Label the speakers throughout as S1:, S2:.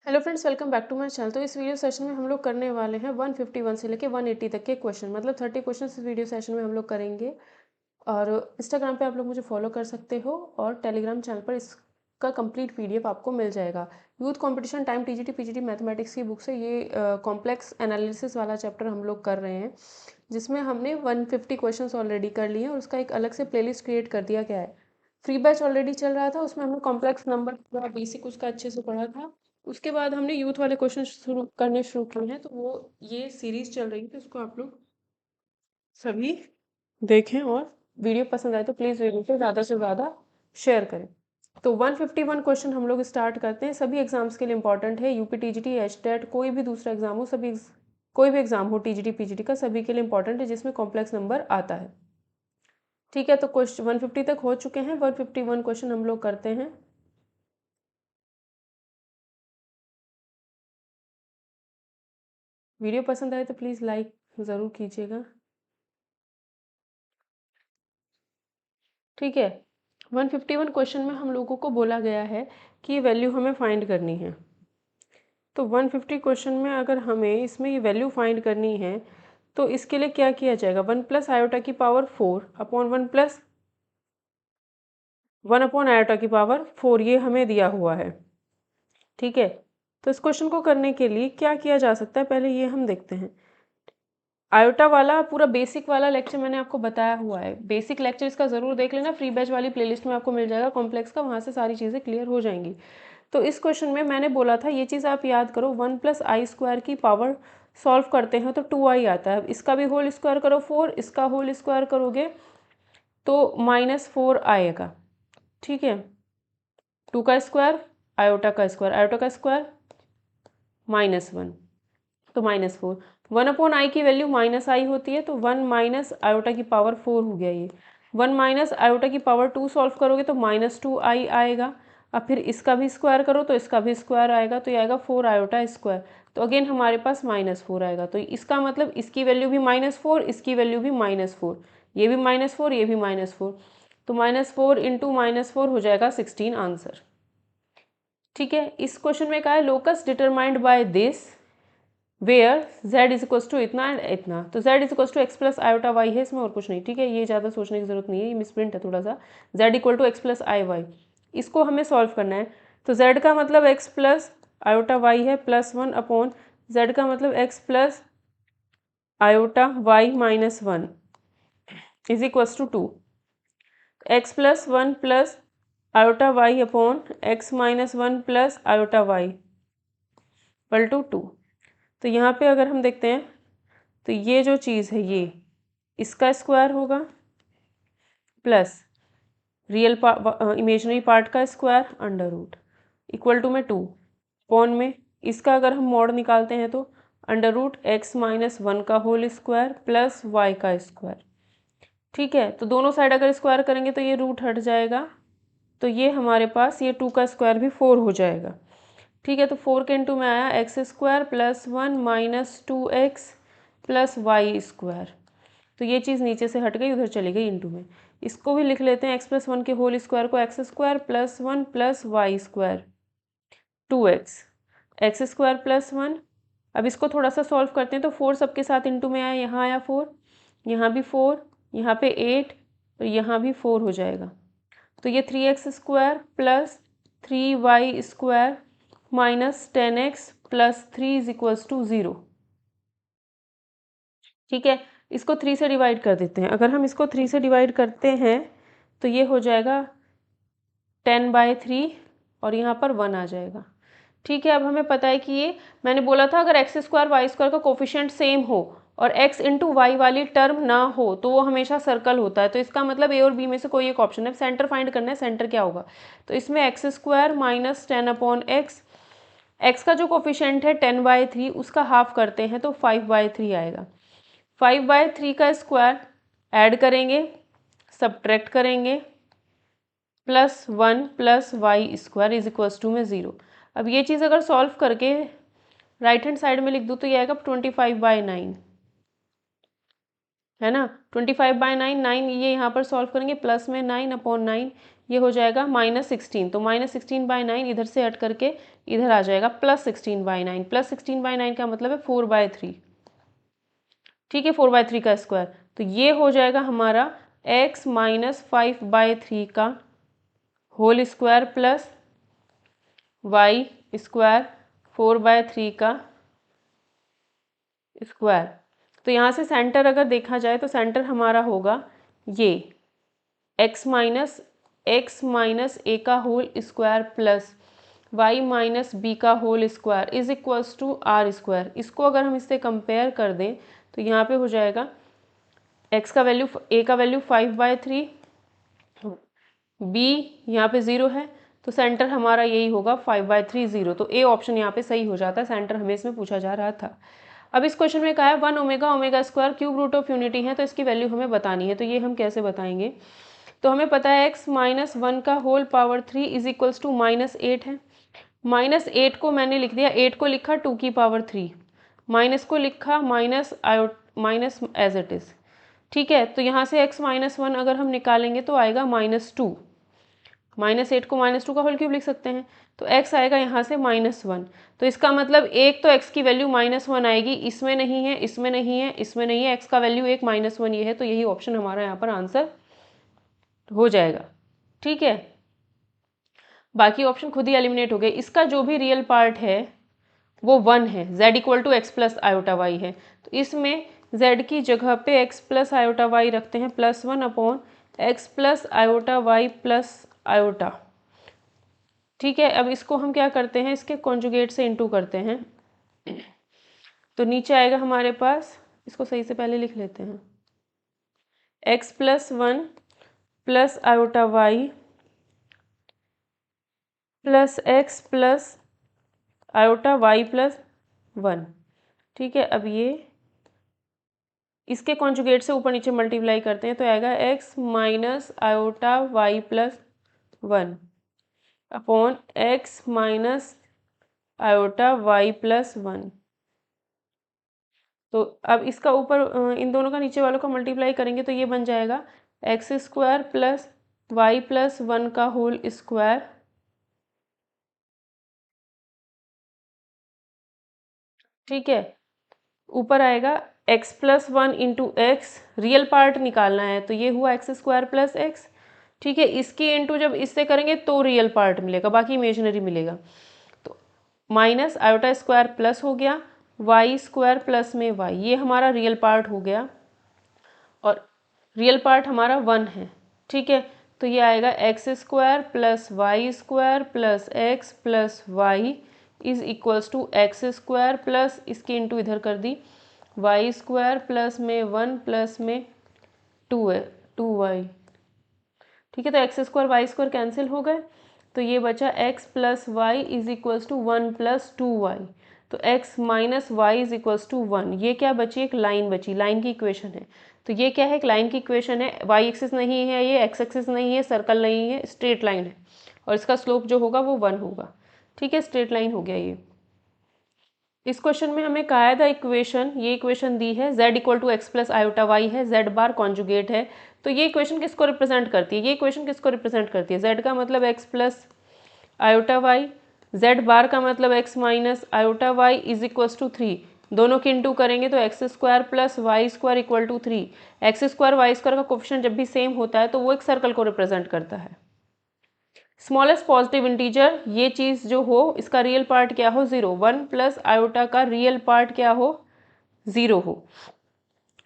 S1: Hello friends, welcome back to my channel. तो इस video session में हम लोग करने वाले हैं 151 से लेके 180 तक के क्वेश्चन, मतलब 30 क्वेश्चन इस वीडियो सेशन में हम लोग करेंगे। और इंस्टाग्राम पे आप लोग मुझे फॉलो कर सकते हो और टेलीग्राम चैनल पर इसका कंप्लीट पीडीएफ आपको मिल जाएगा। Youth competition time TGT PGT mathematics की बुक से ये कॉम्प्लेक्स एनालिसिस वाला चैप्टर हम लोग कर रहे हैं, जिसमें हमने 150 क्वेश्चन ऑलरेडी कर लिए हैं और उसका एक अलग से प्लेलिस्ट क्रिएट कर दिया गया है। फ्री बैच ऑलरेडी चल रहा था, उसमें हमने कॉम्प्लेक्स नंबर पूरा बेसिक उसका अच्छे से पढ़ा था। उसके बाद हमने यूथ वाले क्वेश्चन शुरू करने शुरू किए हैं, तो वो ये सीरीज चल रही है, तो उसको आप लोग सभी देखें और वीडियो पसंद आए तो प्लीज़ वीडियो को ज़्यादा से ज़्यादा शेयर करें। तो 151 क्वेश्चन हम लोग स्टार्ट करते हैं। सभी एग्जाम्स के लिए इंपॉर्टेंट है, यूपी टीजीटी एचटेट कोई भी दूसरा एग्जाम हो, कोई भी एग्जाम हो टीजीटी पीजीटी का, सभी के लिए इंपॉर्टेंट है जिसमें कॉम्प्लेक्स नंबर आता है। ठीक है, तो क्वेश्चन 150 तक हो चुके हैं, 151 क्वेश्चन हम लोग करते हैं। वीडियो पसंद आए तो प्लीज़ लाइक ज़रूर कीजिएगा। ठीक है, 151 क्वेश्चन में हम लोगों को बोला गया है कि ये वैल्यू हमें फाइंड करनी है। तो 150 क्वेश्चन में अगर हमें इसमें ये वैल्यू फाइंड करनी है तो इसके लिए क्या किया जाएगा, 1 प्लस आयोटा की पावर 4 अपॉन 1 अपॉन आयोटा की पावर 4, ये हमें दिया हुआ है। ठीक है, तो इस क्वेश्चन को करने के लिए क्या किया जा सकता है, पहले ये हम देखते हैं। आयोटा वाला पूरा बेसिक वाला लेक्चर मैंने आपको बताया हुआ है, बेसिक लेक्चर इसका ज़रूर देख लेना, फ्री बैच वाली प्लेलिस्ट में आपको मिल जाएगा कॉम्प्लेक्स का, वहाँ से सारी चीज़ें क्लियर हो जाएंगी। तो इस क्वेश्चन में मैंने बोला था, ये चीज़ आप याद करो, 1 प्लस आई स्क्वायर की पावर सॉल्व करते हैं तो 2i आता है। इसका भी होल स्क्वायर करो 4, इसका होल स्क्वायर करोगे तो -4 आएगा। ठीक है, 2 का स्क्वायर, आयोटा का स्क्वायर, आयोटा का स्क्वायर -1, तो -4। 1 अपॉन आई की वैल्यू माइनस आई होती है, तो 1 माइनस आयोटा की पावर 4 हो गया ये। 1 माइनस आयोटा की पावर 2 सॉल्व करोगे तो -2i आएगा। अब फिर इसका भी स्क्वायर करो तो इसका भी स्क्वायर आएगा, तो ये आएगा 4 आयोटा स्क्वायर। तो अगेन हमारे पास -4 आएगा, तो इसका मतलब इसकी वैल्यू भी -4, इसकी वैल्यू भी -4, ये भी -4, ये भी -4, तो -4 इंटू -4 हो जाएगा 16 आंसर। ठीक है, इस क्वेश्चन में कहा है locus determined by this where z is equal to इतना एंड इतना, तो z is equal to x plus iota y है, इसमें और कुछ नहीं। ठीक है, ये ज़्यादा सोचने की जरूरत नहीं है, ये मिसप्रिंट है थोड़ा सा। z equal to x plus I y, इसको हमें सॉल्व करना है। तो z का मतलब x प्लस आयोटा वाई है, +1 अपॉन z का मतलब x plus iota y -1 is equal to 2, x plus 1 plus iota y upon x -1 plus iota y equal to 2। तो यहाँ पे अगर हम देखते हैं तो ये जो चीज़ है ये इसका स्क्वायर होगा प्लस रियल इमेजनरी पार्ट का square under root equal to में 2 अपॉन में इसका अगर हम मॉड निकालते हैं तो अंडर रूट x-1 का होल स्क्वायर प्लस y का स्क्वायर। ठीक है, तो दोनों साइड अगर स्क्वायर करेंगे तो ये रूट हट जाएगा, तो ये हमारे पास ये 2 का स्क्वायर भी 4 हो जाएगा। ठीक है, तो 4 के इंटू में आया x square plus 1 minus 2x plus Y square, तो ये चीज़ नीचे से हट गई, उधर चली गई इंटू में। इसको भी लिख लेते हैं, एक्स प्लस 1 के होल स्क्वायर को x square plus 1 plus Y square 2x, x square plus 1। अब इसको थोड़ा सा सॉल्व करते हैं, तो 4 सबके साथ इंटू में आया, यहाँ आया 4, यहाँ भी 4, यहाँ पे 8 और यहाँ भी 4 हो जाएगा। तो ये 3x square plus 3y square minus 10x plus 3 is equals to 0। ठीक है, इसको 3 से डिवाइड कर देते हैं। अगर हम इसको 3 से डिवाइड करते हैं तो ये हो जाएगा 10/3 और यहाँ पर 1 आ जाएगा। ठीक है, अब हमें पता है कि ये मैंने बोला था अगर एक्स स्क्वायर वाई स्क्वायर का कोफिशिएंट सेम हो और x इंटू वाई वाली टर्म ना हो तो वो हमेशा सर्कल होता है, तो इसका मतलब a और b में से कोई एक ऑप्शन है। सेंटर फाइंड करना है, सेंटर क्या होगा, तो इसमें x square minus 10 upon x का जो कोफिशिएंट है 10/3 उसका हाफ करते हैं तो 5/3 आएगा। 5/3 का स्क्वायर ऐड करेंगे, सब्ट्रैक्ट करेंगे, plus 1 plus Y square is equals to में 0। अब ये चीज़ अगर सॉल्व करके राइट हैंड साइड में लिख दूँ तो ये आएगा 25/9, है ना। 25/9, 9 ये यहाँ पर सॉल्व करेंगे, प्लस में 9 अपॉन 9 ये हो जाएगा -16, तो -16/9 इधर से हट करके इधर आ जाएगा +16/9। +16/9 का मतलब है 4/3। ठीक है, 4/3 का स्क्वायर। तो ये हो जाएगा हमारा x माइनस 5/3 का whole square plus y square 4/3 का स्क्वायर। तो यहाँ से सेंटर अगर देखा जाए तो सेंटर हमारा होगा ये x माइनस a का whole square plus y minus b का whole square is equals to r square. इसको अगर हम इससे कंपेयर कर दें तो यहाँ पे हो जाएगा x का वैल्यू a का वैल्यू 5/3, b यहाँ पे 0 है, तो सेंटर हमारा यही होगा 5/3 0। तो ए ऑप्शन यहाँ पे सही हो जाता है, सेंटर हमें इसमें पूछा जा रहा था। अब इस क्वेश्चन में कहा है 1 omega omega square cube root of unity है, तो इसकी वैल्यू हमें बतानी है। तो ये हम कैसे बताएंगे? तो हमें पता है x माइनस 1 का whole power 3 is equals to -8 है। -8 को मैंने लिख दिया, 8 को लिखा 2 की पावर 3, माइनस को लिखा माइनस एज इट इज़। ठीक है, तो यहाँ से x माइनस 1 अगर हम निकालेंगे तो आएगा -2। -8 को -2 का होल क्यूब लिख सकते हैं, तो x आएगा यहाँ से -1। तो इसका मतलब एक तो x की वैल्यू -1 आएगी, इसमें नहीं है, इसमें नहीं है, इसमें नहीं है, x का वैल्यू एक -1 ये है, तो यही ऑप्शन हमारा यहाँ पर आंसर हो जाएगा। ठीक है, बाकी ऑप्शन खुद ही एलिमिनेट हो गए। इसका जो भी रियल पार्ट है वो 1 है, z equal to x plus iota y है, तो इसमें z की जगह पे x प्लस आयोटा वाई रखते हैं, +1 upon x plus iota Y plus iota. ठीक है, अब इसको हम क्या करते हैं, इसके कॉन्जुगेट से इनटू करते हैं, तो नीचे आएगा हमारे पास, इसको सही से पहले लिख लेते हैं, x plus 1 plus iota Y plus x plus iota Y plus 1। ठीक है, अब ये इसके कॉन्जुगेट से ऊपर नीचे मल्टीप्लाई करते हैं, तो आएगा x minus iota Y plus 1 upon x minus iota Y plus 1। तो अब इसका ऊपर इन दोनों का नीचे वालों का मल्टीप्लाई करेंगे तो ये बन जाएगा x square plus Y plus 1 का होल स्क्वायर ठीक है, ऊपर आएगा x plus 1 into x, real part निकालना है, तो ये हुआ एक्स स्क्वायर प्लस एक्स। ठीक है, इसकी इंटू जब इससे करेंगे तो रियल पार्ट मिलेगा, बाकी इमेजिनरी मिलेगा। तो माइनस आयोटा स्क्वायर प्लस हो गया वाई स्क्वायर प्लस में वाई, ये हमारा रियल पार्ट हो गया और रियल पार्ट हमारा 1 है। ठीक है, तो ये आएगा x square plus Y square plus x plus y is equals to x square plus इसकी इंटू इधर कर दी वाई स्क्वायर प्लस में 1 प्लस में 2 है 2y। ठीक है, तो x square Y square cancel हो गए, तो ये बचा x plus y is equals to 1 plus 2y। तो x minus y is equals to 1, ये क्या बची, एक लाइन बची, लाइन की इक्वेशन है। तो ये क्या है, एक लाइन की इक्वेशन है, y एक्सिस नहीं है, ये x एक्सिस नहीं है, सर्कल नहीं है, स्ट्रेट लाइन है और इसका स्लोप जो होगा वो 1 होगा। ठीक है, स्ट्रेट लाइन हो गया ये। इस क्वेश्चन में हमें कहा था इक्वेशन, ये इक्वेशन दी है z equal to x plus iota y है, z बार कॉन्जुगेट है, तो ये इक्वेशन किसको रिप्रेजेंट करती है, ये इक्वेशन किसको रिप्रेजेंट करती है, z का मतलब x plus iota y, z bar का मतलब x minus iota y is equals to 3, दोनों की इंटू करेंगे तो x square plus Y square equal to 3। X square Y square का कोफिशिएंट जब भी सेम होता है तो वो एक सर्कल को रिप्रेजेंट करता है। स्मॉलेस्ट पॉजिटिव इंटीजर ये चीज़ जो हो, इसका रियल पार्ट क्या हो, 0, 1 प्लस आयोटा का रियल पार्ट क्या हो, 0 हो।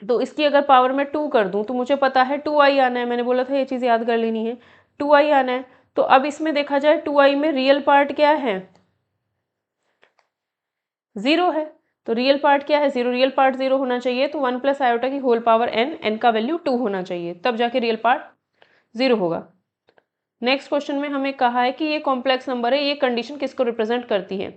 S1: तो इसकी अगर पावर में 2 कर दूं तो मुझे पता है 2i आना है, मैंने बोला था ये चीज़ याद कर लेनी है, 2i आना है। तो अब इसमें देखा जाए 2i में रियल पार्ट क्या है, 0 है, तो रियल पार्ट क्या है, 0, रियल पार्ट 0 होना चाहिए, तो 1 प्लस आयोटा की होल पावर n, n का वैल्यू 2 होना चाहिए, तब जाके रियल पार्ट 0 होगा। नेक्स्ट क्वेश्चन में हमें कहा है कि ये कॉम्प्लेक्स नंबर है, ये कंडीशन किसको रिप्रेजेंट करती है।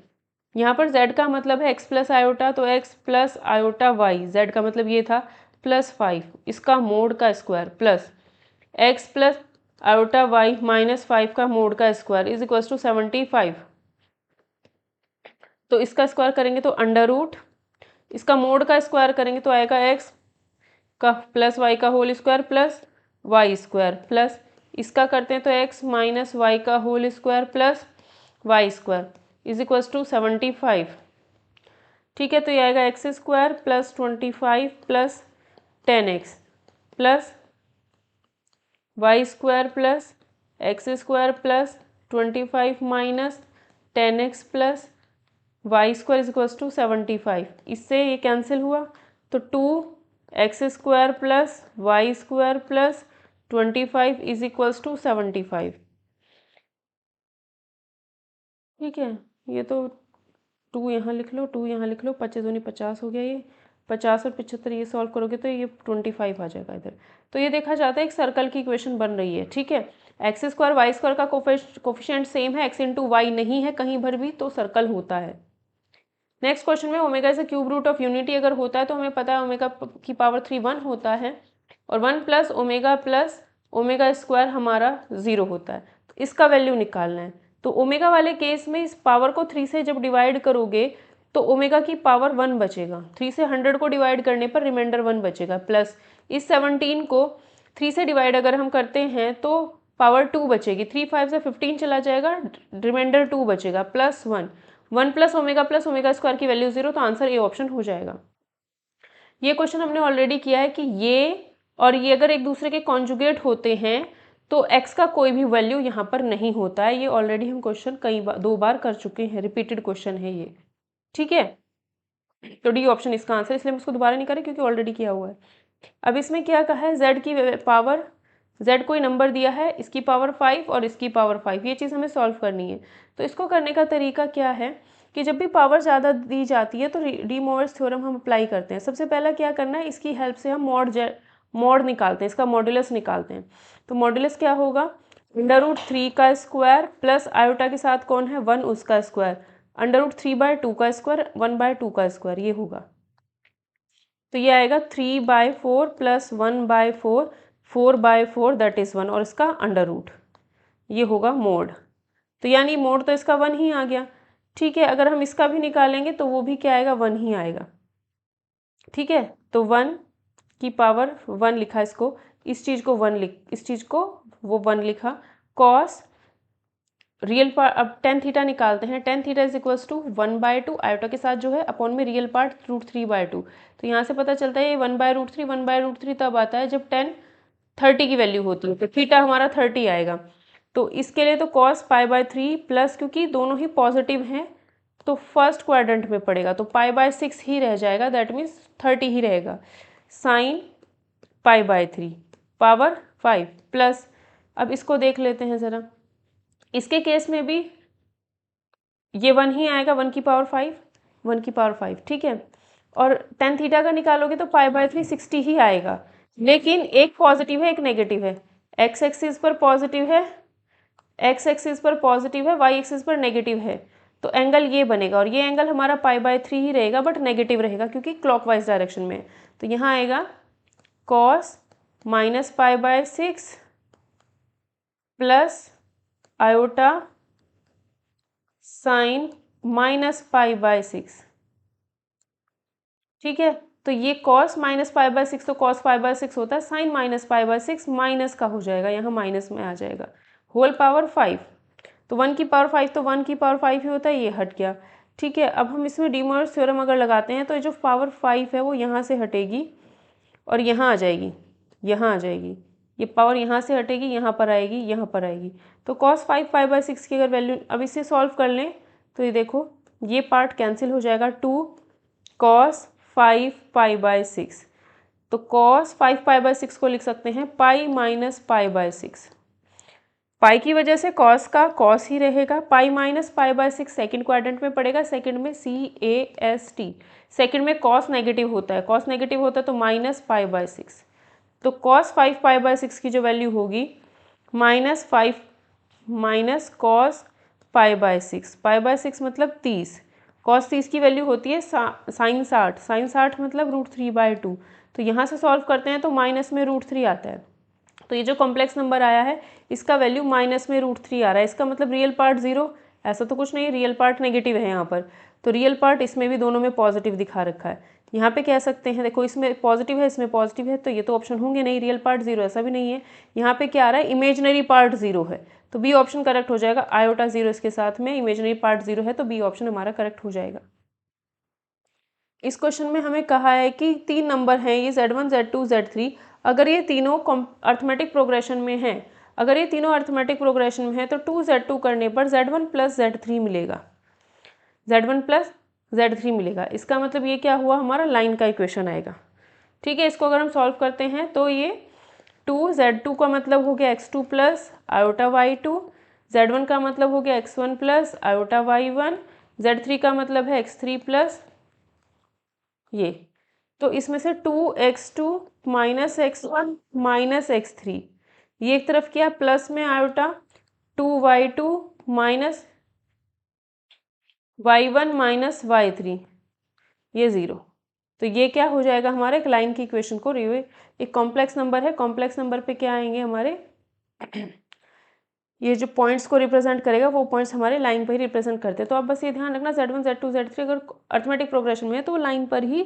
S1: यहाँ पर z का मतलब है x प्लस आयोटा, तो x plus iota y, z का मतलब ये था प्लस 5, इसका मोड का square plus x plus iota y minus 5 का मोड का स्क्वायर इज इक्वल्स टू 75। तो इसका स्क्वायर करेंगे तो अंडर रूट, इसका मोड का स्क्वायर करेंगे तो आएगा x का प्लस वाई का whole square plus Y square plus इसका करते हैं तो x माइनस वाई का whole square plus Y square is equals to 75। ठीक है, तो ये आएगा x square plus 25 plus 10x plus Y square plus x square plus 25 minus 10x plus Y square is equals to 75। इससे ये cancel हुआ तो 2x square plus Y square plus 25 is equals to 75। ठीक है, ये तो 2 यहाँ लिख लो, 2 यहाँ लिख लो, 25 दूनी 50 हो गया, ये 50 और 75 ये सॉल्व करोगे तो ये 25 आ जाएगा इधर। तो ये देखा जाता है एक सर्कल की इक्वेशन बन रही है। ठीक है, एक्स स्क्वायर वाई स्क्वायर का कोफिशिएंट सेम है, एक्स इंटू वाई नहीं है कहीं भर भी, तो सर्कल होता है। नेक्स्ट क्वेश्चन में omega is a cube root of unity अगर होता है तो हमें पता है ओमेगा की पावर 3 1 होता है और 1 प्लस ओमेगा स्क्वायर हमारा 0 होता है। तो इसका वैल्यू निकालना है। तो ओमेगा वाले केस में इस पावर को 3 से जब डिवाइड करोगे तो ओमेगा की पावर 1 बचेगा। 3 से 100 को डिवाइड करने पर रिमाइंडर 1 बचेगा, प्लस इस 17 को 3 से डिवाइड अगर हम करते हैं तो पावर 2 बचेगी। 3 5 से 15 चला जाएगा, रिमाइंडर 2 बचेगा, प्लस 1 प्लस ओमेगा स्क्वायर की वैल्यू 0, तो आंसर ए ऑप्शन हो जाएगा। ये क्वेश्चन हमने ऑलरेडी किया है कि ये और ये अगर एक दूसरे के कॉन्जुगेट होते हैं तो x का कोई भी वैल्यू यहाँ पर नहीं होता है। ये ऑलरेडी हम क्वेश्चन कई बार 2 बार कर चुके हैं, रिपीटेड क्वेश्चन है ये। ठीक है, तो डी ऑप्शन इसका आंसर, इसलिए हम उसको दोबारा नहीं करें क्योंकि ऑलरेडी किया हुआ है। अब इसमें क्या कहा है, z की पावर, z कोई नंबर दिया है, इसकी पावर 5 और इसकी पावर 5, ये चीज़ हमें सॉल्व करनी है। तो इसको करने का तरीका क्या है कि जब भी पावर ज़्यादा दी जाती है तो डी मोवर्स थ्योरम हम अप्लाई करते हैं। सबसे पहला क्या करना है, इसकी हेल्प से हम मॉड निकालते हैं, इसका मॉड्यूलस निकालते हैं। तो मॉड्यूलस क्या होगा, √3 का स्क्वायर प्लस आयोटा के साथ कौन है 1, उसका स्क्वायर, √3/2 का स्क्वायर 1/2 का स्क्वायर, ये होगा। तो ये आएगा 3/4 प्लस 1/4, 4/4 दैट इज़ 1 और इसका अंडर रूट, ये होगा मोड। तो यानी मोड तो इसका 1 ही आ गया। ठीक है, अगर हम इसका भी निकालेंगे तो वो भी क्या आएगा, 1 ही आएगा। ठीक है, तो 1 की पावर 1 लिखा इसको, इस चीज़ को 1 लिख, इस चीज़ को वो 1 लिखा, कॉस रियल पार्ट, अब टेन थीटा निकालते हैं, tan theta is equals to 1/2 iota के साथ जो है अपॉन में रियल पार्ट √3/2। तो यहाँ से पता चलता है ये 1/√3 तब आता है जब 10 30 की वैल्यू होती है, तो थीटा हमारा 30 आएगा। तो इसके लिए तो कॉस π/3 प्लस, क्योंकि दोनों ही पॉजिटिव हैं तो फर्स्ट क्वाड्रेंट में पड़ेगा, तो π/6 ही रह जाएगा, दैट मीन्स 30 ही रहेगा, साइन π/3 पावर 5 प्लस, अब इसको देख लेते हैं ज़रा, इसके केस में भी ये 1 ही आएगा, 1 की पावर 5, 1 की पावर 5। ठीक है, और टेन थीटा का निकालोगे तो π/3 60 ही आएगा, लेकिन एक पॉजिटिव है एक नेगेटिव है, x एक्सिस पर पॉजिटिव है, x एक्सिस पर पॉजिटिव है, y एक्सिस पर नेगेटिव है, तो एंगल ये बनेगा और ये एंगल हमारा π/3 ही रहेगा, बट नेगेटिव रहेगा क्योंकि क्लॉकवाइज डायरेक्शन में। तो यहाँ आएगा cos -π/6 प्लस आयोटा साइन -π/6। ठीक है, तो ये cos -π/6 तो cos π/6 होता है, साइन -π/6 माइनस का हो जाएगा, यहाँ माइनस में आ जाएगा, होल पावर 5। तो 1 की पावर 5 तो 1 की पावर 5 ही होता है, ये हट गया। ठीक है, अब हम इसमें डी मोवर्स थ्योरम अगर लगाते हैं तो ये जो पावर 5 है वो यहाँ से हटेगी और यहाँ आ जाएगी, यहाँ आ जाएगी, ये पावर यहाँ से हटेगी, यहाँ पर आएगी, यहाँ पर आएगी। तो cos 5 π/6 की अगर वैल्यू अब इसे सॉल्व कर लें तो ये देखो ये पार्ट कैंसिल हो जाएगा, 2 cos 5 π/6, तो cos 5 π/6 को लिख सकते हैं पाई माइनस π/6। पाई की वजह से cos का cos ही रहेगा, पाई माइनस π/6 सेकेंड क्वाड्रेंट में पड़ेगा, सेकेंड में CAST, सेकेंड में cos नेगेटिव होता है, cos नेगेटिव होता है तो माइनस π/6। तो cos 5 π/6 की जो वैल्यू होगी -5 माइनस cos π/6, π/6 मतलब 30, cos 30 की वैल्यू होती है साइन 60, साइन 60 मतलब √3/2। तो यहाँ से सॉल्व करते हैं तो माइनस में √3 आता है, तो ये जो कॉम्प्लेक्स नंबर आया है इसका वैल्यू माइनस में √3 आ रहा है, इसका मतलब रियल पार्ट 0, ऐसा तो कुछ नहीं, रियल पार्ट नेगेटिव है यहाँ पर, तो रियल पार्ट इसमें भी दोनों में पॉजिटिव दिखा रखा है। यहाँ पे कह सकते हैं, देखो इसमें पॉजिटिव है इसमें पॉजिटिव है, तो ये तो ऑप्शन होंगे नहीं, रियल पार्ट 0 ऐसा भी नहीं है। यहाँ पे क्या आ रहा है, इमेजिनरी पार्ट 0 है, तो बी ऑप्शन करेक्ट हो जाएगा। आयोटा 0 इसके साथ में इमेजिनरी पार्ट 0 है, तो बी ऑप्शन हमारा करेक्ट हो जाएगा। इस क्वेश्चन में हमें कहा है कि 3 नंबर हैं ये Z1 Z2 Z3, अगर ये तीनों अर्थमेटिक प्रोग्रेशन में हैं, अगर ये तीनों अर्थमेटिक प्रोग्रेशन में है तो 2Z2 करने पर Z1 प्लस Z3 मिलेगा, Z1 प्लस Z3 मिलेगा। इसका मतलब ये क्या हुआ, हमारा लाइन का इक्वेशन आएगा। ठीक है, इसको अगर हम सॉल्व करते हैं तो ये 2Z2 का मतलब हो गया x2 plus iota y2, Z1 का मतलब हो गया x1 plus iota y1, Z3 का मतलब है x3 प्लस ये, तो इसमें से 2x2 minus x1 minus x3, ये एक तरफ किया प्लस में iota 2y2 minus y1 minus y3, ये 0। तो ये क्या हो जाएगा, हमारे एक लाइन की इक्वेशन को एक कॉम्प्लेक्स नंबर है, कॉम्प्लेक्स नंबर पे क्या आएंगे हमारे ये जो पॉइंट्स को रिप्रेजेंट करेगा वो पॉइंट्स हमारे लाइन पर ही रिप्रेजेंट करते हैं। तो आप बस ये ध्यान रखना Z1 Z2 Z3 अगर अर्थमेटिक प्रोग्रेशन में है तो वो लाइन पर ही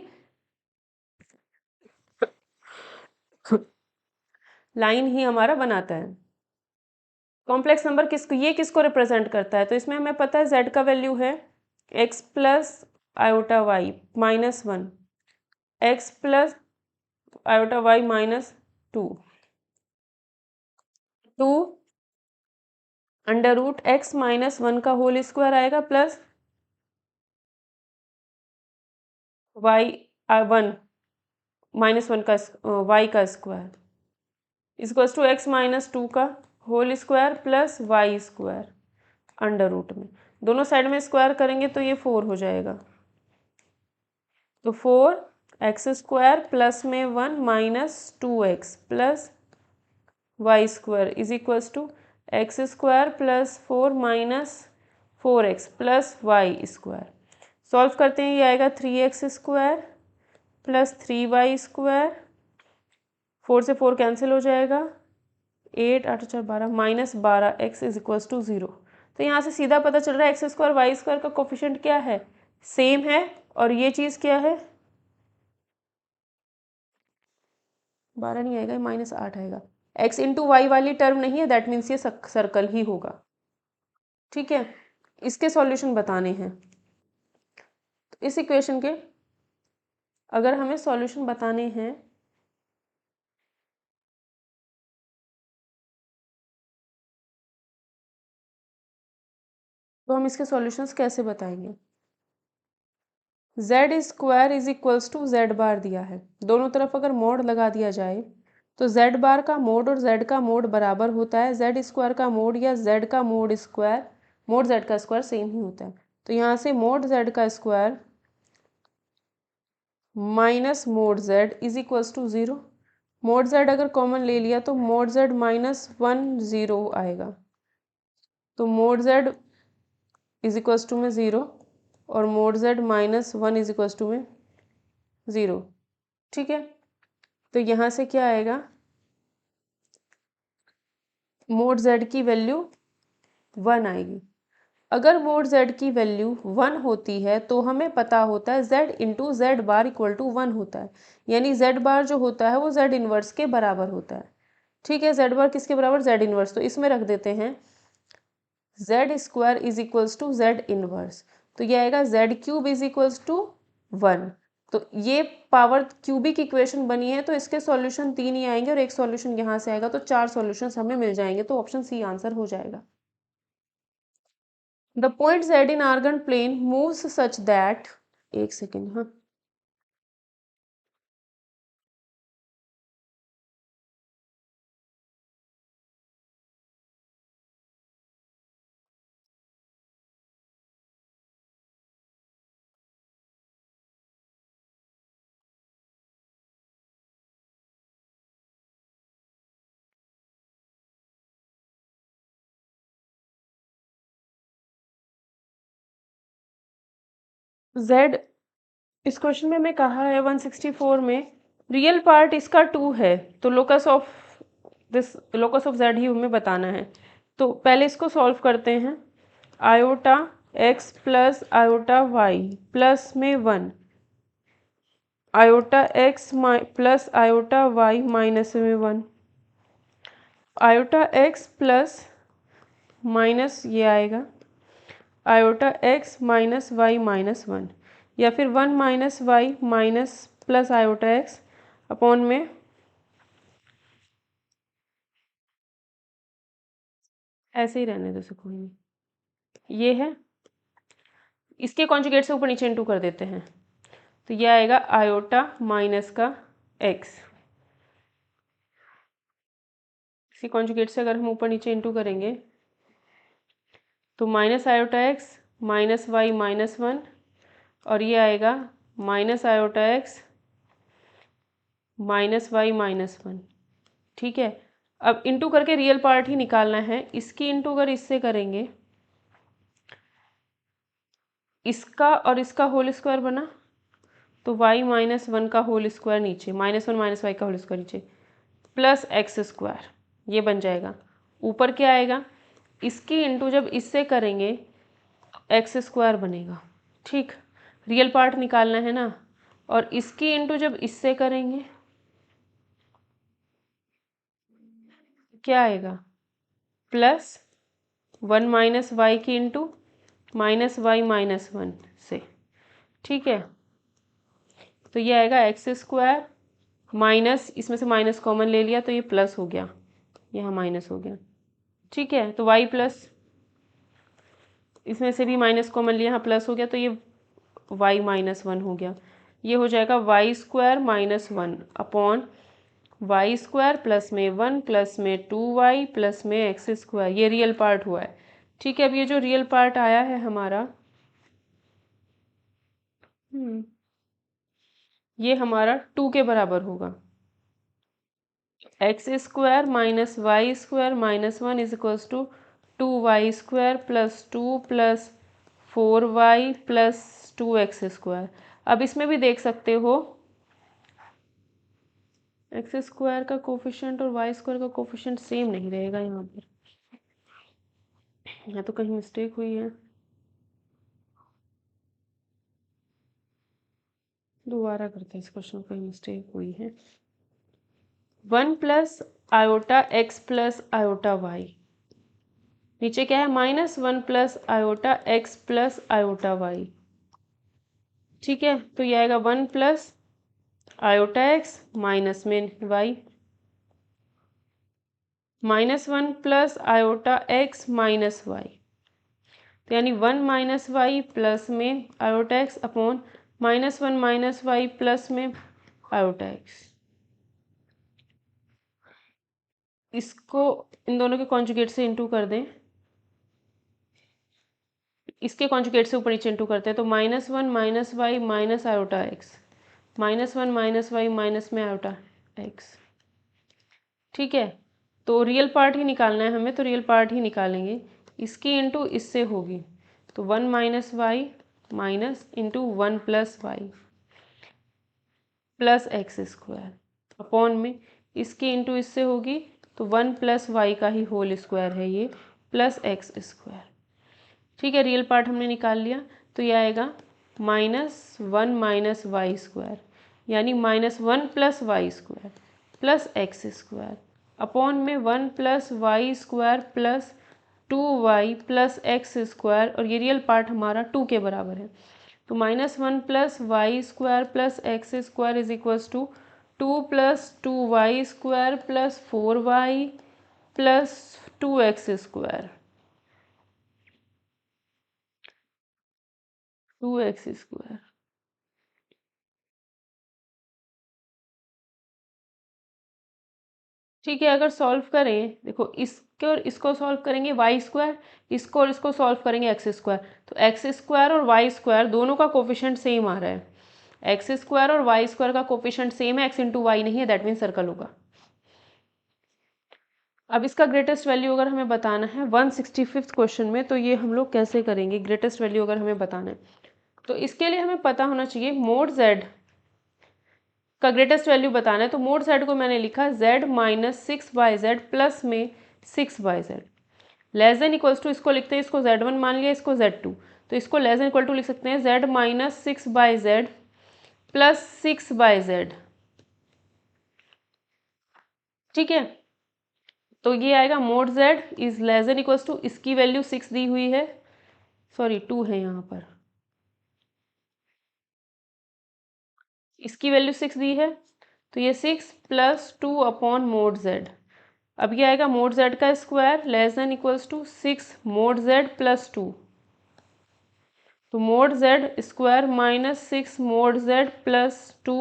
S1: हमारा बनाता है। कॉम्प्लेक्स नंबर किसको रिप्रेजेंट करता है, तो इसमें हमें पता है z का वैल्यू है x plus iota y minus 1, x plus iota y minus 2, 2 under root x minus 1 का होल स्क्वायर आएगा प्लस वाई 1 माइनस 1 का वाई का square equals to x minus 2 का whole square plus Y square under root में, दोनों side में square करेंगे तो ये 4 हो जाएगा। तो 4x स्क्वायर प्लस में 1 minus 2x plus Y square is equals to x square plus 4 minus 4x plus Y square. Solve करते हैं, ये आएगा 3x square plus 3y square, 4 से 4 कैंसिल हो जाएगा, 8 8 4 12 minus 12x is equals to 0। तो यहाँ से सीधा पता चल रहा है एक्स स्क्वायर वाई स्क्वायर का कोफिशिएंट क्या है, सेम है, और ये चीज़ क्या है 12 नहीं आएगा, माइनस 8 आएगा। x इंटू वाई वाली टर्म नहीं है, दैट मीन्स ये सर्कल ही होगा। ठीक है, इसके सॉल्यूशन बताने हैं, तो इस इक्वेशन के अगर हमें सॉल्यूशन बताने हैं तो हम इसके सॉल्यूशंस कैसे बताएंगे। Z square is equals to Z bar दिया है, दोनों तरफ अगर मोड लगा दिया जाए तो जेड बार का मोड और जेड का मोड बराबर होता है, जेड स्क्वायर का मोड या जेड का मोड जेड का स्क्वायर सेम ही होता है। तो यहाँ से मोड जेड का square minus mod z is equals to 0, mod z अगर कॉमन ले लिया तो मोड जेड माइनस 1 0 आएगा, तो mod z is equals to में 0 और mod z minus 1 is equals to में 0। ठीक है, तो यहाँ से क्या आएगा, मोड जेड की वैल्यू 1 आएगी। अगर मोड जेड की वैल्यू 1 होती है तो हमें पता होता है z into z bar equal to 1 होता है, यानी जेड बार जो होता है वो जेड इन्वर्स के बराबर होता है। ठीक है, जेड बार किसके बराबर, जेड इन्वर्स, तो इसमें रख देते हैं z square is equals to z inverse, तो ये आएगा z cube is equals to 1। तो ये पावर क्यूबिक इक्वेशन बनी है, तो इसके सॉल्यूशन 3 ही आएंगे और एक सॉल्यूशन यहाँ से आएगा, तो 4 सॉल्यूशंस हमें मिल जाएंगे, तो ऑप्शन सी आंसर हो जाएगा। The point z in argand plane moves such that, एक सेकेंड, हाँ z इस क्वेश्चन में हमें कहा है 164 में रियल पार्ट इसका 2 है, तो लोकस ऑफ जेड ही हमें बताना है। तो पहले इसको सॉल्व करते हैं। Iota x plus iota Y plus में 1, iota x plus iota y minus में 1, आयोटा एक्स प्लस माइनस ये आएगा iota x minus y minus 1, या फिर 1 minus y minus plus iota x upon में ऐसे ही रहने दो, कोई नहीं। ये है, इसके कॉन्जुगेट से ऊपर नीचे इंटू कर देते हैं, तो ये आएगा आयोटा माइनस का एक्स। इसी कॉन्जुगेट से अगर हम ऊपर नीचे इंटू करेंगे तो minus iota x minus y minus 1, और ये आएगा minus iota x minus y minus 1। ठीक है, अब इंटू करके रियल पार्ट ही निकालना है। इसकी इंटू अगर इससे करेंगे, इसका और इसका होल स्क्वायर बना, तो y माइनस 1 का होल स्क्वायर नीचे, माइनस 1 माइनस वाई का होल स्क्वायर नीचे, प्लस एक्स स्क्वायर, ये बन जाएगा। ऊपर क्या आएगा, इसकी इंटू जब इससे करेंगे एक्स स्क्वायर बनेगा। ठीक, रियल पार्ट निकालना है ना, और इसकी इंटू जब इससे करेंगे क्या आएगा, प्लस 1 माइनस वाई की इंटू माइनस वाई माइनस 1 से। ठीक है, तो ये आएगा एक्स स्क्वायर माइनस, इसमें से माइनस कॉमन ले लिया तो ये प्लस हो गया, यहाँ माइनस हो गया। ठीक है, तो y प्लस, इसमें से भी माइनस कॉमन लिया, यहाँ प्लस हो गया, तो ये y माइनस 1 हो गया। ये हो जाएगा y square minus 1 upon y square plus में 1 प्लस में 2y प्लस में एक्स स्क्वायर। ये रियल पार्ट हुआ है। ठीक है, अब ये जो रियल पार्ट आया है हमारा, ये हमारा 2 के बराबर होगा। X square minus y square minus 1 is equals to 2y square plus 2 plus 4y plus 2x square. अब इसमें भी देख सकते हो एक्स स्क्वायर का कोफिशिएंट और वाई स्क्वायर का कोफिशिएंट सेम नहीं रहेगा यहाँ पर, यहाँ तो कहीं मिस्टेक हुई है। दोबारा करते हैं इस क्वेश्चन, कहीं मिस्टेक हुई है। 1 plus iota x plus iota y, नीचे क्या है minus 1 plus iota x plus iota y. ठीक है, तो ये आएगा 1 प्लस आयोटा एक्स माइनस में y, minus 1 plus iota x minus y, तो यानी 1 माइनस वाई प्लस में iota x upon minus 1 minus y plus में आयोटा एक्स। इसको इन दोनों के कॉन्जुगेट से इंटू कर दें, इसके कॉन्जुगेट से ऊपर नीचे इंटू करते हैं, तो minus 1 minus y minus iota x, minus 1 minus y minus में आयोटा एक्स। ठीक है, तो रियल पार्ट ही निकालना है हमें, तो रियल पार्ट ही निकालेंगे। इसकी इंटू इससे होगी, तो 1 minus y minus into 1 plus Y plus x square upon में इसकी इंटू इससे होगी, तो 1 प्लस वाई का ही होल स्क्वायर है ये, प्लस एक्स स्क्वायर। ठीक है, रियल पार्ट हमने निकाल लिया, तो ये आएगा माइनस 1 माइनस वाई स्क्वायर, यानी minus 1 plus Y square plus x square upon में 1 plus Y square plus 2y plus x square, और ये रियल पार्ट हमारा 2 के बराबर है, तो minus 1 plus Y square plus x square is equals to 2 plus 2y square plus 4y plus 2x square, 2x square. ठीक है, अगर सॉल्व करें, देखो इसके और इसको सॉल्व करेंगे वाई स्क्वायर, इसको और इसको सॉल्व करेंगे एक्स स्क्वायर, तो एक्स स्क्वायर और वाई स्क्वायर दोनों का कोफिशिएंट सेम आ रहा है। एक्स स्क्वायर और वाई स्क्वायर का कोफिशिएंट सेम है, एक्स इंटू वाई नहीं है, दैट मीन्स सर्कल होगा। अब इसका ग्रेटेस्ट वैल्यू अगर हमें बताना है 165th क्वेश्चन में, तो ये हम लोग कैसे करेंगे, ग्रेटेस्ट वैल्यू अगर हमें बताना है, तो इसके लिए हमें पता होना चाहिए मोड जेड का ग्रेटेस्ट वैल्यू बताना है। तो मोड जेड को मैंने लिखा z minus 6 by z plus में 6 by z. Less than equals to इसको लिखते हैं, इसको Z1 मान लिया, इसको Z2, तो इसको लेस देन इक्वल टू लिख सकते हैं Z minus 6/Z plus 6/Z। ठीक है, तो ये आएगा mod Z is less than equals to, इसकी वैल्यू 6 दी हुई है, सॉरी 2 है यहाँ पर, इसकी वैल्यू 6 दी है, तो ये 6 प्लस 2 अपॉन मोड Z। अब ये आएगा मोड Z का square less than equals to 6 mod Z plus 2, तो mod Z square minus 6 mod Z plus 2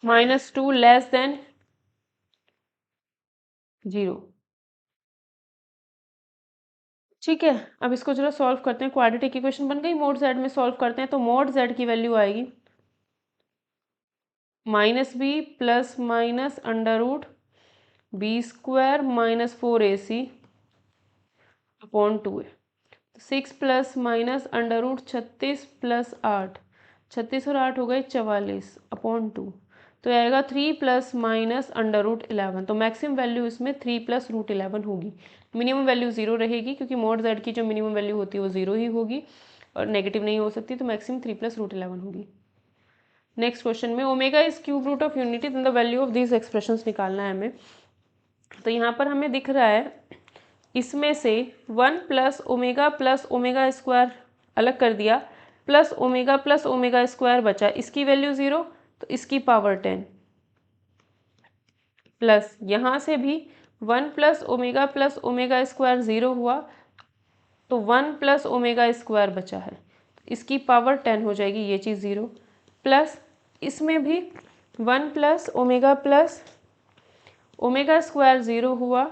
S1: minus 2 less than 0। ठीक है, अब इसको जरा सॉल्व करते हैं, क्वाड्रेटिक इक्वेशन बन गई, मोड Z में सॉल्व करते हैं, तो मोड Z की वैल्यू आएगी minus b plus minus under root b square minus 4ac upon 2 है, 6 plus minus under root 36 plus 8, 36 और 8 हो गए 44 अपॉन 2, तो आएगा 3 प्लस माइनस अंडर रूट 11। तो मैक्सिमम वैल्यू इसमें 3 प्लस रूट 11 होगी, मिनिमम वैल्यू 0 रहेगी क्योंकि मोड Z की जो मिनिमम वैल्यू होती है वो 0 ही होगी और नेगेटिव नहीं हो सकती, तो मैक्सिमम 3 प्लस रूट 11 होगी। नेक्स्ट क्वेश्चन में omega is cube root of unity, the value of these expressions निकालना है हमें। तो यहाँ पर हमें दिख रहा है इसमें से 1 प्लस ओमेगा स्क्वायर अलग कर दिया, प्लस ओमेगा स्क्वायर बचा, इसकी वैल्यू 0 तो इसकी पावर 10, प्लस यहाँ से भी 1 प्लस ओमेगा स्क्वायर 0 हुआ, तो 1 प्लस ओमेगा स्क्वायर बचा है, इसकी पावर 10 हो जाएगी, ये चीज़ 0, प्लस इसमें भी 1 प्लस ओमेगा स्क्वायर 0 हुआ,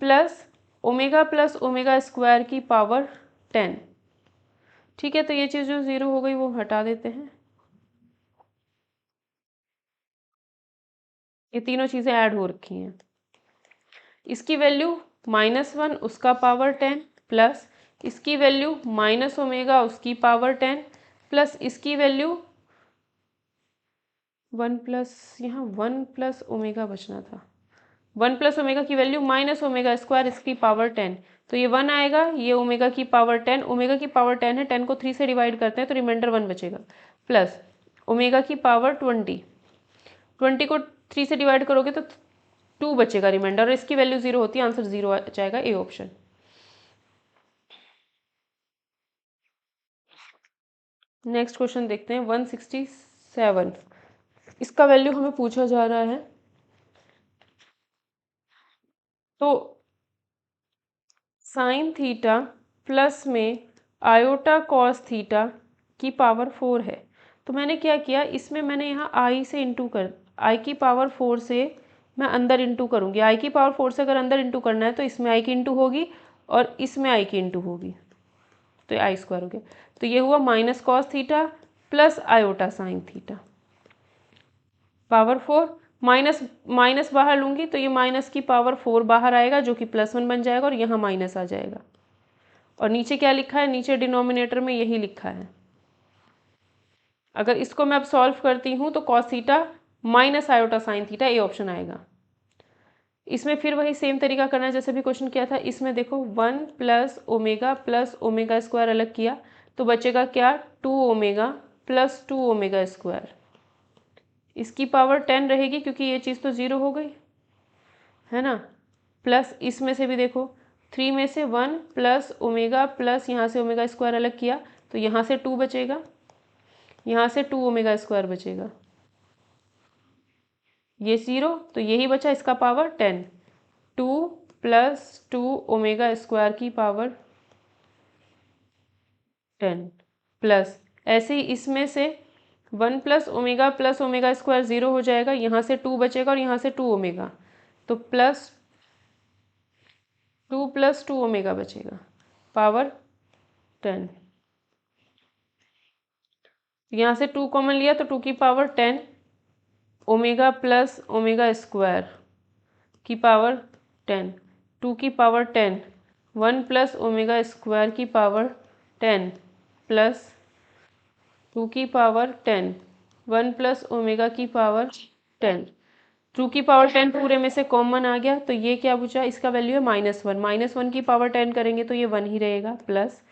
S1: प्लस ओमेगा स्क्वायर की पावर 10। ठीक है, तो ये चीज़ जो 0 हो गई वो हटा देते हैं, ये तीनों चीज़ें ऐड हो रखी हैं, इसकी वैल्यू -1 उसका पावर 10 प्लस इसकी वैल्यू माइनस ओमेगा उसकी पावर 10 प्लस इसकी वैल्यू 1 प्लस, यहाँ 1 प्लस ओमेगा बचना था, 1 प्लस ओमेगा की वैल्यू माइनस ओमेगा स्क्वायर इसकी पावर 10, तो ये 1 आएगा, ये ओमेगा की पावर 10, ओमेगा की पावर 10 है, 10 को 3 से डिवाइड करते हैं तो रिमाइंडर 1 बचेगा, प्लस ओमेगा की पावर 20, 20 को 3 से डिवाइड करोगे तो 2 बचेगा रिमाइंडर, और इसकी वैल्यू 0 होती है, आंसर 0 आ जाएगा, ए ऑप्शन। नेक्स्ट क्वेश्चन देखते हैं 167, इसका वैल्यू हमें पूछा जा रहा है, तो साइन थीटा प्लस में आयोटा कॉस थीटा की पावर 4 है, तो मैंने क्या किया, इसमें मैंने यहाँ आई से इंटू कर, आई की पावर 4 से मैं अंदर इंटू करूँगी, आई की पावर 4 से अगर अंदर इंटू करना है तो इसमें आई की इंटू होगी और इसमें आई की इंटू होगी, तो आई स्क्वायर हो गया, तो ये हुआ minus cos theta plus iota sine theta power 4, minus minus बाहर लूँगी तो ये माइनस की पावर 4 बाहर आएगा जो कि +1 बन जाएगा और यहाँ माइनस आ जाएगा, और नीचे क्या लिखा है, नीचे डिनोमिनेटर में यही लिखा है। अगर इसको मैं अब सॉल्व करती हूँ तो cos theta minus iota sine theta, A option आएगा। इसमें फिर वही सेम तरीका करना है जैसे भी क्वेश्चन किया था, इसमें देखो 1 प्लस ओमेगा स्क्वायर अलग किया तो बचेगा क्या, 2 ओमेगा प्लस 2 ओमेगा स्क्वायर, इसकी पावर 10 रहेगी क्योंकि ये चीज़ तो 0 हो गई है ना, प्लस इसमें से भी देखो 3 में से 1 प्लस ओमेगा प्लस यहाँ से ओमेगा स्क्वायर अलग किया तो यहाँ से 2 बचेगा, यहाँ से 2 ओमेगा स्क्वायर बचेगा, ये 0 तो यही बचा, इसका पावर 10, 2 प्लस 2 ओमेगा स्क्वायर की पावर 10 प्लस ऐसे ही इसमें से 1 प्लस ओमेगा स्क्वायर 0 हो जाएगा, यहाँ से 2 बचेगा और यहाँ से 2 ओमेगा, तो प्लस 2 प्लस 2 ओमेगा बचेगा पावर 10, यहाँ से 2 कॉमन लिया तो 2 की power 10 omega plus omega square की पावर 10, 2 की पावर 10 1 प्लस ओमेगा स्क्वायर की पावर 10 प्लस 2 की पावर 10 1 प्लस ओमेगा की पावर 10, 2 की पावर 10 पूरे में से कॉमन आ गया, तो ये क्या बचा, इसका वैल्यू है -1। -1 की पावर 10 करेंगे तो ये 1 ही रहेगा, प्लस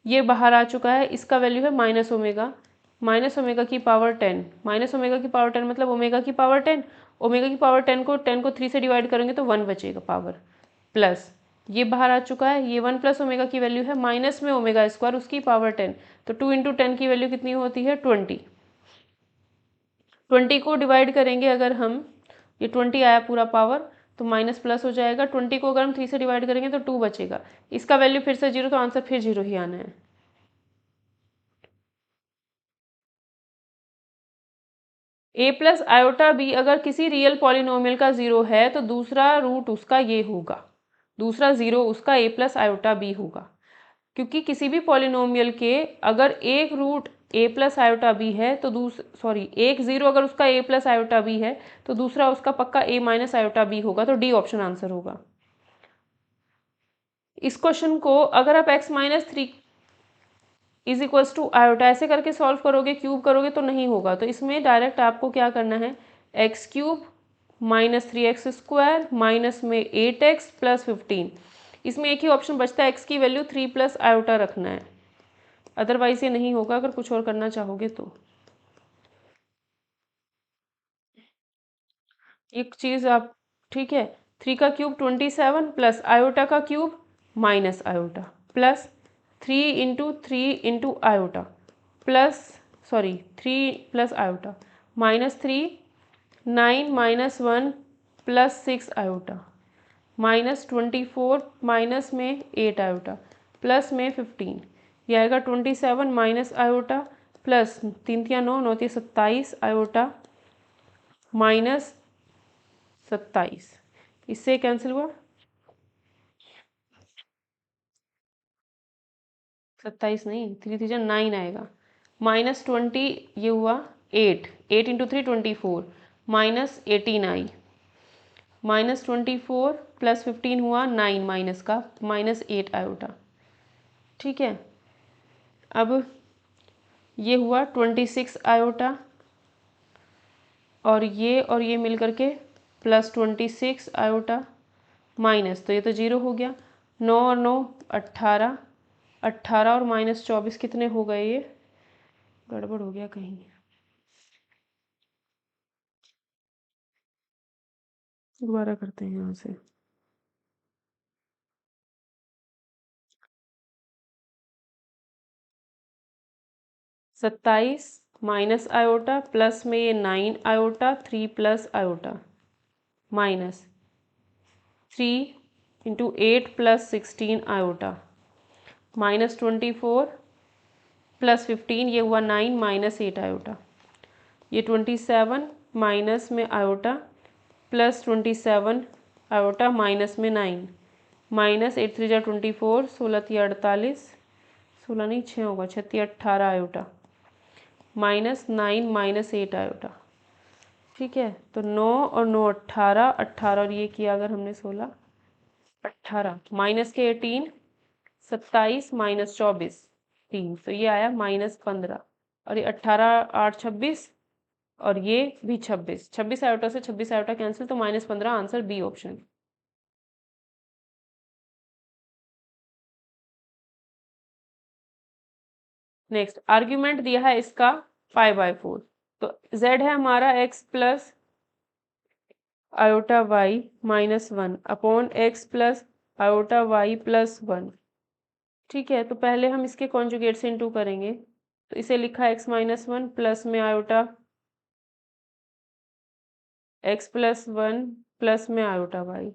S1: ये बाहर आ चुका है, इसका वैल्यू है -ओमेगा। -ओमेगा की पावर 10, -ओमेगा की पावर 10 मतलब ओमेगा की पावर 10। ओमेगा की पावर 10 को 3 से डिवाइड करेंगे तो 1 बचेगा पावर, प्लस ये बाहर आ चुका है, ये 1 प्लस ओमेगा की वैल्यू है माइनस में ओमेगा स्क्वायर उसकी पावर 10, तो 2 इंटू 10 की वैल्यू कितनी होती है 20। 20 को डिवाइड करेंगे अगर हम, ये 20 आया पूरा पावर, तो माइनस प्लस हो जाएगा। 20 को अगर हम 3 से डिवाइड करेंगे तो 2 बचेगा, इसका वैल्यू फिर से 0, तो आंसर फिर 0 ही आना है। ए प्लस आयोटा बी अगर किसी रियल पॉलिनोमियल का 0 है तो दूसरा रूट उसका ये होगा, दूसरा 0 उसका ए प्लस आयोटा बी होगा, क्योंकि किसी भी पॉलिनोमियल के अगर एक रूट ए प्लस आयोटा बी है तो एक 0 अगर उसका ए प्लस आयोटा बी है तो दूसरा उसका पक्का ए माइनस आयोटा बी होगा, तो डी ऑप्शन आंसर होगा। इस क्वेश्चन को अगर आप x-3 is equals to iota ऐसे करके सॉल्व करोगे, क्यूब करोगे तो नहीं होगा, तो इसमें डायरेक्ट आपको क्या करना है, x³ -3x² माइनस में 8x प्लस 15, इसमें एक ही ऑप्शन बचता है, x की वैल्यू 3 प्लस आयोटा रखना है, अदरवाइज ये नहीं होगा अगर कुछ और करना चाहोगे तो। एक चीज़ आप, ठीक है, 3 का क्यूब 27 प्लस आयोटा का cube minus iota plus 3 iota plus 3 plus iota -3 9 -1 plus 6 iota -24 minus में 8 आयोटा प्लस में 15, यह आएगा 27 माइनस आयोटा प्लस 3 तिया 9 9 तिया 27 आयोटा माइनस 27, इससे कैंसिल हुआ 27 नहीं, 3 3 9 आएगा, -20 ये हुआ 8, 8 इंटू 3 24 -18 आई, -24 प्लस 15 हुआ 9 माइनस का -8 आयोटा, ठीक है। अब ये हुआ 26 आयोटा और ये मिल करके प्लस 26 आयोटा माइनस, तो ये तो 0 हो गया, 9 और 9 18, 18 और -24 कितने हो गए, ये गड़बड़ हो गया कहीं, दोबारा करते हैं यहाँ से। 27 माइनस आयोटा प्लस में ये 9 iota 3 plus iota minus 3 into 8 plus 16 iota -24 plus 15 ये हुआ 9 -8 आयोटा, ये 27 माइनस में आयोटा प्लस 27 आयोटा माइनस में 9 -8 3 जा 24 16 तिया 48 16 नहीं 6 होगा 6 तिया 18 आयोटा -9 -8 आयोटा, ठीक है। तो 9 और 9 18, 18 और ये किया अगर हमने 16 18 माइनस के 18 27 -24 3, तो ये आया -15 और ये 18 8 26 और ये भी 26, 26 आयोटा से 26 आयोटा कैंसिल, तो -15 answer B option. Next argument दिया है इसका 5/4, तो z है हमारा x plus iota y -1 upon x plus iota y plus 1, ठीक है। तो पहले हम इसके कॉन्जुगेट से इंटू करेंगे, तो इसे लिखा x -1 प्लस में आयोटा x प्लस 1 प्लस में आयोटा y,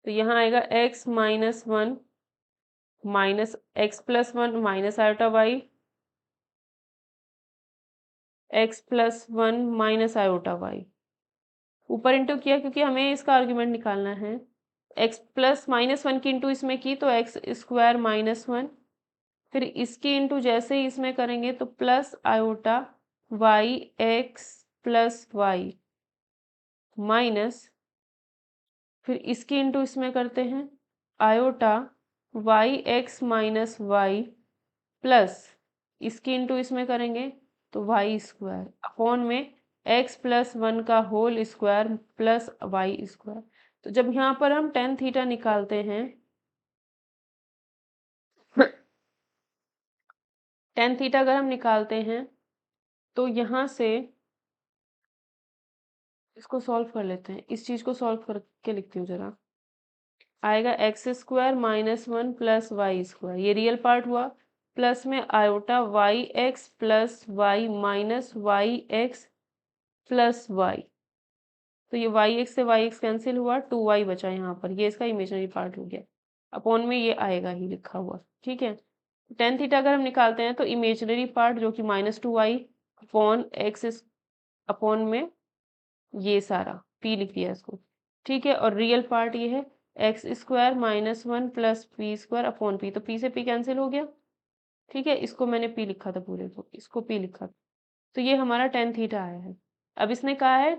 S1: तो यहाँ आएगा x -1 minus x plus 1 minus iota y x plus 1 minus iota y, ऊपर इंटू किया क्योंकि हमें इसका आर्ग्यूमेंट निकालना है, x प्लस -1 की इंटू इसमें की तो x² -1, फिर इसकी इंटू जैसे ही इसमें करेंगे तो plus iota y x plus y minus, फिर इसकी इंटू इसमें करते हैं iota y x minus y plus इसकी इंटू इसमें करेंगे तो y² अपॉन में एक्स प्लस 1 का whole square plus Y square. तो जब यहाँ पर हम टेन थीटा निकालते हैं टेन थीटा अगर हम निकालते हैं तो यहाँ से इसको सॉल्व कर लेते हैं, इस चीज़ को सॉल्व करके लिखती हूँ जरा। आएगा x square minus 1 plus Y square, ये रियल पार्ट हुआ, प्लस में iota y x plus Y minus y x plus y. तो ये वाई एक्स से वाई एक्स कैंसिल हुआ, 2y बचा यहाँ पर, ये इसका इमेजिनरी पार्ट हो गया। अपॉन में ये आएगा ही लिखा हुआ, ठीक है। टेन थीटा अगर हम निकालते हैं तो इमेजिनरी पार्ट जो कि -2y अपॉन एक्स अपॉन में ये सारा p लिख दिया इसको, ठीक है। और रियल पार्ट ये है x square minus 1 plus P square upon p, तो p से p कैंसिल हो गया, ठीक है। इसको मैंने p लिखा था पूरे को, इसको p लिखा था। तो ये हमारा टेन थीटा आया है। अब इसने कहा है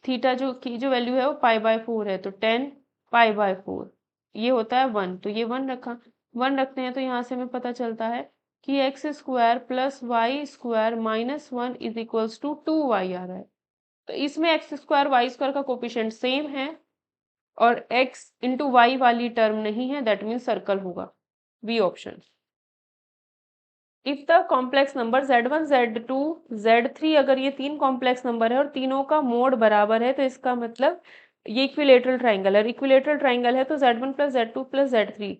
S1: थीटा जो की जो वैल्यू है वो π/4 है, तो 10 π/4 ये होता है 1, तो ये 1 रखा, 1 रखते हैं तो यहाँ से हमें पता चलता है कि x square plus Y square minus 1 is equals to 2y आ रहा है। तो इसमें एक्स स्क्वायर वाई स्क्वायर का कोफिशिएंट सेम है और एक्स इंटू वाई वाली टर्म नहीं है, दैट मीन्स सर्कल होगा, B option. If the complex number z1 z2 z3, अगर ये तीन कॉम्प्लेक्स नंबर है और तीनों का मोड बराबर है तो इसका मतलब ये इक्विलेटरल ट्राइंगल है। इक्विलेटरल ट्राइंगल है तो z1 plus z2 plus z3,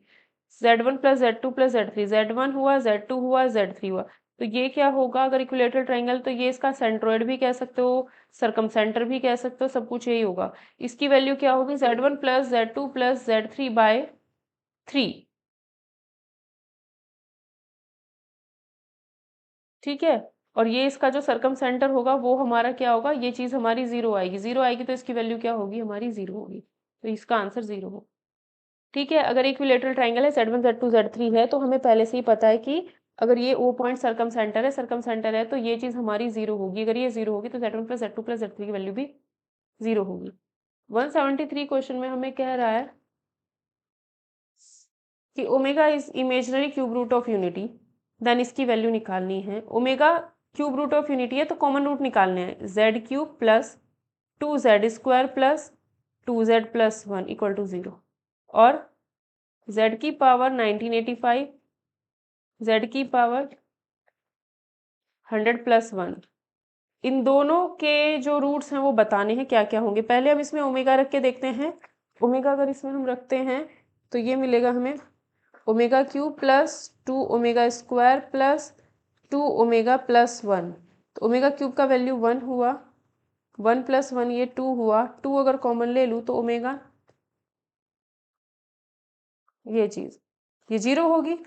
S1: z1 plus z2 plus z3, z1 हुआ z2 हुआ z3 हुआ। तो ये क्या होगा अगर इक्विलेटरल ट्राइंगल, तो ये इसका सेंट्रोइड भी कह सकते हो, सरकमसेंटर भी कह सकते हो, सब कुछ यही होगा। इसकी वैल्यू क्या होगी, z1 plus z2 plus z3 bye 3, ठीक है। और ये इसका जो सरकम सेंटर होगा वो हमारा क्या होगा, ये चीज़ हमारी जीरो आएगी, जीरो आएगी तो इसकी वैल्यू क्या होगी, हमारी जीरो होगी, तो इसका आंसर जीरो हो, ठीक है। अगर इक्विलेटरल ट्राइंगल है z1 z2 z3 है तो हमें पहले से ही पता है कि अगर ये ओ पॉइंट सरकम सेंटर है तो ये चीज़ हमारी जीरो होगी, अगर ये जीरो होगी तो z1 plus z2 plus z3 की वैल्यू भी जीरो होगी। 173 क्वेश्चन में हमें कह रहा है कि omega is imaginary cube root of unity, then इसकी वैल्यू निकालनी है। Omega cube root of unity है तो कॉमन रूट निकालने हैं, z cube plus 2z² plus 2z plus 1 equal to 0, और z की पावर 1985, z की पावर 100 प्लस 1, इन दोनों के जो रूट्स हैं वो बताने हैं क्या क्या होंगे। पहले हम इसमें ओमेगा रख के देखते हैं। ओमेगा अगर इसमें हम रखते हैं तो ये मिलेगा हमें omega cube plus 2 omega square plus 2 omega plus 1, तो ओमेगा क्यूब का वैल्यू 1 हुआ, 1 प्लस 1 ये 2 हुआ, 2 अगर कॉमन ले लूँ तो ओमेगा ये चीज़ ये 0 होगी।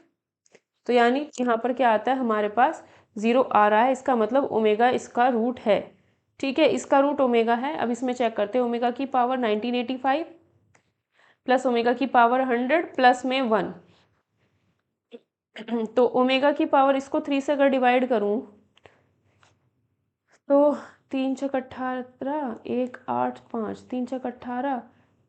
S1: तो यानी यहाँ पर क्या आता है हमारे पास 0 आ रहा है, इसका मतलब ओमेगा इसका रूट है, ठीक है। इसका रूट ओमेगा है। अब इसमें चेक करते हैं, ओमेगा की पावर 1985 प्लस ओमेगा की पावर 100 प्लस में 1, तो ओमेगा की पावर इसको 3 से अगर डिवाइड करूँ तो 3 छक 18, 1 8 5, 3 छक 18,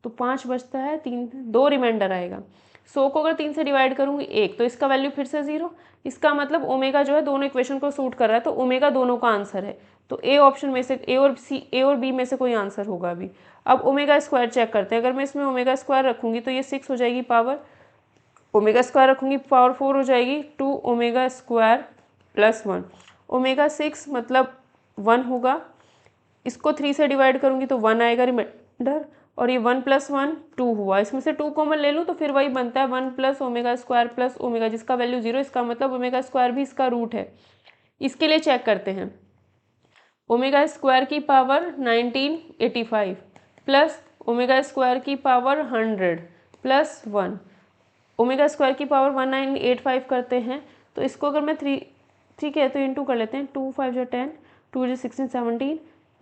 S1: तो 5 बचता है, 3 2 रिमाइंडर आएगा। 100 को अगर 3 से डिवाइड करूँगी 1, तो इसका वैल्यू फिर से 0। इसका मतलब ओमेगा जो है दोनों इक्वेशन को सूट कर रहा है, तो ओमेगा दोनों का आंसर है। तो ए ऑप्शन में से ए और बी में से कोई आंसर होगा अभी। अब ओमेगा स्क्वायर चेक करते हैं। अगर मैं इसमें ओमेगा स्क्वायर रखूँगी तो ये 6 हो जाएगी पावर, ओमेगा स्क्वायर रखूँगी पावर 4 हो जाएगी, 2 ओमेगा स्क्वायर प्लस 1, ओमेगा 6 मतलब 1 होगा। इसको 3 से डिवाइड करूँगी तो 1 आएगा रिमाइंडर, और ये 1 प्लस 1 2 हुआ, इसमें से 2 कॉमन ले लूँ तो फिर वही बनता है 1 plus omega square plus omega, जिसका वैल्यू 0, इसका मतलब ओमेगा स्क्वायर भी इसका रूट है। इसके लिए चेक करते हैं, ओमेगा स्क्वायर की पावर 1985 प्लस ओमेगा स्क्वायर की पावर 100 प्लस 1, ओमेगा स्क्वायर की पावर 1985 करते हैं तो इसको अगर मैं 3, ठीक है, तो इंटू कर लेते हैं, 2 5 जो 10, 2 जो 16 17,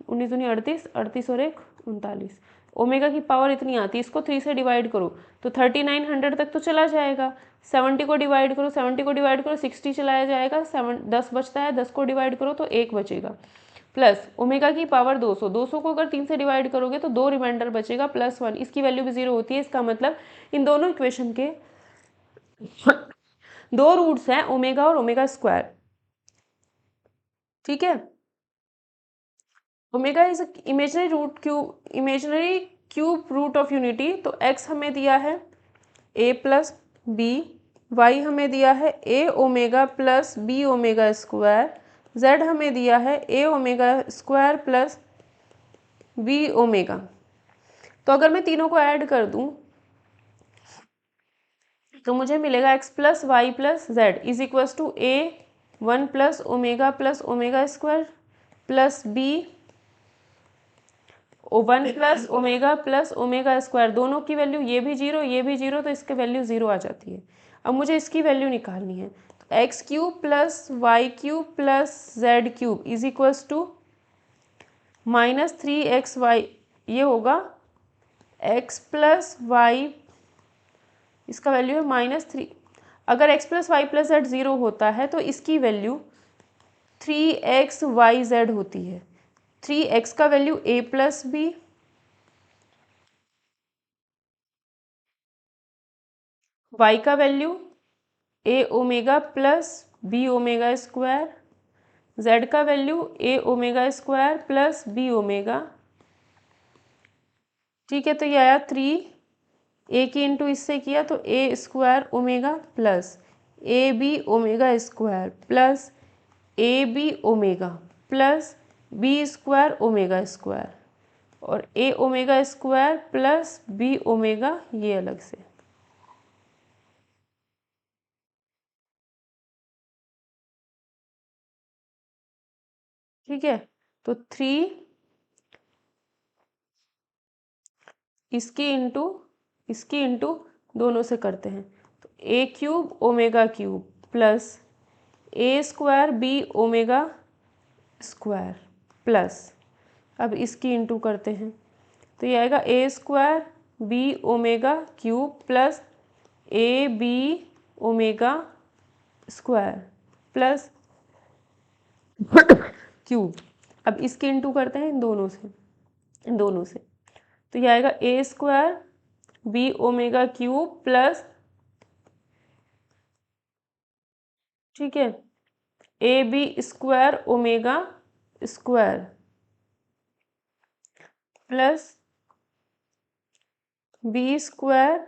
S1: 19 दूनी 38, 38 और 1 39, ओमेगा की पावर इतनी आती है। इसको 3 से डिवाइड करो तो 3900 तक तो चला जाएगा, 70 को डिवाइड करो, 70 को डिवाइड करो 60 चलाया जाएगा, 10 बचता है, 10 को डिवाइड करो तो 1 बचेगा, प्लस ओमेगा की पावर 200, 200 को अगर 3 से डिवाइड करोगे तो 2 रिमाइंडर बचेगा प्लस 1, इसकी वैल्यू भी 0 होती है। इसका मतलब इन दोनों इक्वेशन के दो रूट्स हैं, ओमेगा और ओमेगा स्क्वायर, ठीक है। Omega is imaginary cube root of unity. तो x हमें दिया है a प्लस बी, वाई हमें दिया है a omega plus B omega square, z हमें दिया है a omega square plus B omega. तो अगर मैं तीनों को ऐड कर दूं तो मुझे मिलेगा x plus Y plus z is equals to a 1 plus omega square plus b 1 plus omega square. दोनों की वैल्यू ये भी जीरो तो इसकी वैल्यू ज़ीरो आ जाती है। अब मुझे इसकी वैल्यू निकालनी है। तो x cube plus y cube plus z cube is equals to -3xy, ये होगा x प्लस वाई, इसका वैल्यू है -3। अगर x plus Y plus z zero होता है तो इसकी वैल्यू 3xyz होती है। 3x का value a plus b, y का value a omega plus B omega square, z का value a omega square plus B omega. ठीक है, तो ये आया 3, ए की इंटू इससे किया तो A square omega plus A B omega square plus A B omega plus B square omega square और A omega square plus B omega, ये अलग से। ठीक है, तो 3 इसकी इंटू दोनों से करते हैं तो A cube omega cube plus A square B omega square plus, अब इसकी इंटू करते हैं तो ये आएगा A square B omega cube plus A B omega square plus cube. अब इसके इंटू करते हैं इन दोनों से तो ये आएगा A square B omega cube plus, ठीक है, A B square omega square plus B square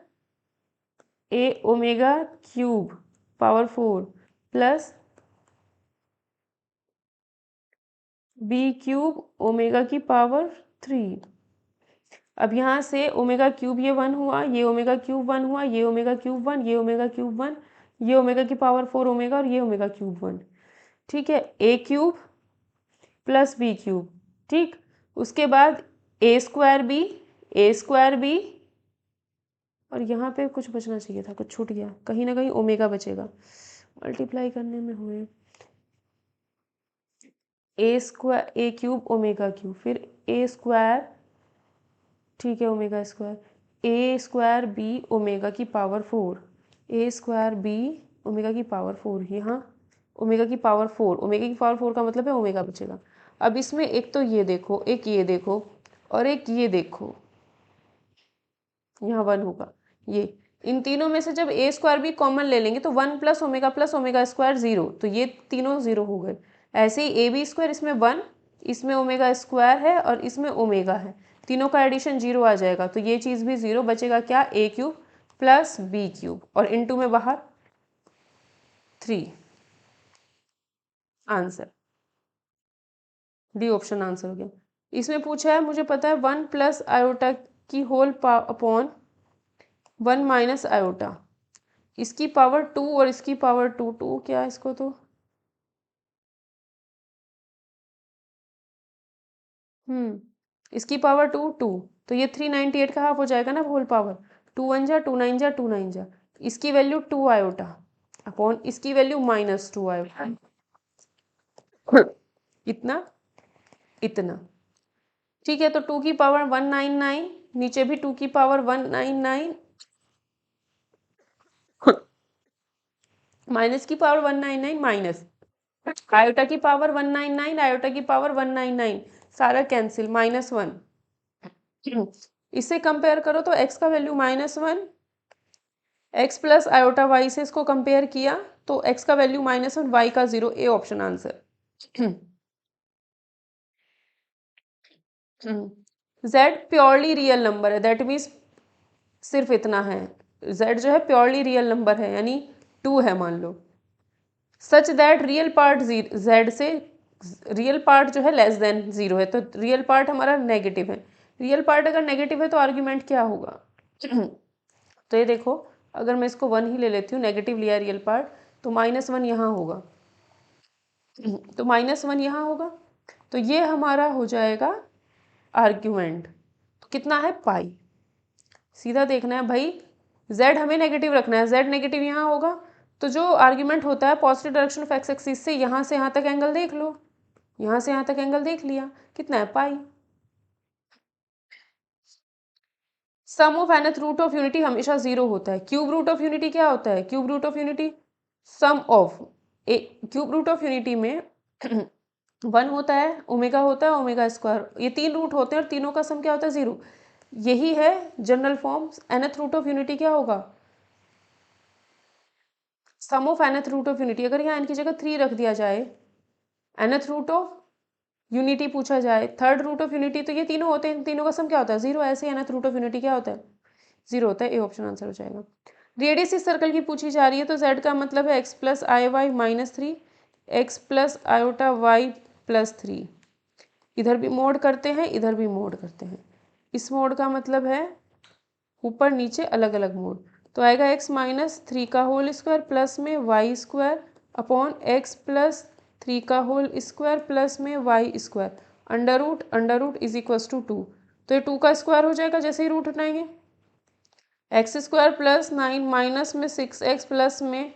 S1: A omega cube power 4 plus B cube omega की पावर 3। अब यहाँ से ओमेगा क्यूब ये 1 हुआ, ये ओमेगा क्यूब 1 हुआ, ये ओमेगा क्यूब 1, ये ओमेगा क्यूब 1, ये ओमेगा की पावर 4 ओमेगा और ये ओमेगा क्यूब 1। ठीक है, ए क्यूब प्लस बी क्यूब। ठीक, उसके बाद ए स्क्वायर बी और यहाँ पे कुछ बचना चाहिए था, कुछ छूट गया, कहीं ना कहीं ओमेगा बचेगा, मल्टीप्लाई करने में हुए ए स्क्वायर ए क्यूब ओमेगा क्यूब फिर ए स्क्वायर, ठीक है, omega square A square B omega की पावर 4, ए स्क्वायर बी ओमेगा की पावर 4, यहाँ ओमेगा की पावर 4, ओमेगा की पावर 4 का मतलब है ओमेगा बचेगा। अब इसमें एक तो ये देखो, एक ये देखो और एक ये देखो, यहाँ 1 होगा। ये इन तीनों में से जब ए स्क्वायर भी कॉमन ले लेंगे तो 1 प्लस ओमेगा स्क्वायर 0, तो ये तीनों 0 हो गए। ऐसे ही ए बी स्क्वायर, इसमें 1, इसमें ओमेगा स्क्वायर है और इसमें ओमेगा है, तीनों का एडिशन 0 आ जाएगा तो ये चीज़ भी 0 बचेगा। क्या, ए क्यूब प्लस बी क्यूब और इनटू में बाहर 3। आंसर डी ऑप्शन आंसर हो गया। इसमें पूछा है, मुझे पता है 1 प्लस आयोटा की होल अपॉन 1 माइनस आयोटा, इसकी पावर 2 और इसकी पावर 2, 2 क्या है इसको, तो इसकी पावर 2, 2, तो ये 398 का हाफ हो जाएगा ना होल पावर। 2 1 जा 2 9 जा 2 9 जा, इसकी वैल्यू 2 आयोटा अपॉन इसकी वैल्यू -2 आयोटा, इतना इतना। ठीक है, तो 2 की पावर 199, नीचे भी 2 की पावर 199, माइनस की पावर 199 माइनस आयोटा की पावर 199, आयोटा की पावर 199, सारा कैंसिल, -1। इससे कंपेयर करो तो x का value -1, x plus iota y से इसको कंपेयर किया तो x का वैल्यू -1, y का 0, A option answer. z purely real number है, दैट मीन्स सिर्फ इतना है, z जो है प्योरली रियल नंबर है यानी 2 है मान लो, such that real part z से रियल पार्ट जो है लेस देन 0 है, तो रियल पार्ट हमारा नेगेटिव है। रियल पार्ट अगर नेगेटिव है तो आर्ग्यूमेंट क्या होगा? तो ये देखो, अगर मैं इसको 1 ही ले लेती हूँ, नेगेटिव लिया रियल पार्ट, तो -1 यहाँ होगा, तो -1 यहाँ होगा, तो ये हमारा हो जाएगा आर्ग्यूमेंट। तो कितना है पाई, सीधा देखना है भाई, z हमें नेगेटिव रखना है, z नेगेटिव यहाँ होगा, तो जो आर्ग्यूमेंट होता है positive direction of x axis से यहाँ से यहाँ तक एंगल देख लो, यहाँ से यहाँ तक एंगल देख लिया, कितना है pi. Sum of nth root of unity हमेशा 0 होता है, क्यूब रूट ऑफ यूनिटी क्या होता है? Cube root of unity sum of a, cube root of unity में 1 होता है, ओमेगा होता है, ओमेगा स्क्वायर, ये 3 रूट होते हैं और तीनों का सम क्या होता है? 0। यही है general form. nth root of unity क्या होगा? Sum of nth root of unity, अगर यहाँ n की जगह 3 रख दिया जाए, nth रूट ऑफ यूनिटी पूछा जाए, थर्ड रूट ऑफ यूनिटी, तो ये तीनों होते हैं, इन तीनों का सम क्या होता है? 0। ऐसे nth रूट ऑफ यूनिटी क्या होता है? 0 होता है, ए ऑप्शन आंसर हो जाएगा। रेडियस इस सर्कल की पूछी जा रही है, तो z का मतलब है x प्लस आई Y minus 3, X plus iota Y plus 3। इधर भी मोड करते हैं, इधर भी मोड करते हैं, इस मोड का मतलब है ऊपर नीचे अलग अलग मोड, तो आएगा x माइनस 3 का होल स्क्वायर प्लस में Y square upon x plus 3 का होल स्क्वायर प्लस में Y square, under root is equals to 2, तो ये 2 का स्क्वायर हो जाएगा जैसे ही रूट हटाएंगे, एक्स स्क्वायर प्लस 9 माइनस में 6x प्लस में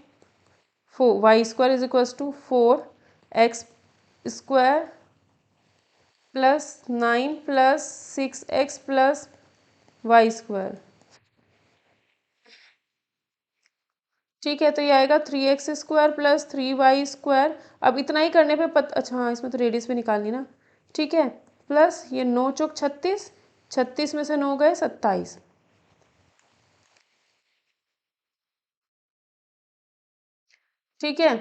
S1: 4 y square is equals to 4 x square plus 9 plus 6x plus Y square. ठीक है, तो ये आएगा 3x square plus 3y square. अब इतना ही करने पे अच्छा हाँ, इसमें तो रेडियस भी निकालनी ना, ठीक है, प्लस ये 9 चौक 36, 36 में से 9 गए 27, ठीक है,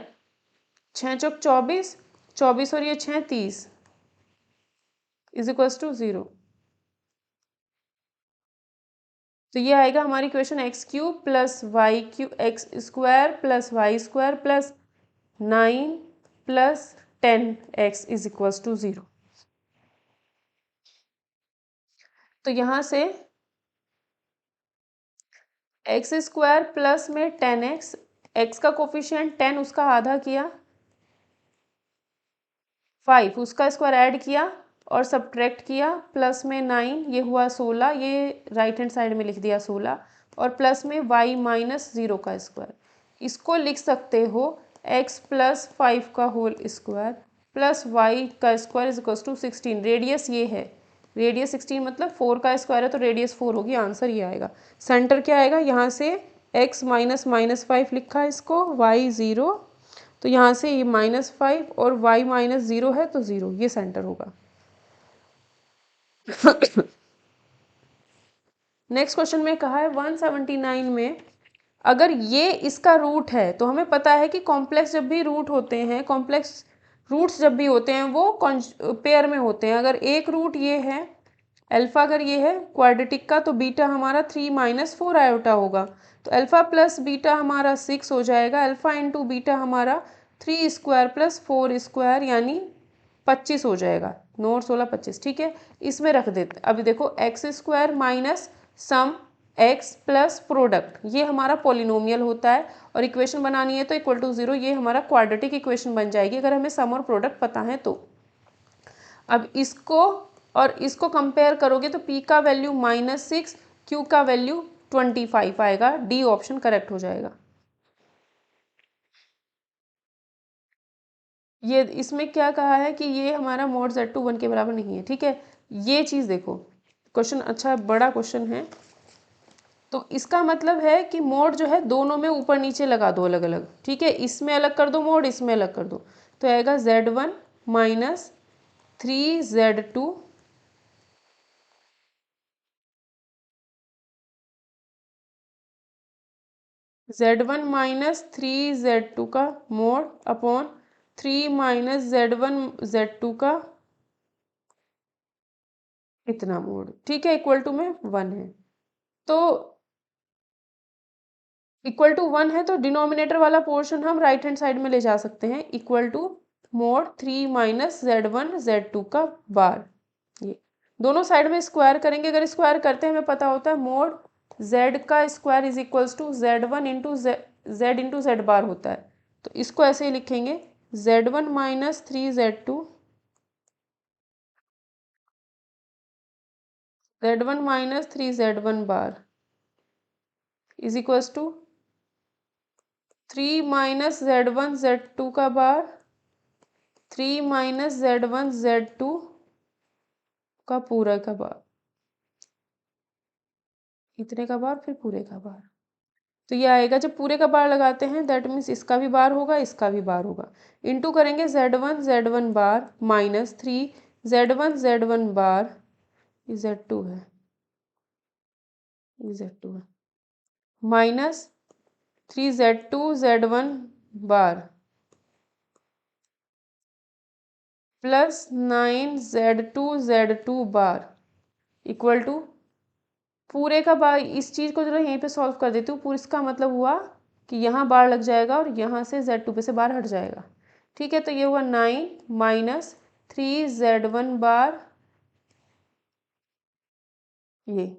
S1: 6 चौक 24, 24 और ये 6 30 इज इक्वल्स टू 0। तो ये आएगा हमारी question x cube plus y cube x square plus Y square plus 9 plus 10x is equals to 0। तो यहाँ से एक्स स्क्वायर प्लस में 10x, एक्स का कोफिशिएंट 10 उसका आधा किया, 5 उसका स्क्वायर ऐड किया और सब्ट्रैक्ट किया, प्लस में 9 ये हुआ 16, ये राइट हैंड साइड में लिख दिया 16, और प्लस में y माइनस 0 का स्क्वायर, इसको लिख सकते हो x प्लस 5 का होल स्क्वायर प्लस y का square is equals to 16। Radius ये है, रेडियस 16 मतलब 4 का स्क्वायर है तो रेडियस 4 होगी, आंसर ये आएगा। सेंटर क्या आएगा? यहाँ से x माइनस माइनस 5 लिखा है इसको, y 0, तो यहाँ से ये -5 और y माइनस 0 है तो 0, ये सेंटर होगा। नेक्स्ट क्वेश्चन में कहा है 179 में, अगर ये इसका रूट है तो हमें पता है कि कॉम्प्लेक्स जब भी रूट होते हैं, कॉम्प्लेक्स रूट्स जब भी होते हैं वो पेयर में होते हैं। अगर एक रूट ये है अल्फा, अगर ये है क्वाड्रेटिक का, तो बीटा हमारा 3 माइनस 4 आयोटा होगा, तो अल्फा प्लस बीटा हमारा 6 हो जाएगा, अल्फा इंटू बीटा हमारा 3 स्क्वायर प्लस 4 स्क्वायर यानी 25 हो जाएगा, 9 और 16 25, ठीक है, इसमें रख देते। अभी देखो x square minus sum x plus product, ये हमारा पॉलिनोमियल होता है और इक्वेशन बनानी है तो इक्वल टू 0, ये हमारा क्वाड्रेटिक इक्वेशन बन जाएगी अगर हमें सम और प्रोडक्ट पता है तो। अब इसको और इसको कंपेयर करोगे तो p का वैल्यू -6, q का वैल्यू 25 आएगा, डी ऑप्शन करेक्ट हो जाएगा। ये इसमें क्या कहा है कि ये हमारा mod z2 1 के बराबर नहीं है, ठीक है, ये चीज़ देखो, क्वेश्चन अच्छा बड़ा क्वेश्चन है, तो इसका मतलब है कि मोड जो है दोनों में ऊपर नीचे लगा दो अलग अलग, ठीक है, इसमें अलग कर दो मोड, इसमें अलग कर दो, तो आएगा z1 minus 3z2 z1 minus 3z2 का mode upon 3 minus z1 z2 का इतना मोड, ठीक है, इक्वल टू में 1 है। तो इक्वल टू 1 है तो डिनोमिनेटर वाला पोर्शन हम राइट हैंड साइड में ले जा सकते हैं, equal to mode 3 minus Z1 Z2 का बार। ये दोनों साइड में स्क्वायर करेंगे, अगर स्क्वायर करते हैं हमें पता होता है मोड Z का square is equals to Z1 into Z into Z bar होता है। तो इसको ऐसे ही लिखेंगे Z1 minus 3Z2 Z1 minus 3Z1 bar is equals to 3 minus Z1 Z2 का बार 3 माइनस Z1 Z2 का पूरा का बार, इतने का बार फिर पूरे का बार। तो ये आएगा, जब पूरे का बार लगाते हैं दैट मीन्स इसका भी बार होगा इसका भी बार होगा, इंटू करेंगे Z1 बार माइनस 3 Z1 बार, Z2 है, Z2 है, minus 3Z2 Z1 bar plus 9Z2 Z2 bar equal to पूरे का बार। इस चीज़ को जरा यहीं पे सॉल्व कर देती हूँ। पूरे इसका मतलब हुआ कि यहाँ बार लग जाएगा और यहाँ से Z2 पे से बार हट जाएगा, ठीक है। तो ये हुआ 9 माइनस 3Z1 बार, ये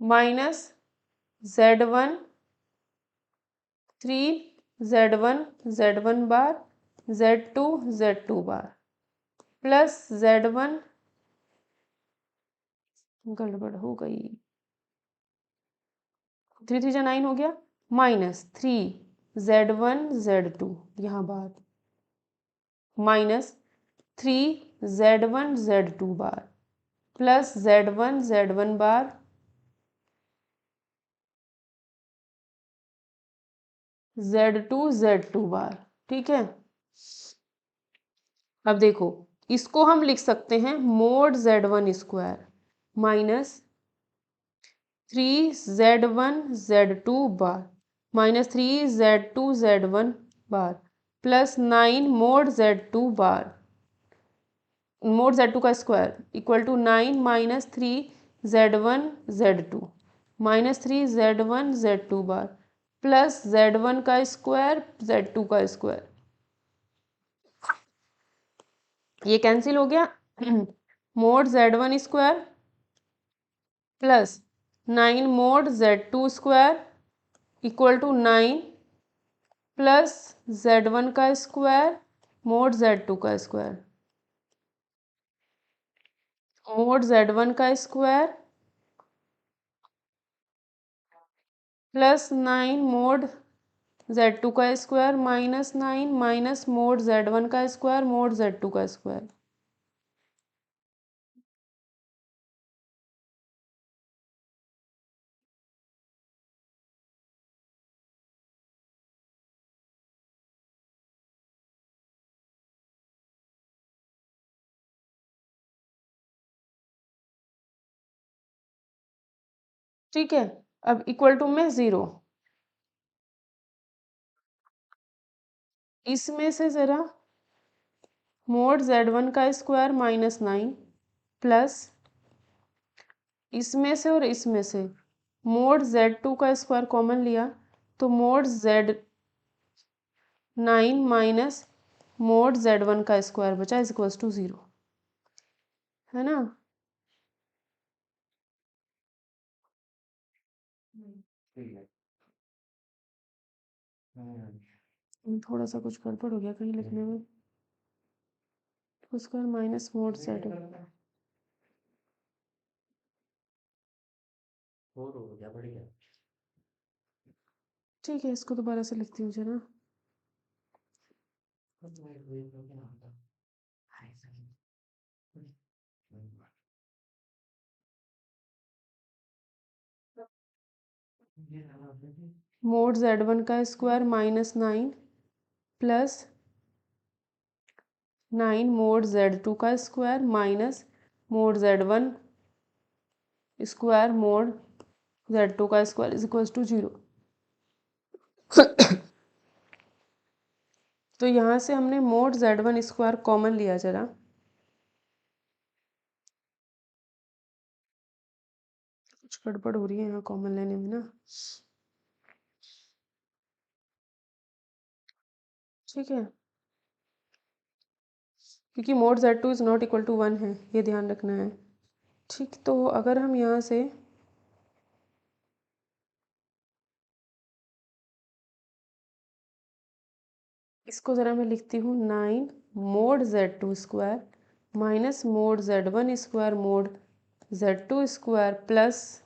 S1: माइनस Z1 3Z1 बार Z2 बार प्लस Z1, गड़बड़ हो गई, 3 3 जा 9 हो गया, माइनस 3Z1 Z2 यहाँ बार minus 3Z1 Z2 bar plus Z1 बार Z2 बार, ठीक है। अब देखो इसको हम लिख सकते हैं mod Z1 square minus 3Z1 Z2 bar minus 3Z2 bar plus 9 mod Z2 bar, mod Z2 का square equal to 9 minus 3Z1 Z2 minus 3Z1 Z2 bar plus Z1 का स्क्वायर Z2 का स्क्वायर, ये cancel हो गया। Mod Z1 square plus 9 mod Z2 square equal to 9 plus Z1 का square mod Z2 का square, mode Z1 का square plus 9 mod Z2 का square minus 9 minus mod Z1 का स्क्वायर मोड Z2 का square. ठीक है, अब इक्वल टू में 0, इसमें से ज़रा मोड Z1 का स्क्वायर माइनस 9 प्लस इसमें से और इसमें से मोड Z2 का स्क्वायर कॉमन लिया तो mode Z9 minus mod Z1 का स्क्वायर बचा इज इक्वल्स टू 0, है ना। थोड़ा सा कुछ गड़बड़ हो गया कहीं लिखने में, स्क्वायर माइनस मोड Z, ठीक है, इसको दोबारा से लिखती हूँ जरा। मोड Z1 का square minus 9 plus 9 mod Z2 का square minus mod Z1 square mod Z2 का स्क्वायर इज इक्वल्स टू 0। तो यहाँ से हमने मोड Z1 स्क्वायर कॉमन लिया जरा, गड़बड़ हो रही है यहाँ कॉमन लेने में ना। ठीक है, क्योंकि mod Z2 is not equal to 1 है, ये ध्यान रखना है। ठीक, तो अगर हम यहाँ से इसको ज़रा मैं लिखती हूँ 9 mod Z2 square minus mod Z1 square mod Z2 square plus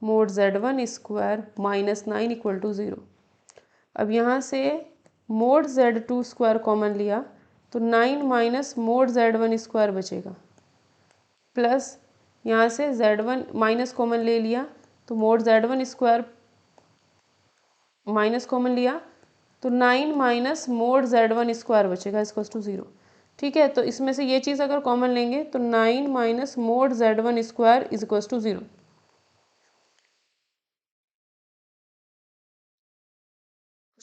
S1: mod Z1 square minus 9 equal to 0। अब यहाँ से मोड Z2 स्क्वायर कॉमन लिया तो 9 माइनस मोड Z1 स्क्वायर बचेगा, प्लस यहाँ से Z1 माइनस कॉमन ले लिया तो mod Z1 square minus common लिया तो 9 माइनस मोड Z1 स्क्वायर बचेगा इसको टू 0। ठीक है, तो इसमें से ये चीज़ अगर कॉमन लेंगे तो 9 minus mod Z1 square is equal to 0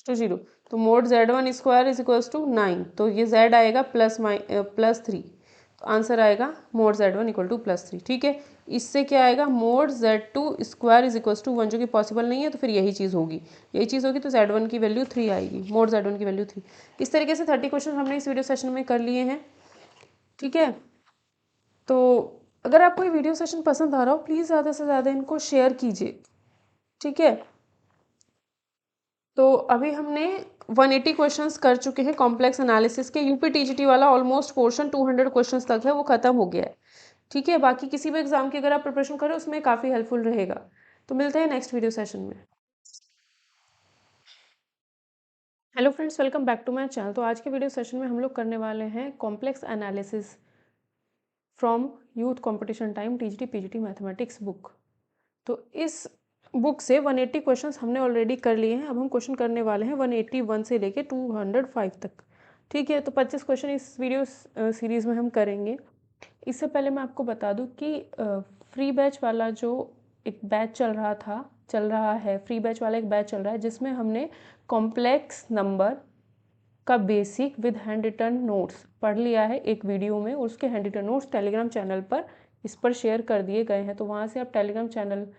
S1: to 0। तो mod Z1 square is equal to 9, तो ये Z आएगा प्लस 3, तो आंसर आएगा mode Z1 equal two plus 3। ठीक है, इससे क्या आएगा mod Z2 square is equal to 1, जो कि पॉसिबल नहीं है, तो फिर यही चीज़ होगी, यही चीज़ होगी, तो Z1 की वैल्यू 3 आएगी, मोड Z1 की वैल्यू 3। इस तरीके से 30 क्वेश्चन हमने इस वीडियो सेशन में कर लिए हैं। ठीक है, तो अगर आपको ये वीडियो सेशन पसंद आ रहा हो प्लीज़ ज़्यादा से ज़्यादा इनको शेयर कीजिए। ठीक है, तो अभी हमने 180 क्वेश्चंस कर चुके हैं कॉम्प्लेक्स एनालिसिस के। यूपी टीजीटी वाला ऑलमोस्ट पोर्शन 200 क्वेश्चंस तक है, वो खत्म हो गया है। ठीक है, बाकी किसी भी एग्जाम की अगर आप प्रिपरेशन करें उसमें काफ़ी हेल्पफुल रहेगा। तो मिलते हैं नेक्स्ट वीडियो सेशन में। Hello friends, welcome back to my channel. तो आज के वीडियो सेशन में हम लोग करने वाले हैं complex analysis from youth competition time TGT PGT mathematics book. तो इस बुक से 180 क्वेश्चंस हमने ऑलरेडी कर लिए हैं। अब हम क्वेश्चन करने वाले हैं 181 से लेके 205 तक। ठीक है, तो 25 क्वेश्चन इस वीडियो सीरीज़ में हम करेंगे। इससे पहले मैं आपको बता दूं कि फ्री बैच वाला जो एक बैच चल रहा है, फ्री बैच वाला एक बैच चल रहा है जिसमें हमने कॉम्प्लेक्स नंबर का basic with handwritten notes पढ़ लिया है एक वीडियो में, और उसके handwritten notes Telegram channel पर इस पर शेयर कर दिए गए हैं। तो वहाँ से आप टेलीग्राम चैनल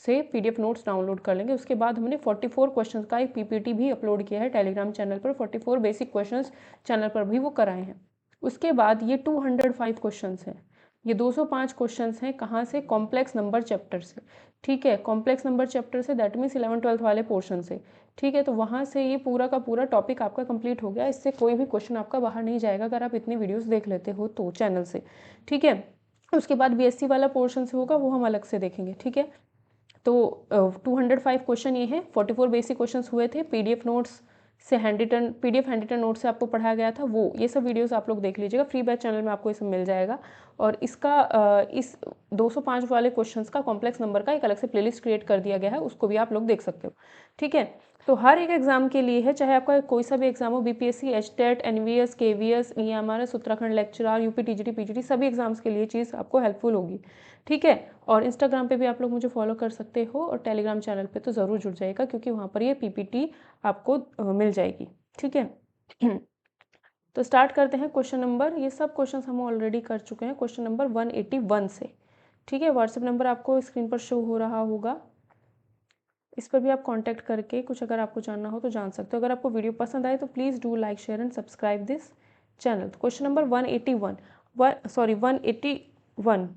S1: से पीडीएफ नोट्स डाउनलोड कर लेंगे। उसके बाद हमने 44 क्वेश्चंस का एक पीपीटी भी अपलोड किया है टेलीग्राम चैनल पर, 44 बेसिक क्वेश्चंस चैनल पर भी वो कराए हैं। उसके बाद ये 205 क्वेश्चंस हैं, ये 205 क्वेश्चंस हैं कहाँ से, कॉम्प्लेक्स नंबर चैप्टर से। ठीक है, कॉम्प्लेक्स नंबर चैप्टर से, दैट मीन्स 11-12 वाले पोर्शन से। ठीक है, तो वहाँ से ये पूरा का पूरा टॉपिक आपका कंप्लीट हो गया। इससे कोई भी क्वेश्चन आपका बाहर नहीं जाएगा अगर आप इतनी वीडियोस देख लेते हो तो चैनल से। ठीक है, उसके बाद बीएससी वाला पोर्शन से होगा, वो हम अलग से देखेंगे। ठीक है, तो 205 क्वेश्चन ये हैं, 44 बेसिक क्वेश्चंस हुए थे। पीडीएफ नोट्स से पीडीएफ हैंड रिटन नोट से आपको पढ़ाया गया था, वो ये सब वीडियोस आप लोग देख लीजिएगा, फ्री बैच चैनल में आपको ये सब मिल जाएगा। और इसका इस 205 वाले क्वेश्चंस का कॉम्प्लेक्स नंबर का एक अलग से प्लेलिस्ट क्रिएट कर दिया गया है, उसको भी आप लोग देख सकते हो। ठीक है, तो हर एक एग्जाम के लिए है, चाहे आपका कोई सा भी एग्जाम हो, BPSC, HTET, NVS, KVS, EMRS, Uttarakhand lecturer, UP TGT PGT, सभी एग्जाम्स के लिए चीज़ आपको हेल्पफुल होगी। ठीक है, और इंस्टाग्राम पे भी आप लोग मुझे फॉलो कर सकते हो, और टेलीग्राम चैनल पे तो ज़रूर जुड़ जाएगा क्योंकि वहाँ पर ये पीपीटी आपको मिल जाएगी। ठीक है, तो स्टार्ट करते हैं क्वेश्चन नंबर, ये सब क्वेश्चन हम ऑलरेडी कर चुके हैं, क्वेश्चन नंबर 181 से। ठीक है, व्हाट्सएप नंबर आपको स्क्रीन पर शो हो रहा होगा, इस पर भी आप कांटेक्ट करके कुछ अगर आपको जानना हो तो जान सकते हो। अगर आपको वीडियो पसंद आए तो please do like, share and subscribe this channel. Question number 181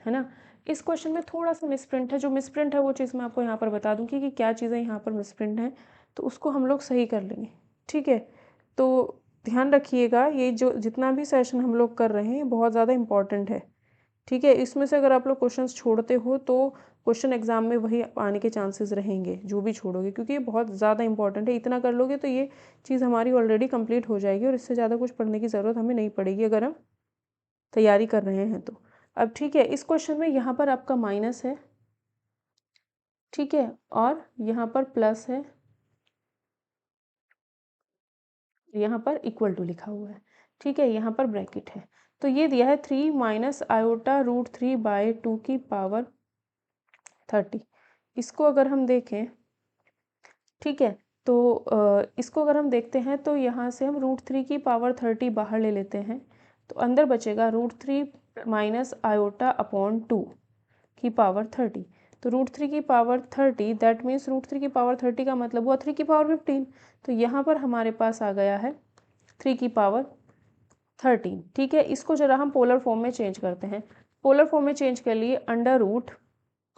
S1: है ना। इस क्वेश्चन में थोड़ा सा मिसप्रिंट है, जो मिसप्रिंट है वो चीज़ मैं आपको यहाँ पर बता दूँ कि क्या चीज़ें यहाँ पर मिसप्रिंट हैं, तो उसको हम लोग सही कर लेंगे। ठीक है, तो ध्यान रखिएगा, ये जो जितना भी सेशन हम लोग कर रहे हैं बहुत ज़्यादा इंपॉर्टेंट है। ठीक है, इसमें से अगर आप लोग क्वेश्चंस छोड़ते हो तो क्वेश्चन एग्जाम में वही आने के चांसेस रहेंगे जो भी छोड़ोगे, क्योंकि ये बहुत ज़्यादा इंपॉर्टेंट है। इतना कर लोगे तो ये चीज़ हमारी ऑलरेडी कंप्लीट हो जाएगी और इससे ज़्यादा कुछ पढ़ने की ज़रूरत हमें नहीं पड़ेगी अगर हम तैयारी कर रहे हैं तो। अब ठीक है, इस क्वेश्चन में यहाँ पर आपका माइनस है, ठीक है, और यहाँ पर प्लस है, यहाँ पर इक्वल टू लिखा हुआ है। ठीक है, यहाँ पर ब्रैकेट है, तो ये दिया है 3 माइनस आयोटा रूट 3/2 की पावर 30। इसको अगर हम देखें, ठीक है, तो इसको अगर हम देखते हैं तो यहाँ से हम रूट 3 की पावर 30 बाहर ले लेते हैं, तो अंदर बचेगा रूट 3 माइनस आयोटा अपॉन 2 की पावर 30। तो √3 की पावर 30, दैट मीन्स √3 की पावर 30 का मतलब हुआ 3 की पावर 15। तो यहाँ पर हमारे पास आ गया है 3 की पावर 13। ठीक है, इसको जरा हम पोलर फॉर्म में चेंज करते हैं। पोलर फॉर्म में चेंज कर लिए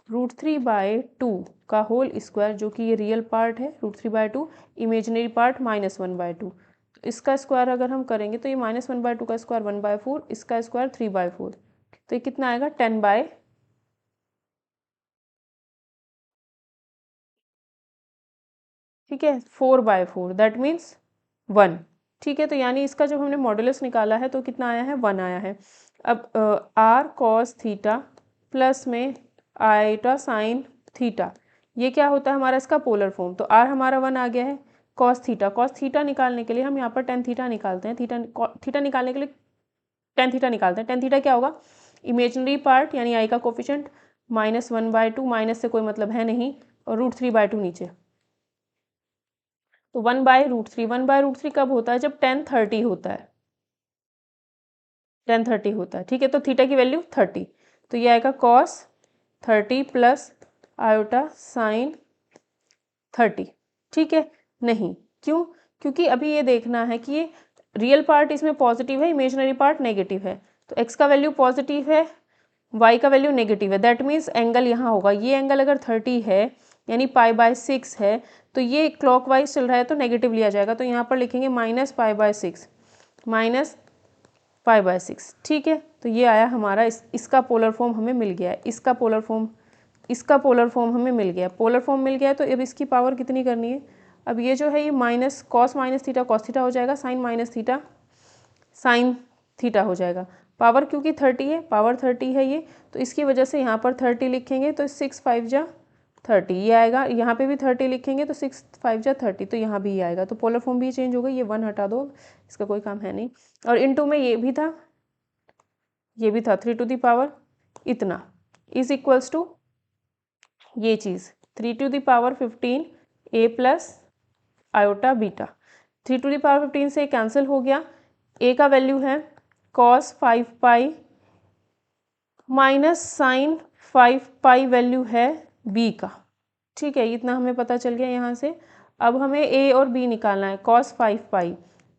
S1: √3/2 का होल स्क्वायर, जो कि ये रियल पार्ट है, √3/2, इमेजिनरी पार्ट -1/2। तो इसका स्क्वायर अगर हम करेंगे तो ये -1/2 का स्क्वायर 1/4, इसका स्क्वायर 3/4। तो ये कितना आएगा 10/, ठीक है, 4/4, दैट मीन्स 1। ठीक है, तो यानी इसका जब हमने मॉडुलस निकाला है तो कितना आया है, 1 आया है। अब r cos थीटा प्लस में आइटा साइन थीटा, ये क्या होता है हमारा इसका पोलर फॉर्म। तो r हमारा 1 आ गया है। cos थीटा निकालने के लिए हम यहाँ पर tan थीटा निकालते हैं। थीटा निकालने के लिए tan थीटा निकालते हैं। tan थीटा क्या होगा, इमेजिनरी पार्ट यानी i का कोफिशिएंट -1/2, माइनस से कोई मतलब है नहीं, और √3/2 नीचे। तो 1/√3, 1/√3 कब होता है, जब tan 30 होता है, tan 30 होता है। ठीक है, तो थीटा की वैल्यू 30, तो ये आएगा cos 30 प्लस आयोटा साइन 30। ठीक है, नहीं क्यों, क्योंकि अभी ये देखना है कि ये रियल पार्ट इसमें पॉजिटिव है, इमेजिनरी पार्ट नेगेटिव है। तो x का वैल्यू पॉजिटिव है, y का वैल्यू नेगेटिव है, दैट मीन्स एंगल यहाँ होगा, ये एंगल अगर 30 है यानी π/6 है, तो ये क्लॉकवाइज चल रहा है तो नेगेटिव लिया जाएगा। तो यहाँ पर लिखेंगे -π/6, -π/6। ठीक है, तो ये आया हमारा इसका पोलर फॉर्म हमें मिल गया है, इसका पोलर फॉर्म हमें मिल गया। पोलर फॉर्म मिल गया है, तो अब इसकी पावर कितनी करनी है। अब ये जो है ये minus cos minus theta cos theta हो जाएगा, sine minus theta sine theta हो जाएगा। पावर क्योंकि 30 है, पावर 30 है ये, तो इसकी वजह से यहाँ पर 30 लिखेंगे तो 6 5 जा 30 ये आएगा। यहाँ पे भी 30 लिखेंगे तो 6 5 जा 30, तो यहाँ भी ये आएगा। तो पोलर फॉर्म भी चेंज हो गई, ये 1 हटा दो, इसका कोई काम है नहीं। और इनटू में ये भी था, ये भी था 3 टू द पावर इतना इज इक्वल्स टू ये चीज़ 3 to the power 15 a plus iota beta. 3 to the power 15 से कैंसिल हो गया। a का वैल्यू है cos 5π माइनस साइन 5π वैल्यू है b का। ठीक है, इतना हमें पता चल गया यहाँ से। अब हमें a और b निकालना है। cos 5π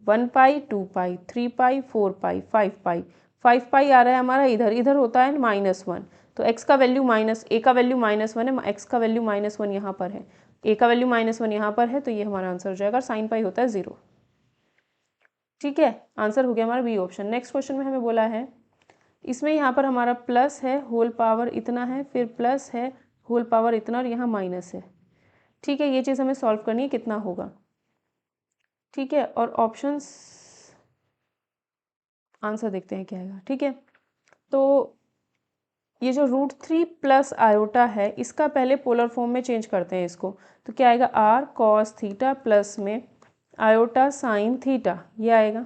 S1: 1π 2π 3π 4π 5π 5π आ रहा है हमारा इधर, इधर होता है -1। तो x का वैल्यू a का वैल्यू -1 है, x का वैल्यू -1 यहाँ पर है, a का वैल्यू -1 यहाँ पर है, तो ये हमारा आंसर हो जाएगा। साइन पाई होता है 0। ठीक है, आंसर हो गया हमारा बी ऑप्शन। नेक्स्ट क्वेश्चन में हमें बोला है, इसमें यहाँ पर हमारा प्लस है, होल पावर इतना है, फिर प्लस है, होल पावर इतना, और यहाँ माइनस है। ठीक है, ये चीज़ हमें सॉल्व करनी है, कितना होगा। ठीक है, और ऑप्शंस आंसर देखते हैं क्या आएगा। ठीक है, तो ये जो √3 प्लस आयोटा है, इसका पहले पोलर फॉर्म में चेंज करते हैं इसको। तो क्या आएगा, r cos थीटा प्लस में आयोटा साइन थीटा, ये आएगा।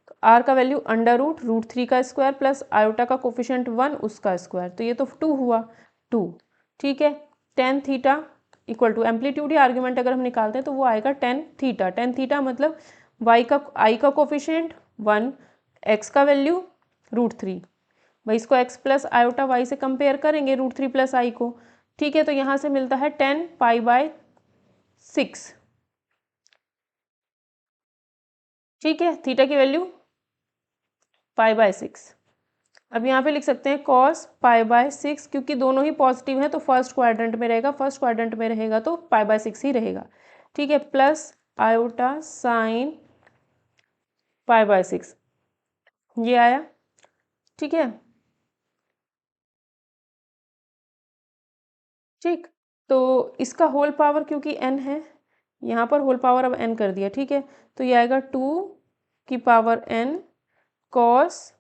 S1: तो r का वैल्यू √√3 का स्क्वायर प्लस आयोटा का कोफिशिएंट 1 उसका स्क्वायर, तो ये तो 2 हुआ 2। ठीक है, tan theta equal to amplitude या आर्ग्यूमेंट अगर हम निकालते हैं तो वो आएगा tan थीटा। tan थीटा मतलब y का i का कोफिशिएंट 1, x का वैल्यू √3, भाई इसको x प्लस आयोटा y से कंपेयर करेंगे √3 प्लस i को। ठीक है, तो यहाँ से मिलता है 10π/6। ठीक है, थीटा की वैल्यू π/6। अब यहाँ पे लिख सकते हैं cos π/6, क्योंकि दोनों ही पॉजिटिव हैं तो फर्स्ट क्वाड्रेंट में रहेगा, फर्स्ट क्वाड्रेंट में रहेगा तो π/6 ही रहेगा। ठीक है, प्लस आयोटा साइन π/6 ये आया। ठीक है, ठीक, तो इसका होल पावर क्योंकि n है, यहाँ पर होल पावर अब n कर दिया। ठीक है, तो ये आएगा 2 की power n cos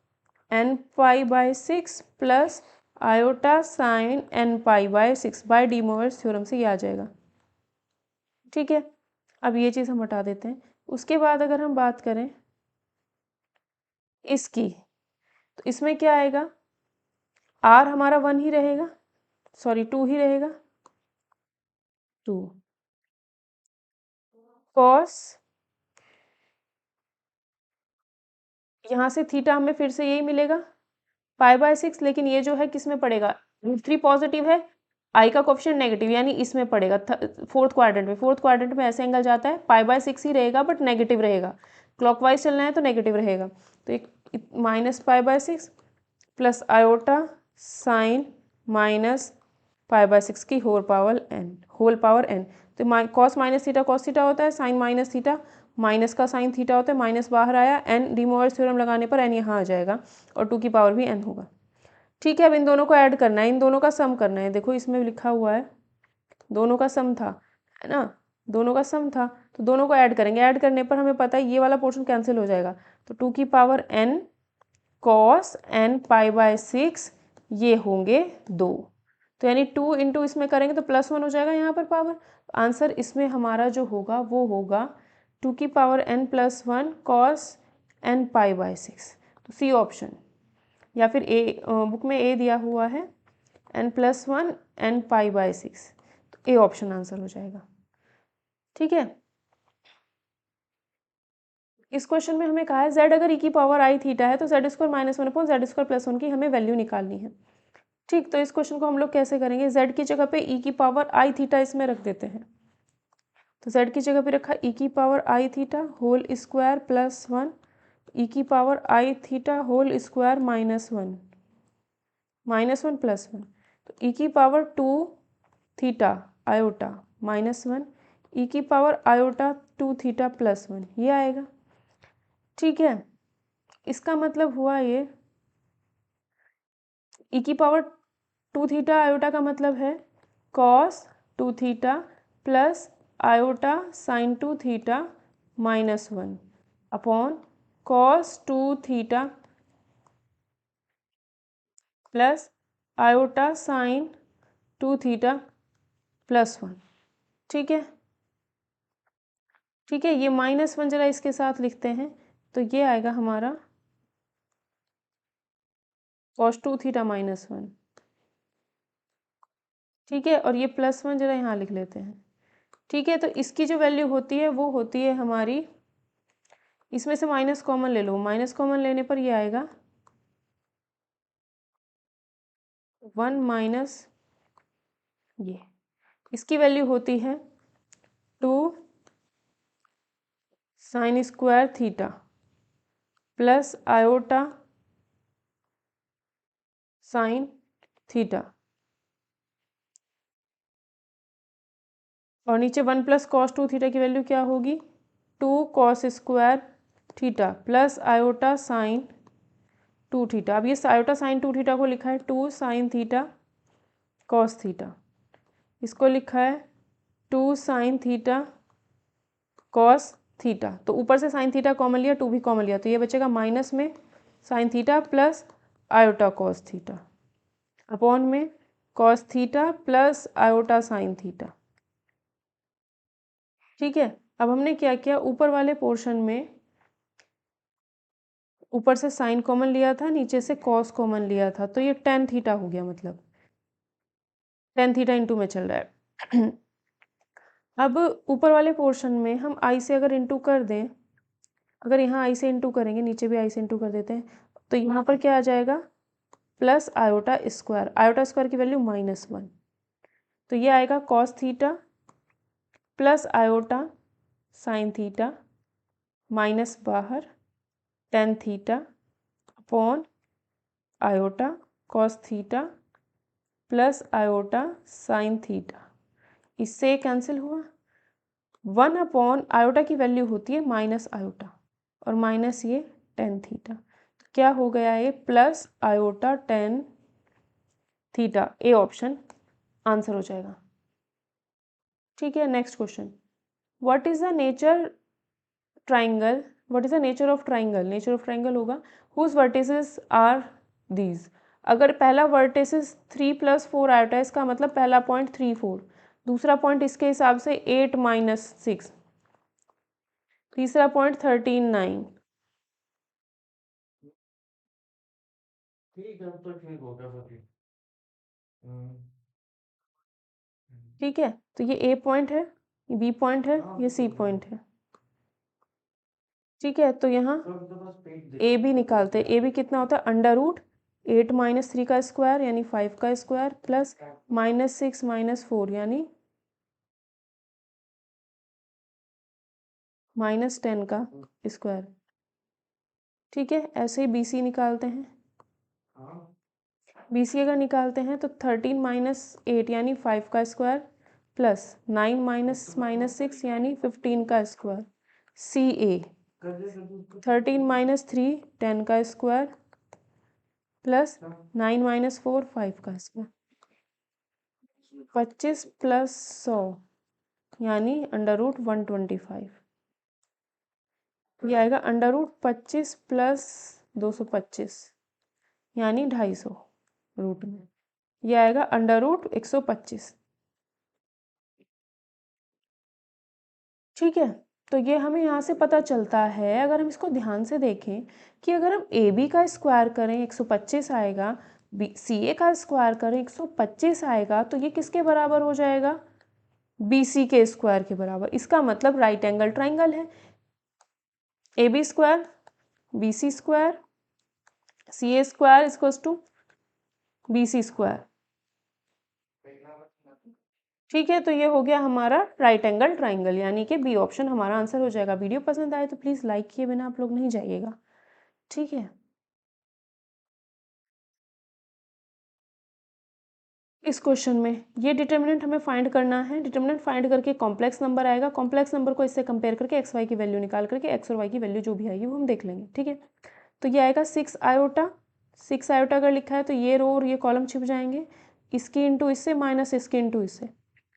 S1: nπ/6 plus iota sine nπ/6 by De Moivre's theorem से ये आ जाएगा। ठीक है, अब ये चीज़ हम हटा देते हैं। उसके बाद अगर हम बात करें इसकी, तो इसमें क्या आएगा, r हमारा 1 ही रहेगा, सॉरी 2 ही रहेगा, 2 cos, यहाँ से थीटा हमें फिर से यही मिलेगा π/6, लेकिन ये जो है किस में पड़ेगा, √3 पॉजिटिव है आई का कोफिशिएंट नेगेटिव यानी इसमें पड़ेगा फोर्थ क्वाड्रेंट में। फोर्थ क्वाड्रेंट में ऐसे एंगल जाता है π/6 ही रहेगा बट नेगेटिव रहेगा, क्लॉकवाइज चलना है तो नेगेटिव रहेगा। तो एक -π/6 प्लस आयोटा साइन माइनस π/6 की होल पावर n। तो cos minus theta cos theta होता है, साइन माइनस थीटा माइनस का साइन थीटा होता है, माइनस बाहर आया, n डीमोवर्स थ्योरम लगाने पर n यहाँ आ जाएगा और 2 की पावर भी n होगा। ठीक है, अब इन दोनों को ऐड करना है, इन दोनों का सम करना है। देखो इसमें लिखा हुआ है दोनों का सम था, है ना, दोनों का सम था, तो दोनों को ऐड करेंगे। ऐड करने पर हमें पता है ये वाला पोर्शन कैंसिल हो जाएगा, तो 2 की पावर n कॉस n π/6 ये होंगे 2। तो यानी 2 इंटू इसमें करेंगे तो +1 हो जाएगा यहाँ पर पावर। आंसर इसमें हमारा जो होगा वो होगा 2 की पावर n + 1 कॉस n π/6। तो सी ऑप्शन, या फिर ए, बुक में ए दिया हुआ है n + 1 n π/6, तो ए ऑप्शन आंसर हो जाएगा। ठीक है, इस क्वेश्चन में हमें कहा है z अगर e की पावर i थीटा है तो z² - 1/z² + 1 की हमें वैल्यू निकालनी है। ठीक, तो इस क्वेश्चन को हम लोग कैसे करेंगे, z की जगह पे e की पावर i थीटा इसमें रख देते हैं। तो z की जगह पे रखा e की power i theta whole square + 1, e की power i theta whole square -1 +1, तो e की पावर 2 थीटा आयोटा -1, e की पावर आयोटा 2 थीटा +1 ये आएगा। ठीक है, इसका मतलब हुआ ये e की पावर 2 थीटा आयोटा का मतलब है cos 2 theta plus iota sign 2 theta -1 upon cos 2 theta plus iota sign 2 theta +1। ठीक है, ठीक है, ये -1 जरा इसके साथ लिखते हैं, तो ये आएगा हमारा cos 2 थीटा -1। ठीक है, और ये +1 जरा यहाँ लिख लेते हैं। ठीक है, तो इसकी जो वैल्यू होती है वो होती है हमारी, इसमें से माइनस कॉमन ले लो, माइनस कॉमन लेने पर ये आएगा 1 माइनस ये, इसकी वैल्यू होती है 2 sine square theta plus iota sine theta, और नीचे 1 + cos 2 थीटा की वैल्यू क्या होगी 2 cos square theta plus iota sign 2 theta. अब ये आयोटा साइन 2 थीटा को लिखा है 2 साइन थीटा कॉस थीटा, इसको लिखा है 2 साइन थीटा कॉस थीटा, तो ऊपर से साइन थीटा कॉमन लिया, 2 भी कॉमन लिया, तो ये बचेगा माइनस में sine theta plus iota cos theta upon में cos theta plus iota sine theta. ठीक है, अब हमने क्या किया, ऊपर वाले पोर्शन में ऊपर से साइन कॉमन लिया था, नीचे से कॉस कॉमन लिया था, तो ये tan थीटा हो गया, मतलब tan थीटा इंटू में चल रहा है। अब ऊपर वाले पोर्शन में हम i से अगर इंटू कर दें, अगर यहाँ i से इंटू करेंगे, नीचे भी i से इंटू कर देते हैं, तो यहाँ पर क्या आ जाएगा प्लस आयोटा स्क्वायर की वैल्यू -1, तो ये आएगा cos theta plus iota sine theta minus बाहर tan theta upon iota cos theta plus iota sine theta, इससे कैंसिल हुआ। 1 अपॉन आयोटा की वैल्यू होती है माइनस आयोटा और माइनस ये tan थीटा, तो क्या हो गया ये plus iota tan theta, A option answer हो जाएगा। ठीक है, next question, what is the nature triangle, what is the nature of triangle, nature of triangle होगा हुज वर्टिसेस आर दीज। अगर पहला वर्टिसेस 3 + 4 आयोटा है, इसका मतलब पहला पॉइंट 3 4, दूसरा पॉइंट इसके हिसाब से 8 - 6, तीसरा पॉइंट 13 9।
S2: ठीक है, तो ठीक होगा फिर।
S1: ठीक है, तो ये ए पॉइंट है, ये बी पॉइंट है, ये सी पॉइंट है। ठीक है, तो यहाँ ए भी निकालते हैं, ए भी कितना होता है √3 8 माइनस 3 का स्क्वायर यानी 5 का स्क्वायर प्लस -6 -4 यानी -10 का स्क्वायर। ठीक है, ऐसे ही BC निकालते हैं। BC अगर निकालते हैं तो 13 माइनस 8 यानी 5 का स्क्वायर प्लस 9 माइनस 6 यानी 15 का स्क्वायर। CA 13 माइनस 3 10 का स्क्वायर प्लस 9 माइनस 4 5 का स्क्वायर। 25 प्लस 100 यानी √125। ये आएगा √25 प्लस 225 यानी 250 रूट में। ये आएगा √125। ठीक है, तो ये हमें यहाँ से पता चलता है, अगर हम इसको ध्यान से देखें कि अगर हम AB का स्क्वायर करें 125 आएगा, CA का स्क्वायर करें 125 आएगा, तो ये किसके बराबर हो जाएगा? BC के स्क्वायर के बराबर। इसका मतलब राइट एंगल ट्राइंगल है। AB square BC square CA square equals to BC square. ठीक है, तो ये हो गया हमारा राइट एंगल ट्राइंगल, यानी कि बी ऑप्शन हमारा आंसर हो जाएगा। वीडियो पसंद आए तो प्लीज़ लाइक किए बिना आप लोग नहीं जाइएगा। ठीक है, इस क्वेश्चन में ये डिटर्मिनेंट हमें फाइंड करना है। डिटर्मिनेंट फाइंड करके कॉम्प्लेक्स नंबर आएगा, कॉम्प्लेक्स नंबर को इससे कंपेयर करके एक्स वाई की वैल्यू निकाल करके एक्स और वाई की वैल्यू जो भी आएगी वो हम देख लेंगे। ठीक है, तो ये आएगा 6 आयोटा। 6 आयोटा अगर लिखा है तो ये रो और ये कॉलम छिप जाएंगे, इसकी इंटू इससे माइनस इसकी इंटू इससे,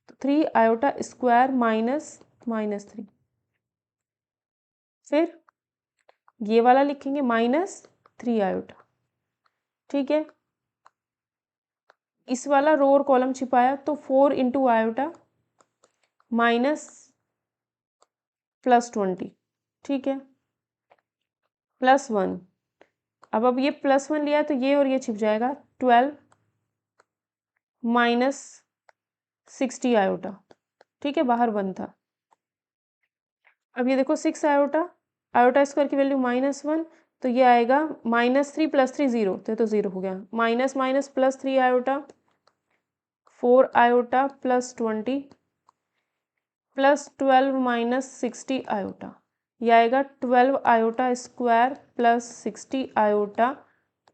S1: तो 3 आयोटा स्क्वायर माइनस -3। फिर ये वाला लिखेंगे -3 आयोटा। ठीक है, इस वाला रो और कॉलम छिपाया तो 4 इंटू आयोटा माइनस +20। ठीक है, +1। अब ये +1 लिया तो ये और ये छिप जाएगा, 12 माइनस 60 आयोटा। ठीक है, बाहर 1 था। अब ये देखो 6 आयोटा, आयोटा स्क्वायर की वैल्यू -1, तो ये आएगा -3 + 3 0, तो ये तो 0 हो गया। Minus minus +3 iota, 4 iota +20 +12 minus 60 iota. ये आएगा 12 iota square plus 60 iota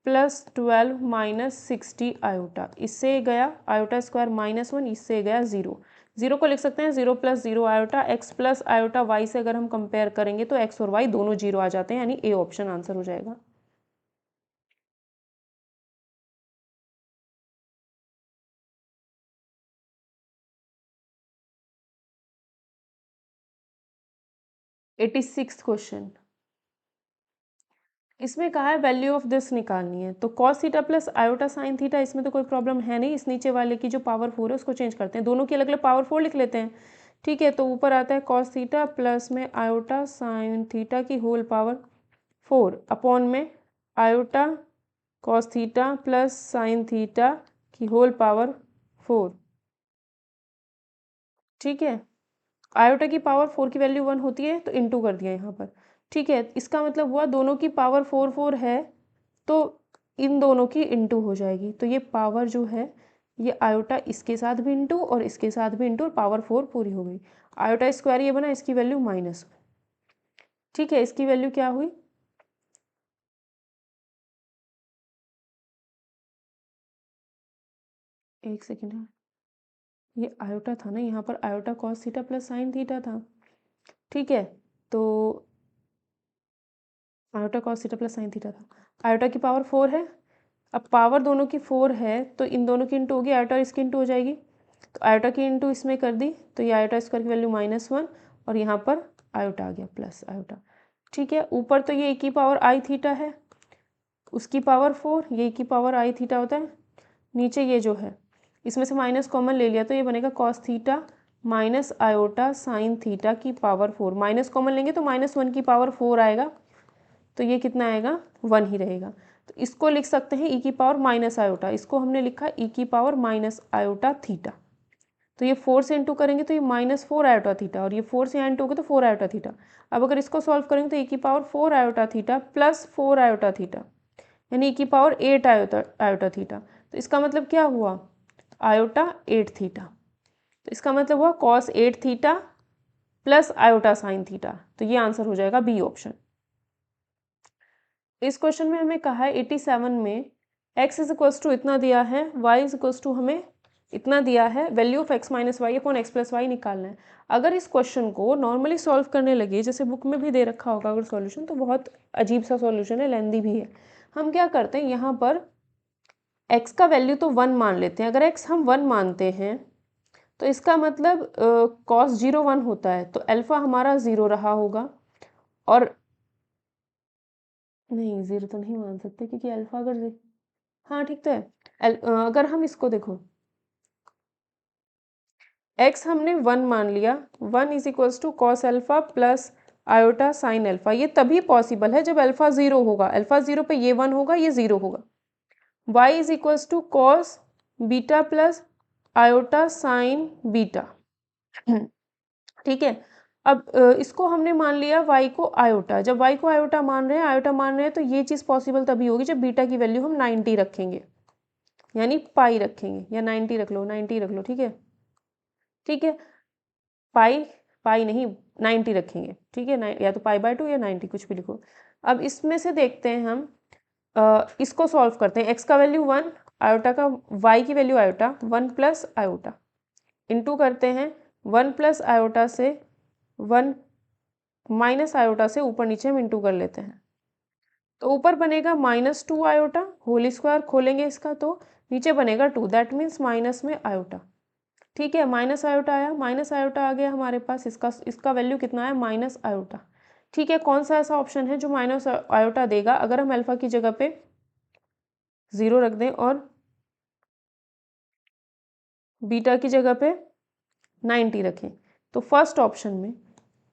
S1: +12 minus 60 iota. इससे गया आयोटा स्क्वायर -1, इससे गया 0। 0 को लिख सकते हैं 0 + 0 iota. x plus iota y से अगर हम कंपेयर करेंगे तो x और y दोनों 0 आ जाते हैं, यानी ए ऑप्शन आंसर हो जाएगा। एटी 86 क्वेश्चन, इसमें कहा है वैल्यू ऑफ दिस निकालनी है, तो cos theta plus iota sine theta, इसमें तो कोई प्रॉब्लम है नहीं। इस नीचे वाले की जो पावर 4 है उसको चेंज करते हैं, दोनों की अलग अलग पावर 4 लिख लेते हैं। ठीक है, तो ऊपर आता है cos थीटा प्लस में आयोटा साइन थीटा की होल पावर 4 अपॉन में iota cos theta plus sine theta की होल पावर 4। ठीक है, आयोटा की पावर 4 की वैल्यू 1 होती है तो इंटू कर दिया यहाँ पर। ठीक है, इसका मतलब हुआ दोनों की पावर 4 4 है तो इन दोनों की इंटू हो जाएगी, तो ये पावर जो है ये आयोटा इसके साथ भी इंटू और इसके साथ भी इंटू और पावर 4 पूरी हो गई। आयोटा स्क्वायर ये बना, इसकी वैल्यू -। ठीक है, इसकी वैल्यू क्या हुई? एक सेकेंड है, ये आयोटा था ना, यहाँ पर iota cos theta plus sine theta था। ठीक है, तो iota cos theta plus sine theta था, आयोटा की पावर 4 है। अब पावर दोनों की 4 है तो इन दोनों की इंटू होगी, आयोटा इसकी इंटू हो जाएगी, तो आयोटा की इंटू इसमें कर दी तो ये आयोटा स्क्वायर की वैल्यू -1 और यहाँ पर आयोटा आ गया प्लस आयोटा। ठीक है, ऊपर तो ये e की पावर आई थीटा है, उसकी पावर 4, ये e की पावर आई थीटा होता है। नीचे ये जो है इसमें से माइनस कॉमन ले लिया तो ये बनेगा cos theta minus iota sine theta की पावर 4। माइनस कॉमन लेंगे तो -1 की पावर 4 आएगा, तो ये कितना आएगा? 1 ही रहेगा। तो इसको लिख सकते हैं e की पावर माइनस आयोटा, इसको हमने लिखा e की पावर माइनस आयोटा थीटा। तो ये 4 से इंटू करेंगे तो ये -4 आयोटा थीटा, और ये 4 से यहाँ इंटू होगा तो 4 आयोटा थीटा। अब अगर इसको सॉल्व करेंगे तो e की power 4 iota theta plus 4 iota theta, यानी e की पावर 8 आयोटा थीटा। तो इसका मतलब क्या हुआ, आयोटा 8 थीटा। तो इसका मतलब हुआ cos 8 theta plus iota sine theta. तो ये आंसर हो जाएगा बी ऑप्शन। इस क्वेश्चन में हमें कहा है 87 में x इज इक्वल्स टू इतना दिया है, y इज इक्वल्स टू हमें इतना दिया है, value of x minus y upon x plus y निकालना है। अगर इस क्वेश्चन को नॉर्मली सॉल्व करने लगे, जैसे बुक में भी दे रखा होगा अगर सॉल्यूशन, तो बहुत अजीब सा सॉल्यूशन है, लेंदी भी है। हम क्या करते हैं, यहाँ पर x का वैल्यू तो 1 मान लेते हैं। अगर x हम 1 मानते हैं तो इसका मतलब cos 0 1 होता है, तो अल्फा हमारा 0 रहा होगा। और नहीं, 0 तो नहीं मान सकते क्योंकि अल्फा अगर हाँ ठीक तो है। अगर हम इसको देखो, x हमने 1 मान लिया, 1 is equals to cos alpha plus iota sine alpha. ये तभी पॉसिबल है जब अल्फा 0 होगा। अल्फा 0 पे ये 1 होगा, ये 0 होगा। y is equals to cos beta plus iota sine beta. ठीक है। अब इसको हमने मान लिया y को आयोटा। जब y को आयोटा मान रहे हैं, आयोटा मान रहे हैं, तो ये चीज़ पॉसिबल तभी होगी जब बीटा की वैल्यू हम 90 रखेंगे, यानी पाई रखेंगे, या 90 रख लो, 90 रख लो, ठीक है। ठीक है, पाई पाई नहीं 90 रखेंगे, ठीक है, या तो पाई बाय 2 या 90, कुछ भी लिखो। अब इसमें से देखते हैं हम, इसको सॉल्व करते हैं। x का वैल्यू 1, आयोटा का, y की value iota 1 plus iota, into करते हैं 1 प्लस आयोटा से 1 माइनस आयोटा से ऊपर नीचे हम इंटू कर लेते हैं। तो ऊपर बनेगा -2 आयोटा होल स्क्वायर, खोलेंगे इसका तो नीचे बनेगा 2, दैट मीन्स माइनस में आयोटा। ठीक है, माइनस आयोटा आया, माइनस आयोटा आ गया हमारे पास। इसका वैल्यू कितना है, माइनस आयोटा। ठीक है, कौन सा ऐसा ऑप्शन है जो माइनस आयोटा देगा। अगर हम अल्फा की जगह पे 0 रख दें और बीटा की जगह पे 90 रखें, तो फर्स्ट ऑप्शन में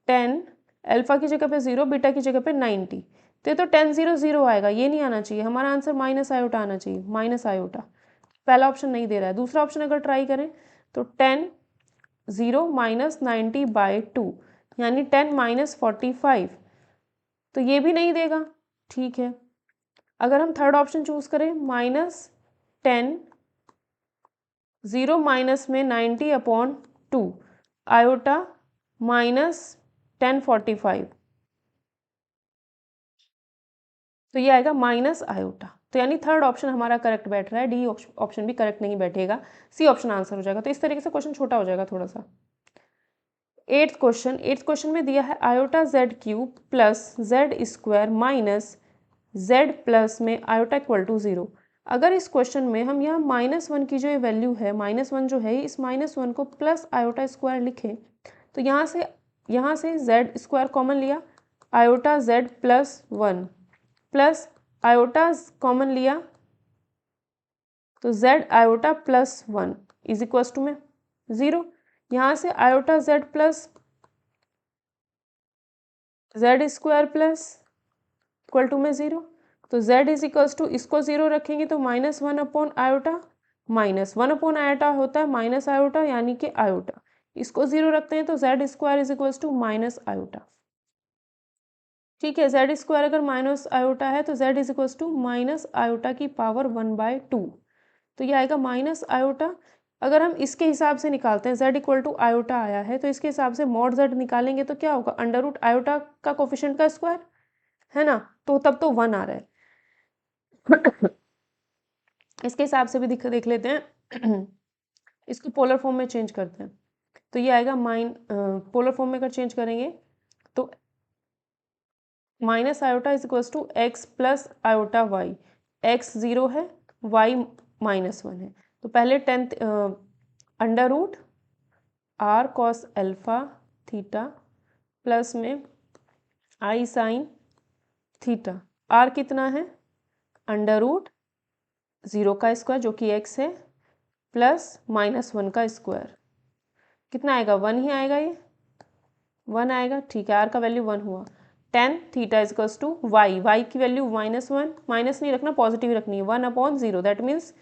S1: 10, अल्फा की जगह पे 0, बीटा की जगह पे 90, तो ये तो 10 0 0 आएगा, ये नहीं आना चाहिए। हमारा आंसर माइनस आयोटा आना चाहिए, माइनस आयोटा। पहला ऑप्शन नहीं दे रहा है। दूसरा ऑप्शन अगर ट्राई करें तो 10 0 माइनस 90 बाई 2, यानी 10 माइनस 45, तो ये भी नहीं देगा। ठीक है, अगर हम थर्ड ऑप्शन चूज करें, -10 0 माइनस में 90 अपॉन 2 आयोटा -1045, तो ये आएगा माइनस आयोटा। तो यानी थर्ड ऑप्शन हमारा करेक्ट बैठ रहा है, डी ऑप्शन भी करेक्ट नहीं बैठेगा, सी ऑप्शन आंसर हो जाएगा। तो इस तरीके से क्वेश्चन छोटा हो जाएगा थोड़ा सा। एट्थ क्वेश्चन में दिया है iota Z cube plus z square minus Z plus में आयोटा इक्वल टू 0। अगर इस क्वेश्चन में हम यहाँ -1 की जो ये वैल्यू है, -1 जो है, इस -1 को प्लस आयोटा स्क्वायर लिखें, तो यहाँ से जेड स्क्वायर कॉमन लिया, iota z plus 1 plus iota common लिया, तो z iota plus 1 is equals to में 0। यहाँ से iota z plus z square plus equal to में 0, तो z इज इक्वल्स टू, इसको 0 रखेंगे तो -1 अपॉन आयोटा, -1 अपॉन आयोटा होता है माइनस आयोटा, यानी कि आयोटा। इसको 0 रखते हैं तो z square is equals to minus iota. ठीक है, जेड स्क्वायर अगर माइनस आयोटा है तो z is equals to minus iota की पावर 1/2, तो ये आएगा माइनस आयोटा। अगर हम इसके हिसाब से निकालते हैं, z इक्वल टू आयोटा आया है, तो इसके हिसाब से मॉड z निकालेंगे तो क्या होगा, अंडर रूट आयोटा का कोफिशिएंट का स्क्वायर, है ना, तो तब तो 1 आ रहा है। इसके हिसाब से भी देख लेते हैं। इसको पोलर फॉर्म में चेंज करते हैं, तो ये आएगा पोलर फॉर्म में अगर चेंज करेंगे तो minus iota is equals to x plus iota y. X 0 है, वाई -1 है, तो पहले 10 under root R cos alpha theta plus में आई साइन थीटा। आर कितना है, अंडर रूट 0 का स्क्वायर जो कि x है, प्लस -1 का स्क्वायर, कितना आएगा, 1 ही आएगा, ये 1 आएगा। ठीक है, आर का वैल्यू 1 हुआ। 10 theta equals to y, y की वैल्यू -1, माइनस नहीं रखना, पॉजिटिव रखनी है, 1/0, दैट मीन्स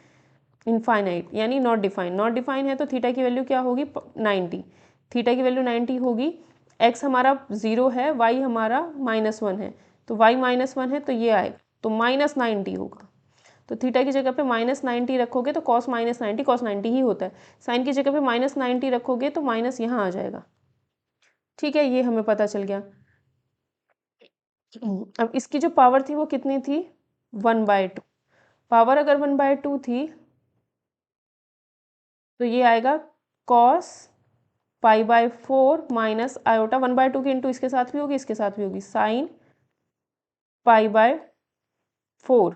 S1: इनफाइनाइट, यानी नॉट डिफाइन। नॉट डिफाइन है तो थीटा की वैल्यू क्या होगी, 90। थीटा की वैल्यू 90 होगी। एक्स हमारा 0 है, वाई हमारा -1 है, तो वाई -1 है तो ये आएगा, तो -90 होगा। तो थीटा की जगह पे -90 रखोगे तो cos -90 ही होता है। साइन की जगह पे -90 रखोगे तो माइनस यहाँ आ जाएगा। ठीक है, ये हमें पता चल गया। अब इसकी जो पावर थी वो कितनी थी, 1/2। पावर अगर 1/2 थी तो ये आएगा cos π/4 माइनस आयोटा 1/2 की इंटू इसके साथ भी होगी, इसके साथ भी होगी, साइन π/4।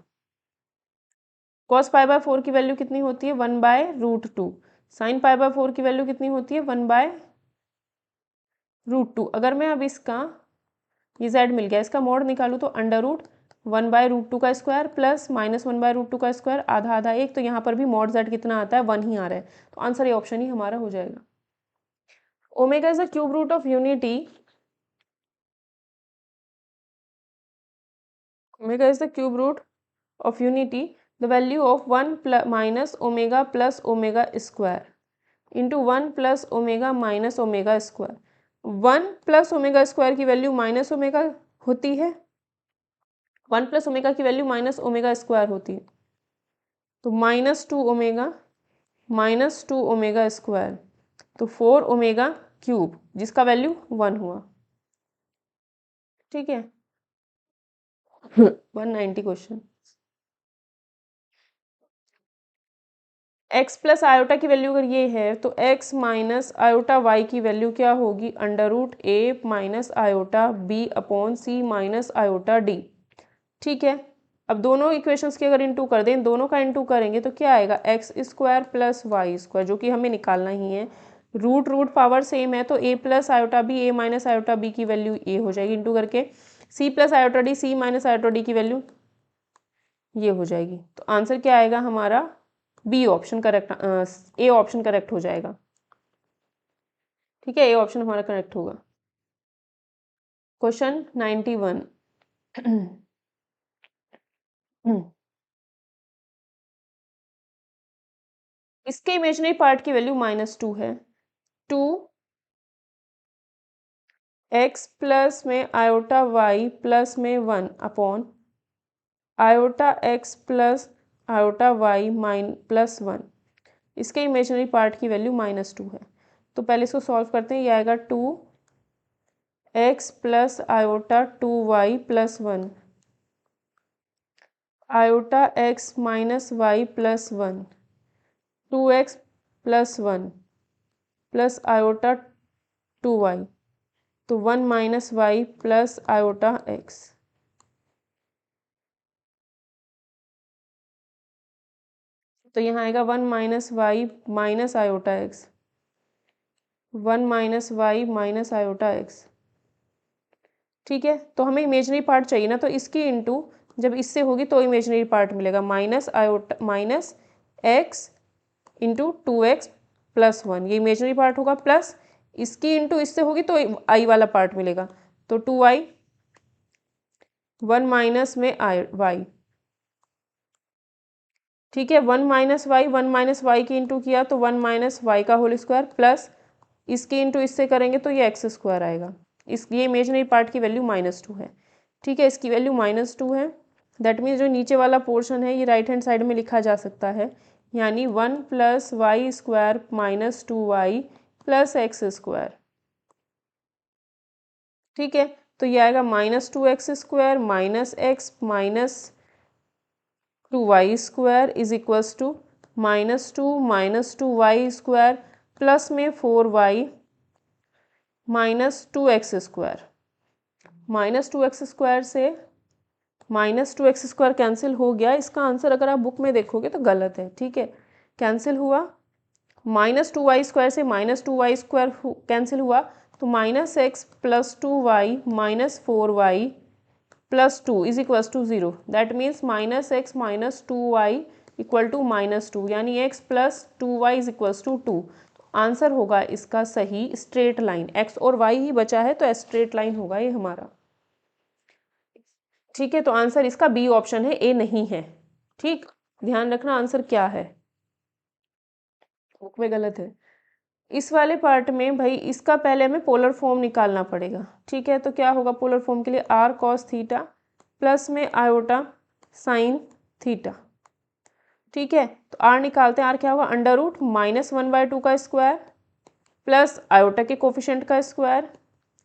S1: cos π/4 की वैल्यू कितनी होती है, 1/√2। साइन π/4 की वैल्यू कितनी होती है, 1/√2। अगर मैं अब इसका, ये z मिल गया, इसका मोड निकालूँ तो √1/√2 का स्क्वायर प्लस -1/√2 का स्क्वायर, आधा आधा एक, तो यहाँ पर भी मोड z कितना आता है, 1 ही आ रहा है। तो आंसर ये ऑप्शन ही हमारा हो जाएगा। Omega is the cube root of unity. Omega is the cube root of unity, the value of 1 minus omega plus omega square into 1 plus omega minus omega square। 1 plus omega square की value minus omega होती है, 1 plus omega की value minus omega square होती है, तो -2 omega square, तो 4 omega cube, जिसका value 1 हुआ। ठीक है 190 क्वेश्चन। x प्लस आयोटा की वैल्यू अगर ये है तो x माइनस आयोटा y की वैल्यू क्या होगी, √a minus iota b upon c minus iota d। ठीक है, अब दोनों इक्वेशंस के अगर इंटू कर दें, दोनों का इंटू करेंगे तो क्या आएगा, x square plus Y square, जो कि हमें निकालना ही है। रूट पावर सेम है तो a plus iota b, a minus iota b की वैल्यू a हो जाएगी इंटू करके, c plus iota d, c minus iota d की वैल्यू ये हो जाएगी। तो आंसर क्या आएगा हमारा, B option correct, A option correct हो जाएगा। ठीक है, ए ऑप्शन हमारा करेक्ट होगा। क्वेश्चन 91 इसके इमेजिनरी पार्ट की वैल्यू -2 है। 2x प्लस में आयोटा y प्लस में 1 upon iota x plus iota y plus 1, इसके इमेजिनरी पार्ट की वैल्यू -2 है। तो पहले इसको सॉल्व करते हैं, ये आएगा 2x plus iota 2y plus 1 iota x minus y plus 1, 2x plus 1 plus iota 2y, तो 1 minus y plus iota x। तो यहाँ आएगा 1 minus y minus iota x, 1 minus y minus iota x। ठीक है, तो हमें इमेजनरी पार्ट चाहिए ना, तो इसकी इंटू जब इससे होगी तो इमेजनरी पार्ट मिलेगा, minus iota minus x into 2x plus 1, ये इमेजनरी पार्ट होगा, प्लस इसकी इंटू इससे होगी तो i वाला पार्ट मिलेगा, तो 2i, 1 माइनस में y। ठीक है, 1 माइनस वाई की इंटू किया तो 1 माइनस वाई का होल स्क्वायर, प्लस इसकी इंटू इससे करेंगे तो ये एक्स स्क्वायर आएगा। ये इमेजनरी पार्ट की वैल्यू -2 है। ठीक है, इसकी वैल्यू -2 है, दैट मीन्स जो नीचे वाला पोर्शन है ये राइट हैंड साइड में लिखा जा सकता है, यानी 1 plus Y square minus 2y plus x square. ठीक है, तो ये आएगा -2x square minus x minus 2y square is equals to -2 square plus में 4y minus 2x square. -2x square से -2x स्क्वायर कैंसिल हो गया, इसका आंसर अगर आप बुक में देखोगे तो गलत है। ठीक है, कैंसिल हुआ, -2y स्क्वायर से -2y स्क्वायर कैंसिल हुआ, तो -x plus 2y minus 4y plus 2 is equals to 0, that means -x minus 2y equal to -2, यानी x plus 2y is equals to 2। Answer होगा इसका सही स्ट्रेट लाइन, x और y ही बचा है तो स्ट्रेट लाइन होगा ये हमारा। ठीक है, तो आंसर इसका बी ऑप्शन है, ए नहीं है। ठीक, ध्यान रखना आंसर क्या है, बुक में गलत है। इस वाले पार्ट में भाई इसका पहले हमें पोलर फॉर्म निकालना पड़ेगा। ठीक है, तो क्या होगा पोलर फॉर्म के लिए, r cos थीटा प्लस में आयोटा साइन थीटा। ठीक है, तो आर निकालते हैं, आर क्या होगा, अंडर रूट -1/2 का स्क्वायर प्लस आयोटा के कोफिशिएंट का स्क्वायर,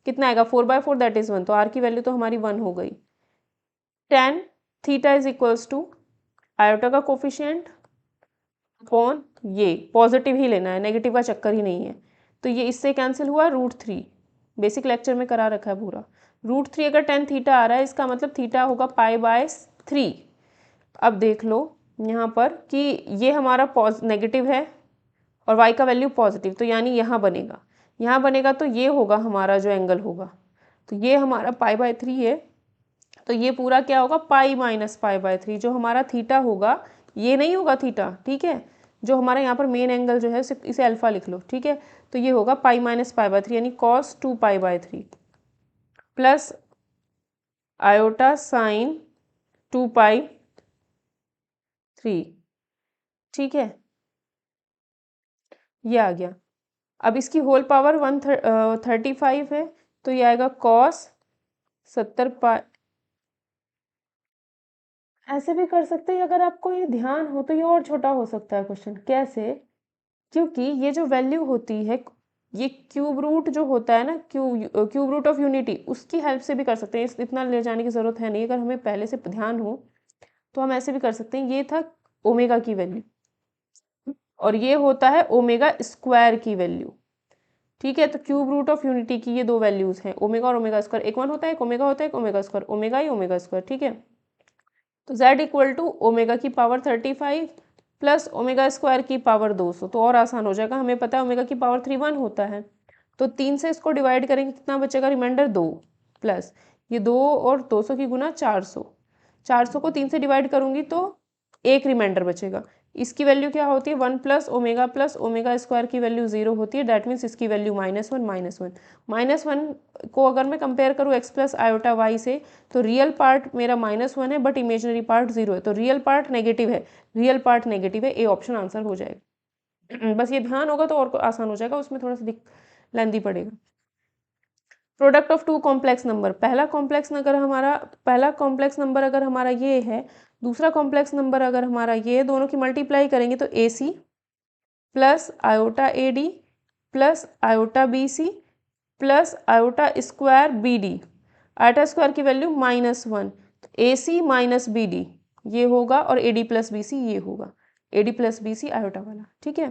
S1: कितना आएगा 4/4 दैट इज 1, तो आर की वैल्यू तो हमारी 1 हो गई। tan theta is equals to iota का कोफिशिएंट अपॉन ये पॉजिटिव ही लेना है, नेगेटिव का चक्कर ही नहीं है, तो ये इससे कैंसिल हुआ √3, बेसिक लेक्चर में करा रखा है पूरा। √3 अगर tan थीटा आ रहा है, इसका मतलब थीटा होगा π/3। अब देख लो यहाँ पर कि ये हमारा नेगेटिव है और y का वैल्यू पॉजिटिव, तो यानी यहाँ बनेगा तो ये होगा हमारा जो एंगल होगा, तो ये हमारा π/3 है, तो ये पूरा क्या होगा π-π/3, जो हमारा थीटा होगा ये नहीं होगा थीटा, ठीक है, जो हमारा यहाँ पर मेन एंगल जो है इसे अल्फा लिख लो, ठीक है, तो ये होगा π-π/3 यानी cos 2π/3 प्लस आयोटा साइन 2π3, ठीक है, ये आ गया। अब इसकी होल पावर 135 है, तो ये आएगा cos 70π। ऐसे भी कर सकते हैं, अगर आपको ये ध्यान हो तो ये और छोटा हो सकता है क्वेश्चन। कैसे? क्योंकि ये जो वैल्यू होती है, ये क्यूब रूट जो होता है ना, क्यूब रूट ऑफ यूनिटी, उसकी हेल्प से भी कर सकते हैं, इतना ले जाने की ज़रूरत है नहीं। अगर हमें पहले से ध्यान हो तो हम ऐसे भी कर सकते हैं। ये था ओमेगा की वैल्यू और ये होता है ओमेगा स्क्वायर की वैल्यू, ठीक है, तो क्यूब रूट ऑफ यूनिटी की ये दो वैल्यूज हैं, ओमेगा और ओमेगा स्क्वायर, एक 1 होता है, एक ओमेगा होता है, एक ओमेगा स्क्वायर, ओमेगा ही ओमेगा स्क्वायर, ठीक है। तो z इक्वल टू ओमेगा की पावर 35 प्लस ओमेगा स्क्वायर की पावर 200, तो और आसान हो जाएगा, हमें पता है ओमेगा की पावर 3 1 होता है, तो 3 से इसको डिवाइड करेंगे, कितना बचेगा, रिमाइंडर 2 प्लस ये 2 और 200 की गुना 400, 400 को 3 से डिवाइड करूंगी तो एक रिमाइंडर बचेगा। इसकी वैल्यू क्या होती है, 1 प्लस ओमेगा स्क्वायर की वैल्यू 0 होती है, दैट मीन्स इसकी वैल्यू -1 को अगर मैं कंपेयर करूँ x प्लस आयोटा y से, तो रियल पार्ट मेरा -1 है बट इमेजनरी पार्ट 0 है, तो रियल पार्ट नेगेटिव है, ए ऑप्शन आंसर हो जाएगा। बस ये ध्यान होगा तो और आसान हो जाएगा, उसमें थोड़ा सा लेंदी पड़ेगा। Product of two complex number, पहला कॉम्प्लेक्स नंबर अगर हमारा ये है, दूसरा कॉम्प्लेक्स नंबर अगर हमारा ये, दोनों की मल्टीप्लाई करेंगे तो AC plus iota AD plus iota BC plus iota square BD, iota square की वैल्यू -1, तो AC माइनस BD ये होगा और AD प्लस BC ये होगा, AD प्लस BC आयोटा वाला, ठीक है,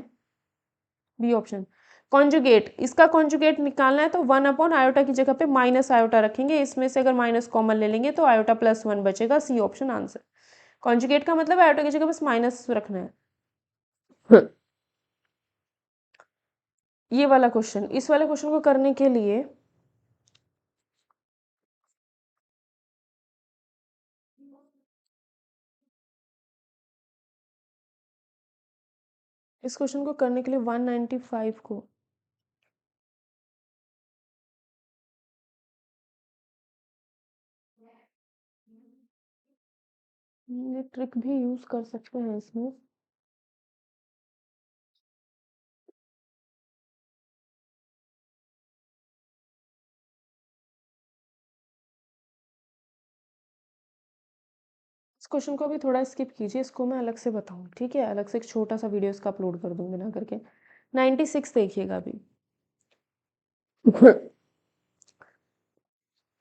S1: बी ऑप्शन। कॉन्जुगेट, इसका कॉन्जुगेट निकालना है तो 1 आयोटा की जगह पे माइनस आयोटा रखेंगे, इसमें से अगर माइनस कॉमन ले लेंगे तो आयोटा +1 बचेगा, सी ऑप्शन आंसर। कॉन्जुगेट का मतलब आयोटा की जगह बस माइनस रखना है। ये वाला क्वेश्चन, इस वाले क्वेश्चन को करने के लिए इस क्वेश्चन को करने के लिए 195 को ये ट्रिक भी यूज कर सकते हैं इसमें। इस क्वेश्चन को भी थोड़ा स्किप कीजिए, इसको मैं अलग से बताऊँ, ठीक है, अलग से एक छोटा सा वीडियो इसका अपलोड कर दूँ बना करके। 96 देखिएगा अभी।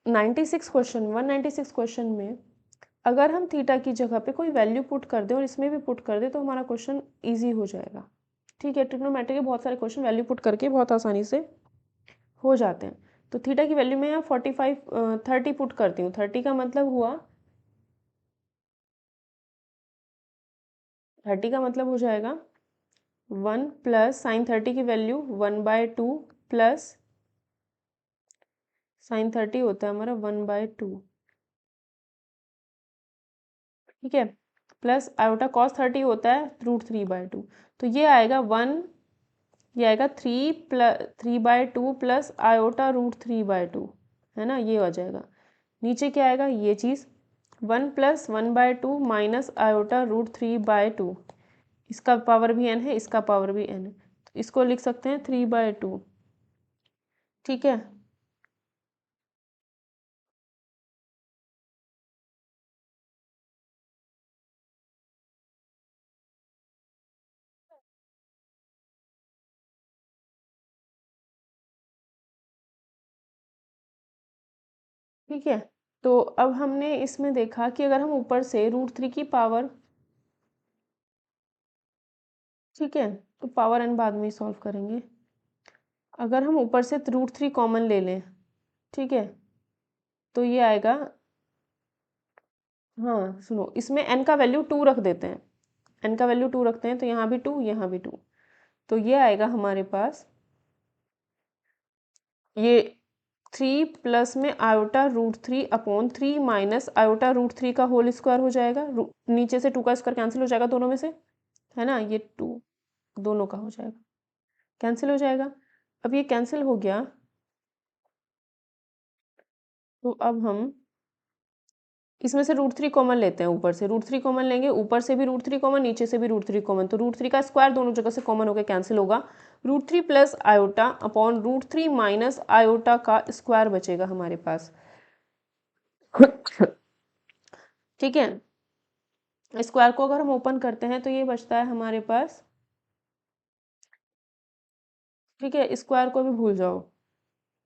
S1: 96 क्वेश्चन 196 क्वेश्चन में अगर हम थीटा की जगह पे कोई वैल्यू पुट कर दें और इसमें भी पुट कर दें तो हमारा क्वेश्चन इजी हो जाएगा, ठीक है। ट्रिग्नोमेट्री के बहुत सारे क्वेश्चन वैल्यू पुट करके बहुत आसानी से हो जाते हैं। तो थीटा की वैल्यू में यहाँ 30 पुट करती हूँ, 30 का मतलब हुआ 30 का मतलब हो जाएगा 1 प्लस साइन 30 की वैल्यू 1/2 प्लस साइन 30 होता है हमारा 1/2, ठीक है, प्लस आयोटा कॉस 30 होता है √3/2, तो ये आएगा 1, ये आएगा 3/2 प्लस आयोटा √3/2, है ना, ये आ जाएगा। नीचे क्या आएगा, ये चीज़ 1 प्लस 1/2 माइनस आयोटा √3/2, इसका पावर भी n है, इसका पावर भी n है, तो इसको लिख सकते हैं 3/2, ठीक है। ठीक है। तो अब हमने इसमें देखा कि अगर हम ऊपर से √3 की पावर, ठीक है, तो पावर n बाद में सॉल्व करेंगे। अगर हम ऊपर से √3 कॉमन ले लें, ठीक है, तो ये आएगा, हाँ सुनो, इसमें n का वैल्यू 2 रख देते हैं, n का वैल्यू 2 रखते हैं, तो यहाँ भी 2, यहाँ भी 2, तो ये आएगा हमारे पास, ये 3 प्लस में आयोटा√3/3 माइनस आयोटा√3 का होल स्क्वायर हो जाएगा, नीचे से 2 का स्क्वायर कैंसिल हो जाएगा दोनों में से, है ना, ये 2 दोनों का हो जाएगा, कैंसिल हो जाएगा। अब ये कैंसिल हो गया, तो अब हम इसमें से √3 कॉमन लेते हैं, ऊपर से √3 कॉमन लेंगे, ऊपर से भी √3 कॉमन, नीचे से भी √3 कॉमन, तो √3 का स्क्वायर दोनों जगह से कॉमन होकर कैंसिल होगा, √3 plus iota upon √3 minus iota का स्क्वायर बचेगा हमारे पास। ठीक है, स्क्वायर को अगर हम ओपन करते हैं तो ये बचता है हमारे पास, ठीक है, स्क्वायर को भी भूल जाओ,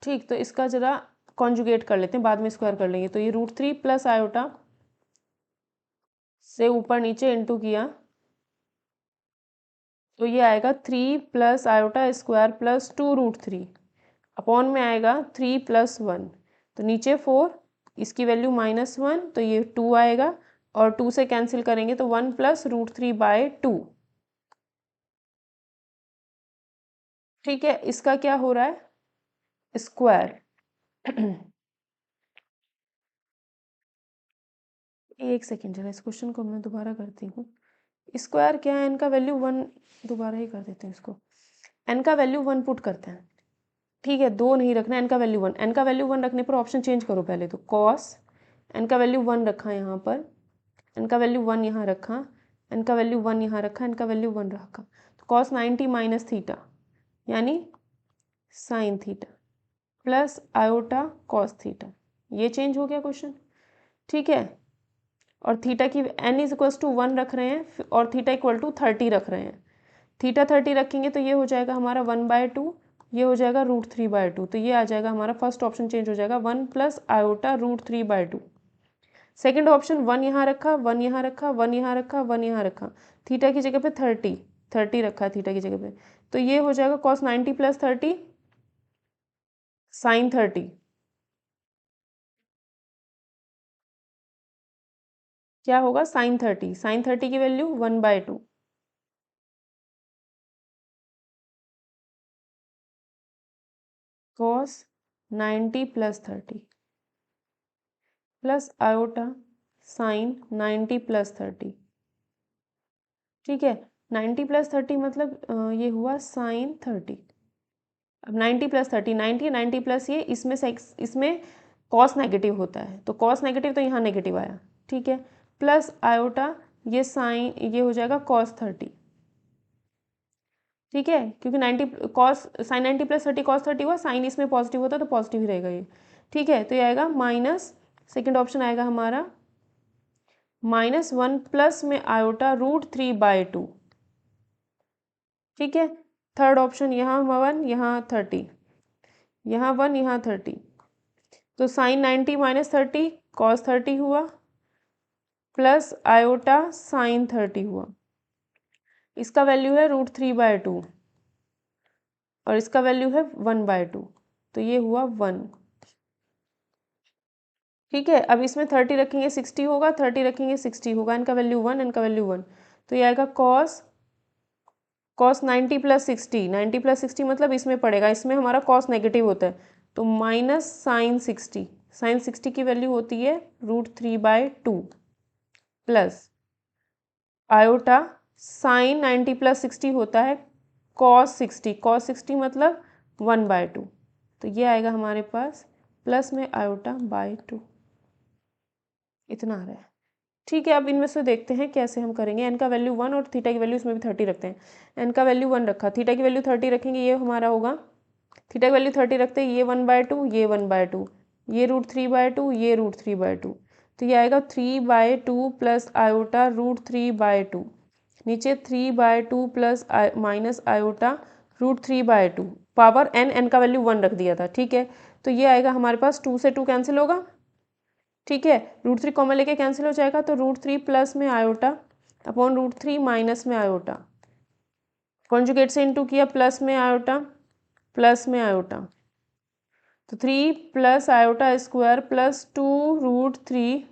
S1: ठीक, तो इसका जरा कॉन्जुगेट कर लेते हैं, बाद में स्क्वायर कर लेंगे, तो ये √3 प्लस आयोटा से ऊपर नीचे इंटू किया, तो ये आएगा 3 plus iota square plus 2√3 upon में आएगा 3 प्लस 1, तो नीचे 4, इसकी वैल्यू -1, तो ये 2 आएगा, और 2 से कैंसिल करेंगे तो 1 प्लस √3/2, ठीक है, इसका क्या हो रहा है, स्क्वायर। एक सेकेंड जरा, इस क्वेश्चन को मैं दोबारा करती हूँ, स्क्वायर क्या है, इनका वैल्यू 1, दोबारा ही कर देते हैं इसको, n का वैल्यू 1 पुट करते हैं, ठीक है, 2 नहीं रखना, n का वैल्यू 1, n का वैल्यू 1 रखने पर ऑप्शन चेंज करो पहले, तो कॉस n का वैल्यू 1 रखा यहाँ पर, n का वैल्यू 1 यहाँ रखा, n का वैल्यू 1 यहाँ रखा, n का वैल्यू 1 रखा, तो कॉस 90 माइनस थीटा यानी sign theta plus iota cos theta, ये चेंज हो गया क्वेश्चन, ठीक है, और थीटा की n=1 रख रहे हैं और थीटा = 30 रख रहे हैं, थीटा 30 रखेंगे तो ये हो जाएगा हमारा 1/2, ये हो जाएगा √3/2, तो ये आ जाएगा हमारा फर्स्ट ऑप्शन चेंज हो जाएगा 1 प्लस आयोटा √3/2। सेकेंड ऑप्शन 1 यहाँ रखा, 1 यहाँ रखा, 1 यहाँ रखा, 1 यहाँ रखा, थीटा की जगह पे 30 रखा थीटा की जगह पे, तो ये हो जाएगा cos 90 + 30 sin 30, क्या होगा sin 30 की value 1/2, cos 90 + 30 plus iota sin 90 + 30, ठीक है, 90 + 30 मतलब ये हुआ sin 30, अब 90 + 30, 90 प्लस ये, इसमें कॉस नेगेटिव होता है, तो कॉस नेगेटिव तो यहाँ नेगेटिव आया, ठीक है, प्लस आयोटा ये साइन, ये हो जाएगा cos 30, ठीक है, क्योंकि 90 कॉस साइन 90 + 30 cos 30 हुआ, साइन इसमें पॉजिटिव होता है तो पॉजिटिव ही रहेगा ये, ठीक है, तो ये आएगा माइनस, सेकेंड ऑप्शन आएगा हमारा -1 प्लस में आयोटा √3/2, ठीक है, थर्ड ऑप्शन यहाँ 1 यहाँ 30, यहाँ 1 यहाँ 30, तो साइन 90 - 30 cos 30 हुआ, प्लस आयोटा साइन 30 हुआ, इसका वैल्यू है √3/2 और इसका वैल्यू है 1/2, तो ये हुआ 1, ठीक है, अब इसमें 30 रखेंगे 60 होगा, 30 रखेंगे 60 होगा, इनका वैल्यू 1, इनका वैल्यू 1, तो ये आएगा cos 90 + 60, 90 + 60 मतलब इसमें पड़ेगा, इसमें हमारा cos नेगेटिव होता है, तो माइनस साइन 60 की वैल्यू होती है √3/2 प्लस आयोटा साइन 90 + 60 होता है cos 60 मतलब 1/2, तो ये आएगा हमारे पास प्लस में आयोटा/2, इतना आ रहा है, ठीक है, अब इनमें से देखते हैं कैसे हम करेंगे, n का वैल्यू 1 और थीटा की वैल्यू इसमें भी 30 रखते हैं, n का वैल्यू 1 रखा, थीटा की वैल्यू 30 रखेंगे, ये हमारा होगा, थीटा की वैल्यू 30 रखते हैं, ये 1/2, ये 1/2, ये √3/2, ये √3/2, तो ये आएगा 3/2 प्लस आयोटा √3/2, नीचे 3/2 plus minus iota √3/2, power n का वैल्यू 1 रख दिया था, ठीक है, तो ये आएगा हमारे पास 2 से 2 कैंसिल होगा, ठीक है, √3 कॉमन लेके कैंसिल हो जाएगा, तो √3 प्लस में आयोटा अपॉन √3 माइनस में आयोटा, कॉन्जुगेट से इनटू किया, प्लस में आयोटा प्लस में आयोटा, तो 3 plus iota square plus 2√3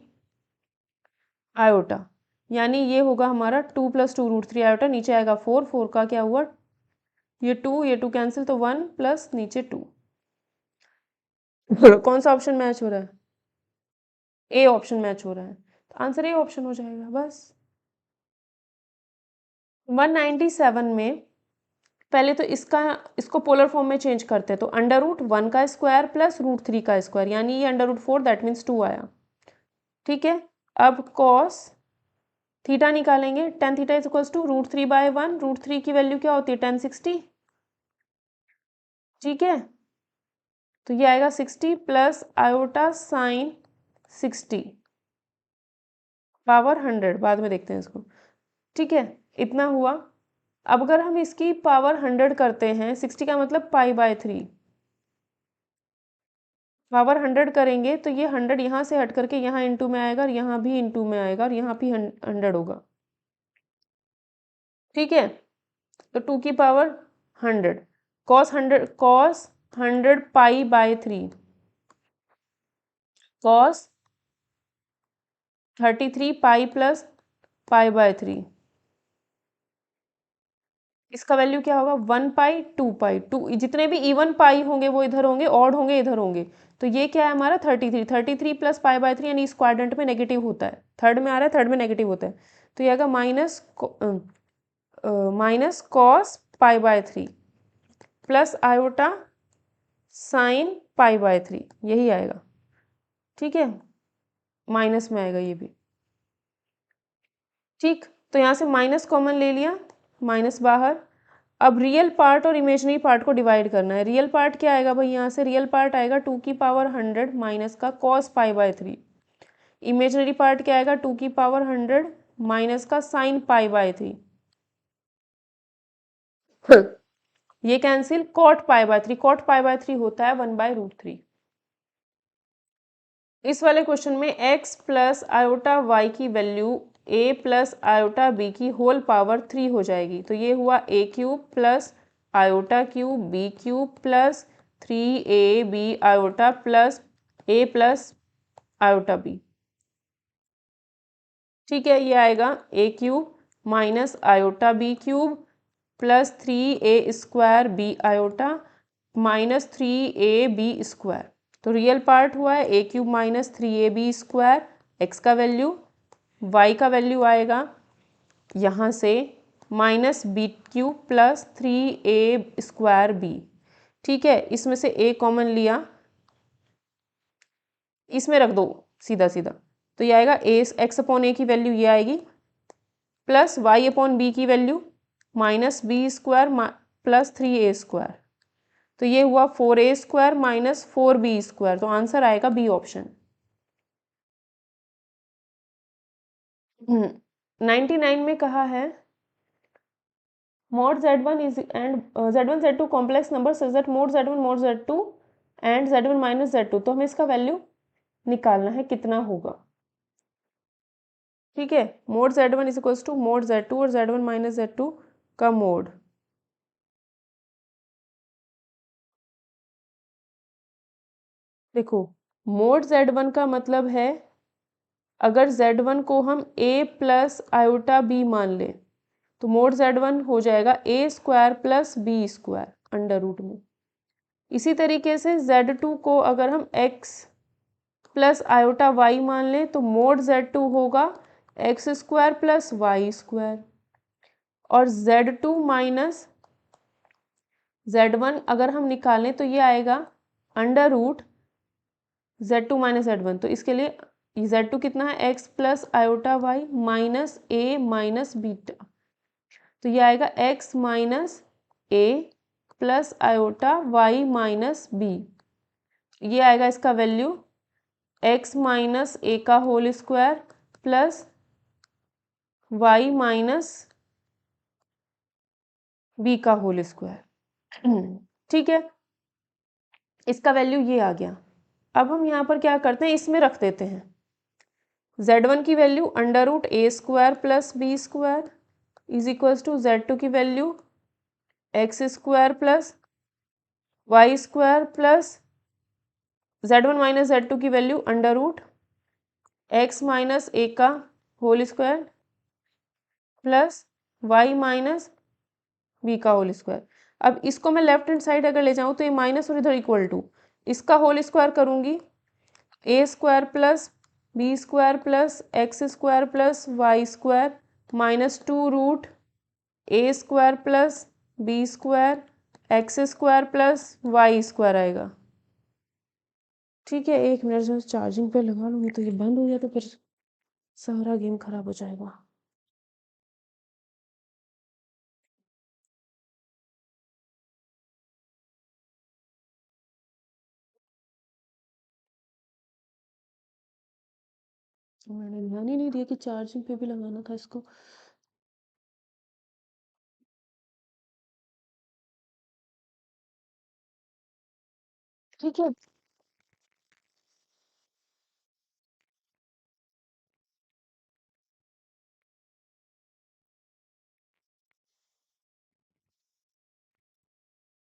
S1: iota, यानी ये होगा हमारा 2 प्लस 2√3 आयोटा, नीचे आएगा 4, 4 का क्या हुआ, ये 2 कैंसिल, तो 1 प्लस नीचे 2। कौन सा ऑप्शन मैच हो रहा है? ए ऑप्शन मैच हो रहा है, तो आंसर ए ऑप्शन हो जाएगा बस। 197 में पहले तो इसको पोलर फॉर्म में चेंज करते हैं, तो √1 का स्क्वायर प्लस √3 का स्क्वायर, यानी ये √4 दैट मीन्स 2 आया। ठीक है, अब कॉस थीटा निकालेंगे, tan theta is equals to √3/1, √3 की वैल्यू क्या होती है, tan 60। ठीक है, तो ये आएगा 60 प्लस आयोटा साइन 60 पावर 100, बाद में देखते हैं इसको। ठीक है, इतना हुआ। अब अगर हम इसकी पावर 100 करते हैं, 60 का मतलब π/3, पावर 100 करेंगे तो ये 100 यहाँ से हट करके यहाँ इंटू में आएगा, और यहाँ भी इंटू में आएगा, और यहाँ भी 100 होगा। ठीक है, तो 2 की power 100 cos 100 π/3 cos 33 pi plus π/3, इसका वैल्यू क्या होगा, 1 पाई 2 पाई, जितने भी इवन पाई होंगे वो इधर होंगे, ऑड होंगे इधर होंगे, तो ये क्या है हमारा 33 प्लस π/3, यानी इस क्वाड्रेंट में नेगेटिव होता है, थर्ड में आ रहा है, थर्ड में नेगेटिव होता है, तो ये आएगा minus cos π/3 plus iota sine π/3, यही आएगा। ठीक है, माइनस में आएगा ये भी। ठीक, तो यहाँ से माइनस कॉमन ले लिया, माइनस बाहर। अब रियल पार्ट और इमेजिनरी पार्ट को डिवाइड करना है। रियल पार्ट क्या आएगा भाई, यहाँ से रियल पार्ट आएगा 2 की पावर 100 माइनस का कॉस π/3, इमेजिनरी पार्ट क्या आएगा 2 की पावर 100 माइनस का साइन π/3, ये कैंसिल, कॉट π/3, कॉट π/3 होता है 1/√3। इस वाले क्वेश्चन में x प्लस आयोटा वाई की value a plus iota b की होल पावर 3 हो जाएगी, तो ये हुआ a³ plus iota cube b³ plus 3ab iota plus a plus iota b। ठीक है, ये आएगा a³ minus iota b³ plus 3a² b iota minus 3ab², तो रियल पार्ट हुआ है a³ माइनस 3ab², x का वैल्यू, y का value आएगा यहाँ से minus b³ plus 3a² b। ठीक है, इसमें से a कॉमन लिया, इसमें रख दो सीधा सीधा, तो ये आएगा x अपॉन a की वैल्यू ये आएगी, प्लस y अपॉन b की value minus b² plus 3a², तो ये हुआ 4a² माइनस 4b², तो आंसर आएगा बी ऑप्शन। 99 में कहा है mod z1 is and z1 z2 complex number such that mod z1 mod z2 and z1 minus z2, तो हमें इसका वैल्यू निकालना है कितना होगा। ठीक है, mod z1 is equals to mod z2 और z1 माइनस z2 का मोड। देखो, mod z1 का मतलब है अगर z1 को हम a प्लस आयोटा b मान लें, तो मोड z1 हो जाएगा a² plus b² under root में। इसी तरीके से z2 को अगर हम x प्लस आयोटा y मान लें, तो मोड z2 होगा x² प्लस y², और z2 माइनस z1 अगर हम निकालें तो ये आएगा under root z2 minus z1, तो इसके लिए z2 कितना है, x plus iota y minus a minus beta, तो ये आएगा x minus a plus iota y minus b, ये आएगा इसका वैल्यू x माइनस a का whole square plus y minus b का होल स्क्वायर। ठीक है, इसका वैल्यू ये आ गया। अब हम यहाँ पर क्या करते हैं, इसमें रख देते हैं, z1 की value under root A square plus B square is equals to z2 की value X square plus Y square plus z1 minus z2 की value under root x minus A का whole square plus Y minus B का whole square. अब इसको मैं left hand side अगर ले जाऊँ तो ये माइनस और इधर इक्वल टू, इसका होल स्क्वायर करूँगी A square plus B square plus x square plus Y square minus two root A square plus B square x square plus Y square आएगा। ठीक है, एक मिनट जो चार्जिंग पे लगा लूँगी तो ये बंद हो जाए तो फिर सारा गेम खराब हो जाएगा। तो मैंने ध्यान ही नहीं दिया कि चार्जिंग पे भी लगाना था इसको। ठीक है,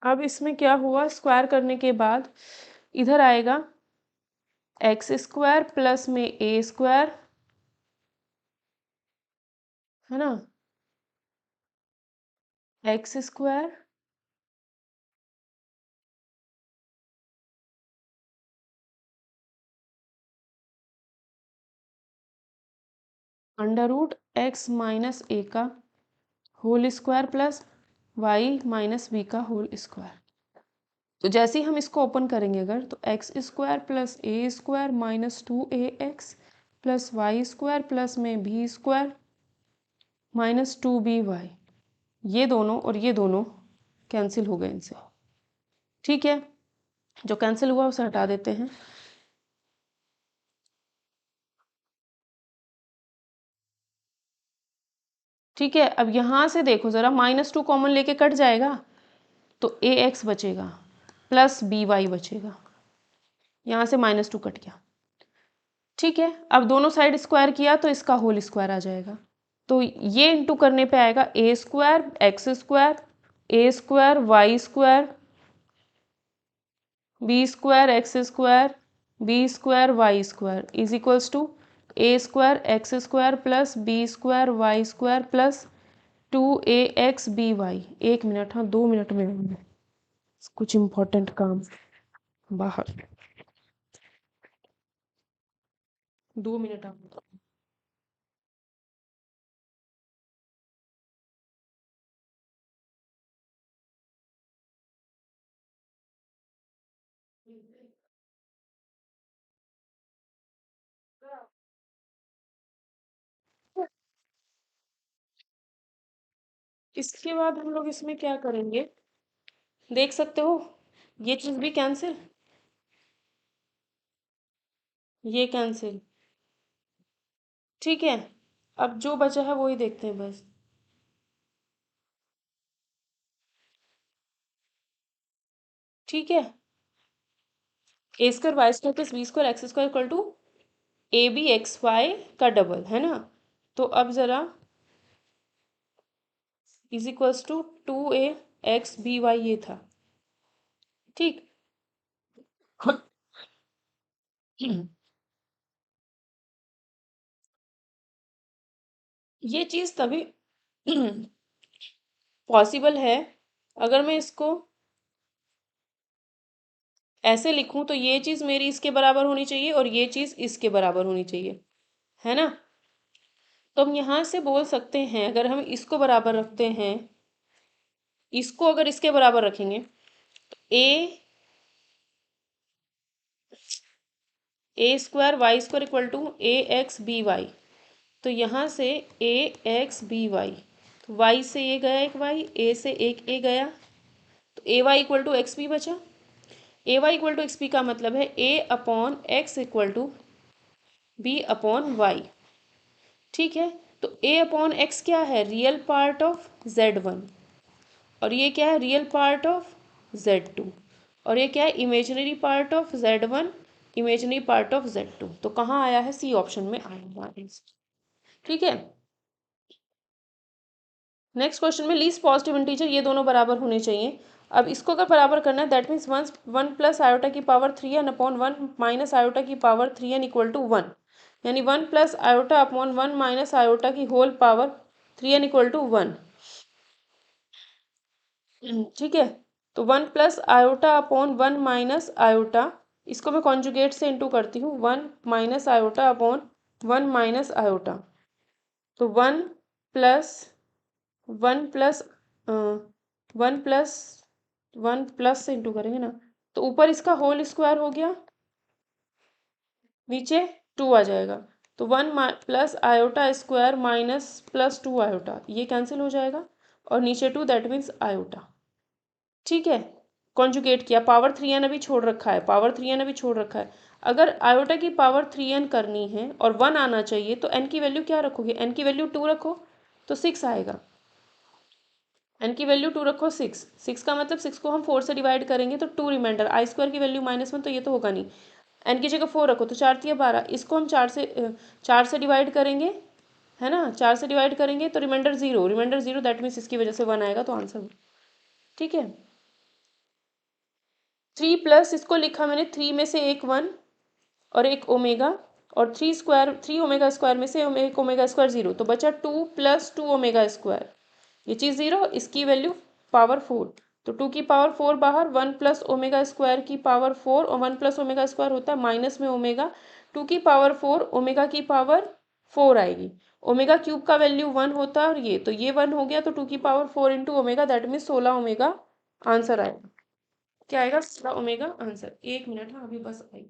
S1: अब इसमें क्या हुआ, स्क्वायर करने के बाद इधर आएगा एक्स स्क्वायर प्लस में ए स्क्वायर, है ना, X square under root x minus A का whole square plus Y minus B का होल स्क्वायर। तो जैसे ही हम इसको ओपन करेंगे अगर, तो x square plus A square minus two A X plus Y square plus में B square minus two B Y, ये दोनों और ये दोनों कैंसिल हो गए इनसे। ठीक है, जो कैंसिल हुआ उसे हटा देते हैं। ठीक है, अब यहाँ से देखो ज़रा, माइनस टू कॉमन लेके कट जाएगा तो ए एक्स बचेगा प्लस बी वाई बचेगा, यहाँ से माइनस टू कट गया। ठीक है, अब दोनों साइड स्क्वायर किया तो इसका होल स्क्वायर आ जाएगा, तो ये इंटू करने पे आएगा A square x square A square Y square B square x square B square Y square is equals to A square x square plus B square Y square plus two A X B Y. एक minute, हाँ 2 minute में आऊंगी। कुछ important काम बाहर, 2 minute आप। इसके बाद हम लोग इसमें क्या करेंगे, देख सकते हो ये चीज़ भी कैंसिल, ये कैंसिल। ठीक है, अब जो बचा है वही देखते हैं बस। ठीक है, A square Y square plus B square x square equal to A B X Y का डबल, है ना। तो अब ज़रा is equals to two A X B Y ये था। ठीक ये चीज़ तभी पॉसिबल है अगर मैं इसको ऐसे लिखूं, तो ये चीज़ मेरी इसके बराबर होनी चाहिए और ये चीज़ इसके बराबर होनी चाहिए, है ना। तो हम यहाँ से बोल सकते हैं, अगर हम इसको बराबर रखते हैं, इसको अगर इसके बराबर रखेंगे तो A square Y square equal to A X B Y. तो यहाँ से ए एक्स बी वाई, तो वाई से ये गया एक वाई, ए से एक ए गया, तो A Y equal to X B बचा। A Y equal to X B का मतलब है A upon X equal to B upon Y. ठीक है, तो ए अपॉन एक्स क्या है, रियल पार्ट ऑफ z1, और ये क्या है, रियल पार्ट ऑफ z2, और ये क्या है, imaginary part of z1। Imaginary part of Z2। तो कहाँ आया है? सी ऑप्शन में आया हुआ है। ठीक है। नेक्स्ट क्वेश्चन में लीस्ट पॉजिटिव इंटीजर, ये दोनों बराबर होने चाहिए। अब इसको अगर बराबर करना है, that means one plus iota की power 3n upon 1 minus iota की पावर 3n इक्वल टू 1, यानी 1 plus iota upon 1 minus iota की whole power 3n equal to 1। ठीक है। तो 1 plus iota upon 1 minus iota, इसको मैं कॉन्जुगेट से इंटू करती हूँ, 1 minus iota upon 1 minus iota, तो 1 प्लस वन प्लस 1 प्लस से इंटू करेंगे ना, तो ऊपर इसका होल स्क्वायर हो गया, नीचे 2 आ जाएगा, तो 1 plus iota square minus plus 2 iota, ये कैंसिल हो जाएगा, और नीचे 2, दैट मीन्स आयोटा। ठीक है। कॉन्जुगेट किया, पावर 3n अभी छोड़ रखा है, पावर 3n अभी छोड़ रखा है। अगर आयोटा की पावर 3n करनी है और 1 आना चाहिए, तो n की वैल्यू क्या रखोगे? n की वैल्यू 2 रखो, तो 6 आएगा। n की वैल्यू 2 रखो, 6 का मतलब 6 को हम 4 से डिवाइड करेंगे तो 2 रिमाइंडर, आई स्क्वायर की वैल्यू -1, तो ये तो होगा नहीं। n की जगह 4 रखो, तो 4 तिया 12, इसको हम 4 से डिवाइड करेंगे, है ना, 4 से डिवाइड करेंगे तो रिमाइंडर 0, रिमाइंडर 0, दैट मीन्स इसकी वजह से 1 आएगा, तो आंसर। ठीक है। 3 प्लस, इसको लिखा मैंने 3 में से एक 1 और एक ओमेगा, और 3 ओमेगा स्क्वायर में से एक ओमेगा स्क्वायर 0, तो बचा 2 प्लस 2 ओमेगा स्क्वायर, ये चीज़ 0, इसकी वैल्यू पावर 4, तो 2 की पावर 4 बाहर, 1 प्लस ओमेगा स्क्वायर की पावर 4, और 1 प्लस ओमेगा स्क्वायर होता है माइनस में ओमेगा, 2 की पावर 4 ओमेगा की पावर 4 आएगी, ओमेगा क्यूब का वैल्यू 1 होता है, और ये तो ये 1 हो गया, तो 2 की power 4 into omega, that means 16 omega answer आएगा। क्या आएगा? 16 ओमेगा आंसर। 1 मिनट, हाँ अभी बस आई।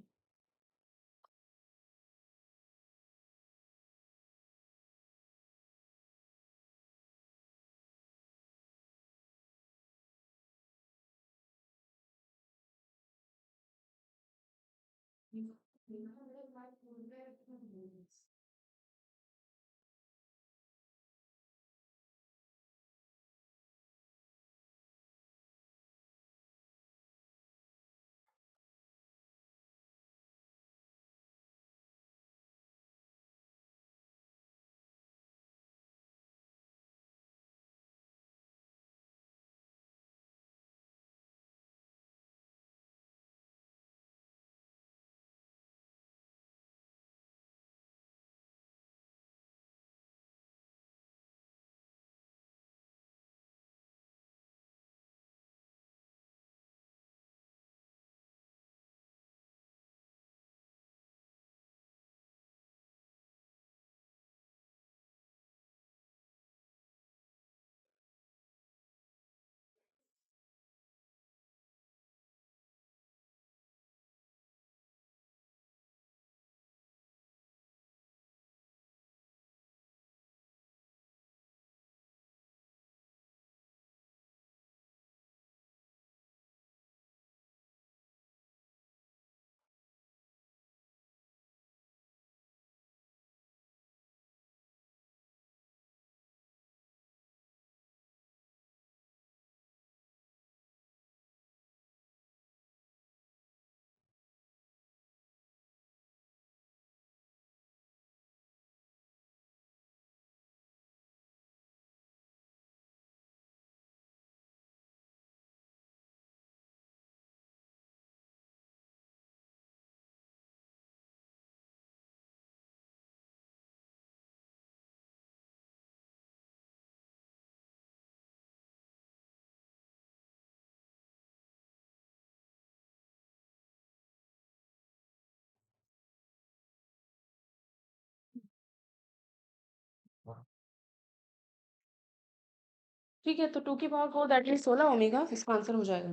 S1: ठीक है, तो 2 की पावर 4, दैट मीन्स 16 ओमेगा, इसका आंसर हो जाएगा।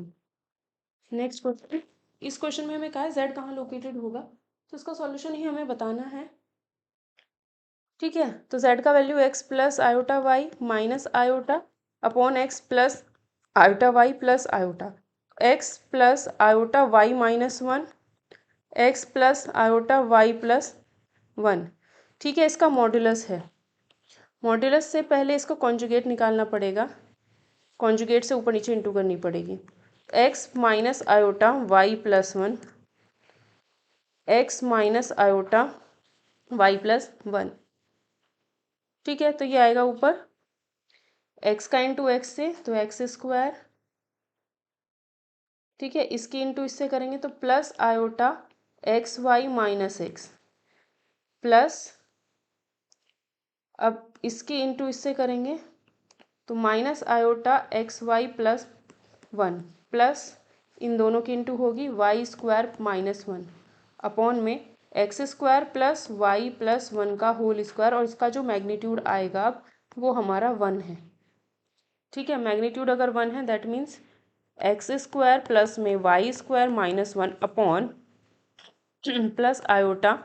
S1: नेक्स्ट क्वेश्चन, इस क्वेश्चन में हमें कहा है जेड कहाँ लोकेटेड होगा, तो इसका सॉल्यूशन ही हमें बताना है। ठीक है। तो जेड का value x plus iota y minus iota upon x plus iota Y plus iota, x plus iota y -1, x plus iota Y plus 1। ठीक है, इसका मॉड्यूलस है, मॉड्यूलस से पहले इसको कॉन्जुगेट निकालना पड़ेगा, कॉन्जुगेट से ऊपर नीचे इंटू करनी पड़ेगी, x minus iota Y plus 1 x minus iota Y plus one. ठीक है, तो ये आएगा ऊपर एक्स का इंटू एक्स से तो एक्स स्क्वायर, ठीक है, इसकी इंटू इससे करेंगे तो plus iota X Y minus X plus, अब इसकी इंटू इससे करेंगे तो minus iota X Y plus one plus इन दोनों की इंटू होगी Y square minus one upon में x square plus Y plus one का होल स्क्वायर, और इसका जो मैग्नीट्यूड आएगा अब वो हमारा वन है। ठीक है, मैग्नीट्यूड अगर वन है that means X square plus में Y square minus one upon plus iota,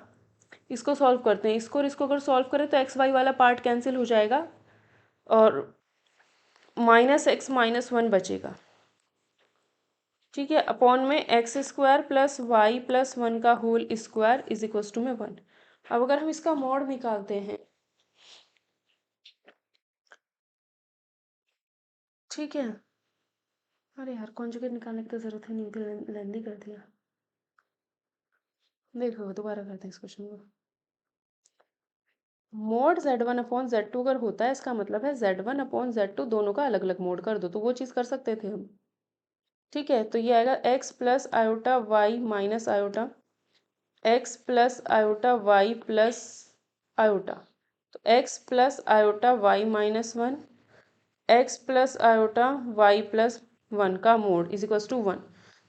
S1: इसको सॉल्व करते हैं, इसको और इसको अगर सॉल्व करें तो एक्स वाई वाला पार्ट कैंसिल हो जाएगा और माइनस एक्स माइनस वन बचेगा। ठीक है, अपॉन में x square plus Y plus one का whole square is equals to में वन। अब अगर हम इसका मॉड निकालते हैं, ठीक है, अरे यार कॉन्जुगेट निकालने की तो जरूरत ही नहीं थी, लेंदी कर दिया। देखो दोबारा करते हैं इस क्वेश्चन को। मोड z1 अपॉन z2 अगर होता है इसका मतलब है z1 अपॉन z2 दोनों का अलग अलग मोड कर दो, तो वो चीज़ कर सकते थे हम। ठीक है, तो ये आएगा x plus iota y minus iota x plus iota Y plus iota, तो x plus iota y minus one x plus iota Y plus one का mod is equals to one.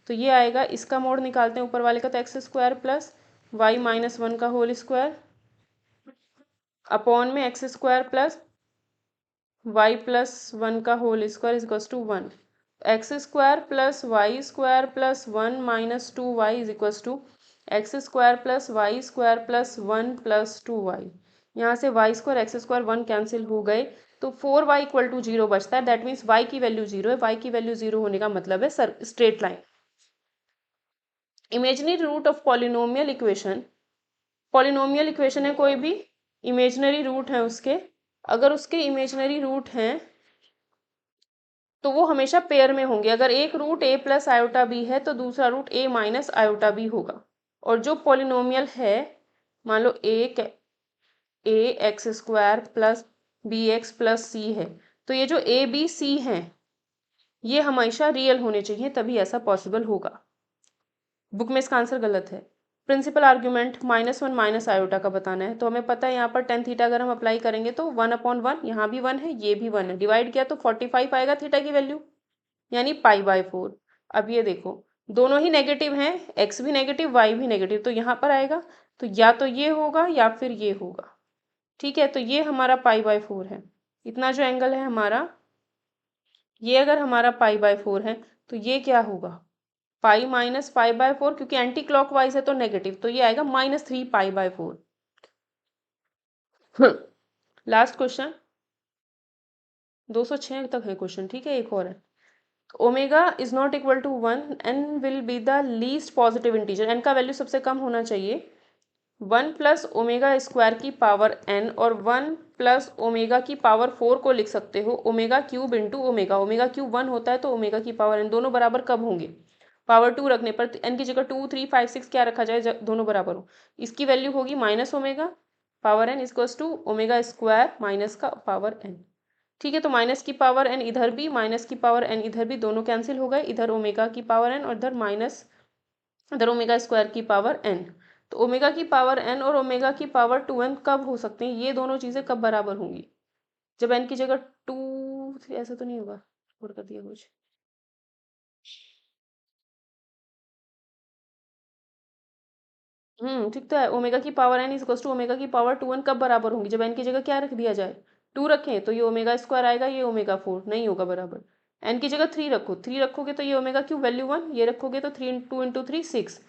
S1: तो ये आएगा, इसका मोड निकालते हैं ऊपर वाले का तो x square plus Y minus one का होल स्क्वायर अपॉन में x square plus Y plus one का whole square is equals to one. X square plus Y square plus one minus two y is equals to x square plus Y square plus one plus two y. यहाँ से y square x square one cancel हो गए तो 4y equal to zero बचता है, that means y की value zero है। y की वैल्यू जीरो होने का मतलब है sir straight line. Imaginary root of polynomial equation, polynomial equation है कोई भी, इमेजिनरी रूट है उसके, अगर उसके इमेजिनरी रूट हैं तो वो हमेशा पेयर में होंगे। अगर एक root a plus iota b है तो दूसरा root a minus iota b होगा। और जो पॉलिनोमियल है, मान लो a x square plus b x plus c है, तो ये जो ए बी सी हैं ये हमेशा रियल होने चाहिए, तभी ऐसा पॉसिबल होगा। बुक में इसका आंसर गलत है। Principal argument minus one minus iota का बताना है, तो हमें पता है यहाँ पर टेन थीटा अगर हम अप्लाई करेंगे तो वन अपॉन वन, यहाँ भी वन है ये भी वन है, डिवाइड किया तो 45 आएगा थीटा की वैल्यू, यानी पाई बाय फोर। अब ये देखो दोनों ही नेगेटिव हैं, एक्स भी नेगेटिव वाई भी नेगेटिव, तो यहाँ पर आएगा तो या तो ये होगा या फिर ये होगा। ठीक है, तो ये हमारा पाई बाय फोर है। इतना जो एंगल है हमारा, ये अगर हमारा पाई बाय फोर है तो ये क्या होगा, pi minus pi by four, क्योंकि एंटी क्लॉकवाइज है तो नेगेटिव, तो ये आएगा minus three pi by four. Last question, 206 तक है क्वेश्चन। ठीक है, एक और है, omega is not equal to one n will be the least positive integer, n का वैल्यू सबसे कम होना चाहिए। वन प्लस ओमेगा स्क्वायर की पावर एन और वन प्लस ओमेगा की पावर फोर को लिख सकते हो omega cube into omega, omega cube one होता है तो ओमेगा की पावर एन, दोनों बराबर कब होंगे, पावर टू रखने पर। एन की जगह टू थ्री फाइव सिक्स क्या रखा जाए दोनों बराबर हो, इसकी वैल्यू होगी minus omega power n equals to omega square minus का पावर एन। ठीक है, तो माइनस की पावर एन इधर भी, माइनस की पावर एन इधर भी, दोनों कैंसिल हो गए, इधर ओमेगा की पावर एन और इधर माइनस, इधर ओमेगा स्क्वायर की पावर एन। तो ओमेगा की पावर एन और ओमेगा की पावर टू एन कब हो सकते हैं, ये दोनों चीज़ें कब बराबर होंगी, जब एन की जगह टू, ऐसा तो नहीं होगा और कर दिया कुछ, ठीक तो है। ओमेगा की power n is to omega की पावर टू एन कब बराबर होंगी, जब एन की जगह क्या रख दिया जाए, टू रखें तो ये ओमेगा स्क्वायर आएगा, ये ओमेगा फोर नहीं होगा बराबर। एन की जगह थ्री रखो, थ्री रखोगे तो ये ओमेगा क्यू वैल्यू वन, ये रखोगे तो three two into three six,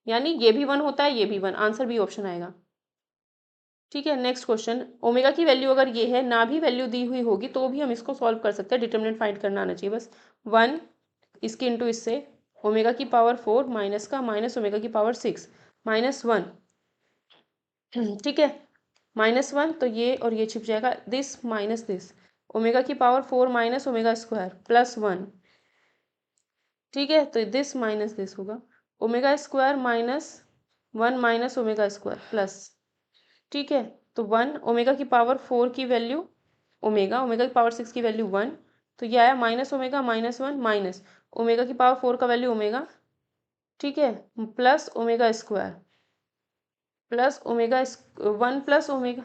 S1: यानी ये भी वन होता है ये भी वन, आंसर भी ऑप्शन आएगा। ठीक है, नेक्स्ट क्वेश्चन, ओमेगा की वैल्यू अगर ये है ना भी वैल्यू दी हुई होगी तो भी हम इसको सॉल्व कर सकते हैं, डिटरमिनेंट फाइंड करना आना चाहिए बस। वन इसकी इंटू इससे ओमेगा की पावर फोर माइनस का माइनस ओमेगा की पावर सिक्स माइनस वन, ठीक है, माइनस वन, तो ये और ये छिप जाएगा, दिस माइनस दिस, ओमेगा की power four minus omega square plus one. ठीक है, तो दिस माइनस दिस होगा, omega square minus 1 minus omega square plus, ठीक है। तो 1 ओमेगा की पावर 4 की वैल्यू ओमेगा, ओमेगा की पावर 6 की वैल्यू 1, तो ये आया minus omega minus 1 minus omega की पावर 4 का वैल्यू ओमेगा, ठीक है, plus omega square plus omega 1 plus omega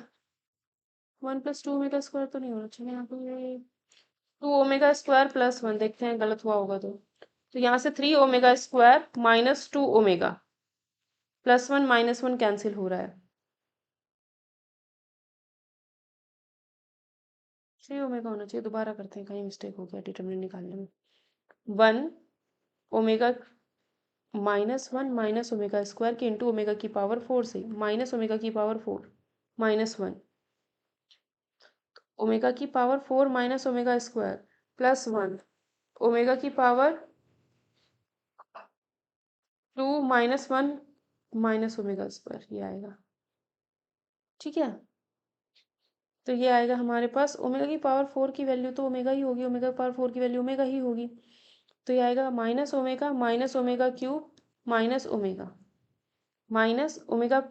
S1: 1 plus 2 omega square तो नहीं होना चाहिए यहाँ पे, 2 ओमेगा स्क्वायर प्लस 1, देखते हैं गलत हुआ होगा तो यहाँ से 3 omega square minus 2 omega plus 1 minus 1 cancel हो रहा है, 3 ओमेगा होना चाहिए, दोबारा करते हैं कहीं मिस्टेक हो गया डिटरमिनेंट निकालने में। 1 omega minus 1 minus omega square के इंटू ओमेगा की पावर 4 से माइनस ओमेगा की पावर 4 माइनस 1 ओमेगा की power 4 minus omega square plus 1 omega की power 2 minus 1 minus omega square, ये आएगा, ठीक है। तो ये आएगा हमारे पास ओमेगा की पावर 4 की वैल्यू तो ओमेगा ही होगी, ओमेगा की पावर 4 की वैल्यू ओमेगा ही होगी, तो ये आएगा minus omega cube minus omega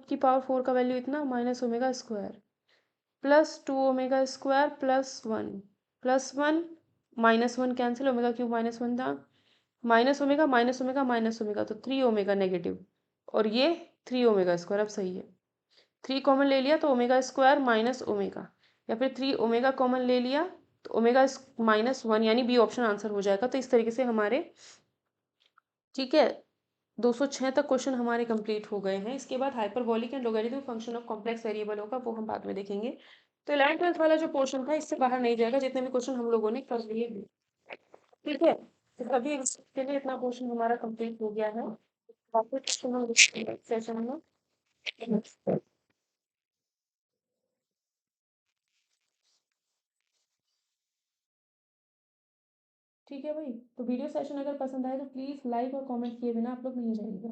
S1: की पावर 4 का वैल्यू इतना minus omega square plus 2 omega square plus one minus 1 cancel, omega cube minus 1 था, माइनस ओमेगा तो 3 ओमेगा नेगेटिव, और ये 3 ओमेगा स्क्वायर, अब सही है, 3 कॉमन ले लिया तो ओमेगा स्क्वायर माइनस ओमेगा, या फिर 3 ओमेगा कॉमन ले लिया तो ओमेगा माइनस 1, यानी बी ऑप्शन आंसर हो जाएगा। तो इस तरीके से हमारे, ठीक है, 206 तक क्वेश्चन हमारे कंप्लीट हो गए हैं। इसके बाद hyperbolic and logarithm function of complex variable होगा, वो हम बाद में देखेंगे। तो 11th 12th वाला जो पोर्शन था इससे बाहर नहीं जाएगा, जितने भी क्वेश्चन हम लोगों ने कर लिए हैं, ठीक है। तो अभी के लिए इतना पोर्शन हमारा कंप्लीट हो गया है, बाकी क्वेश्चन हम सेशन में, ठीक है भाई। तो वीडियो सेशन अगर पसंद आए तो प्लीज़ लाइक और कमेंट किए बिना आप लोग नहीं जाइएगा।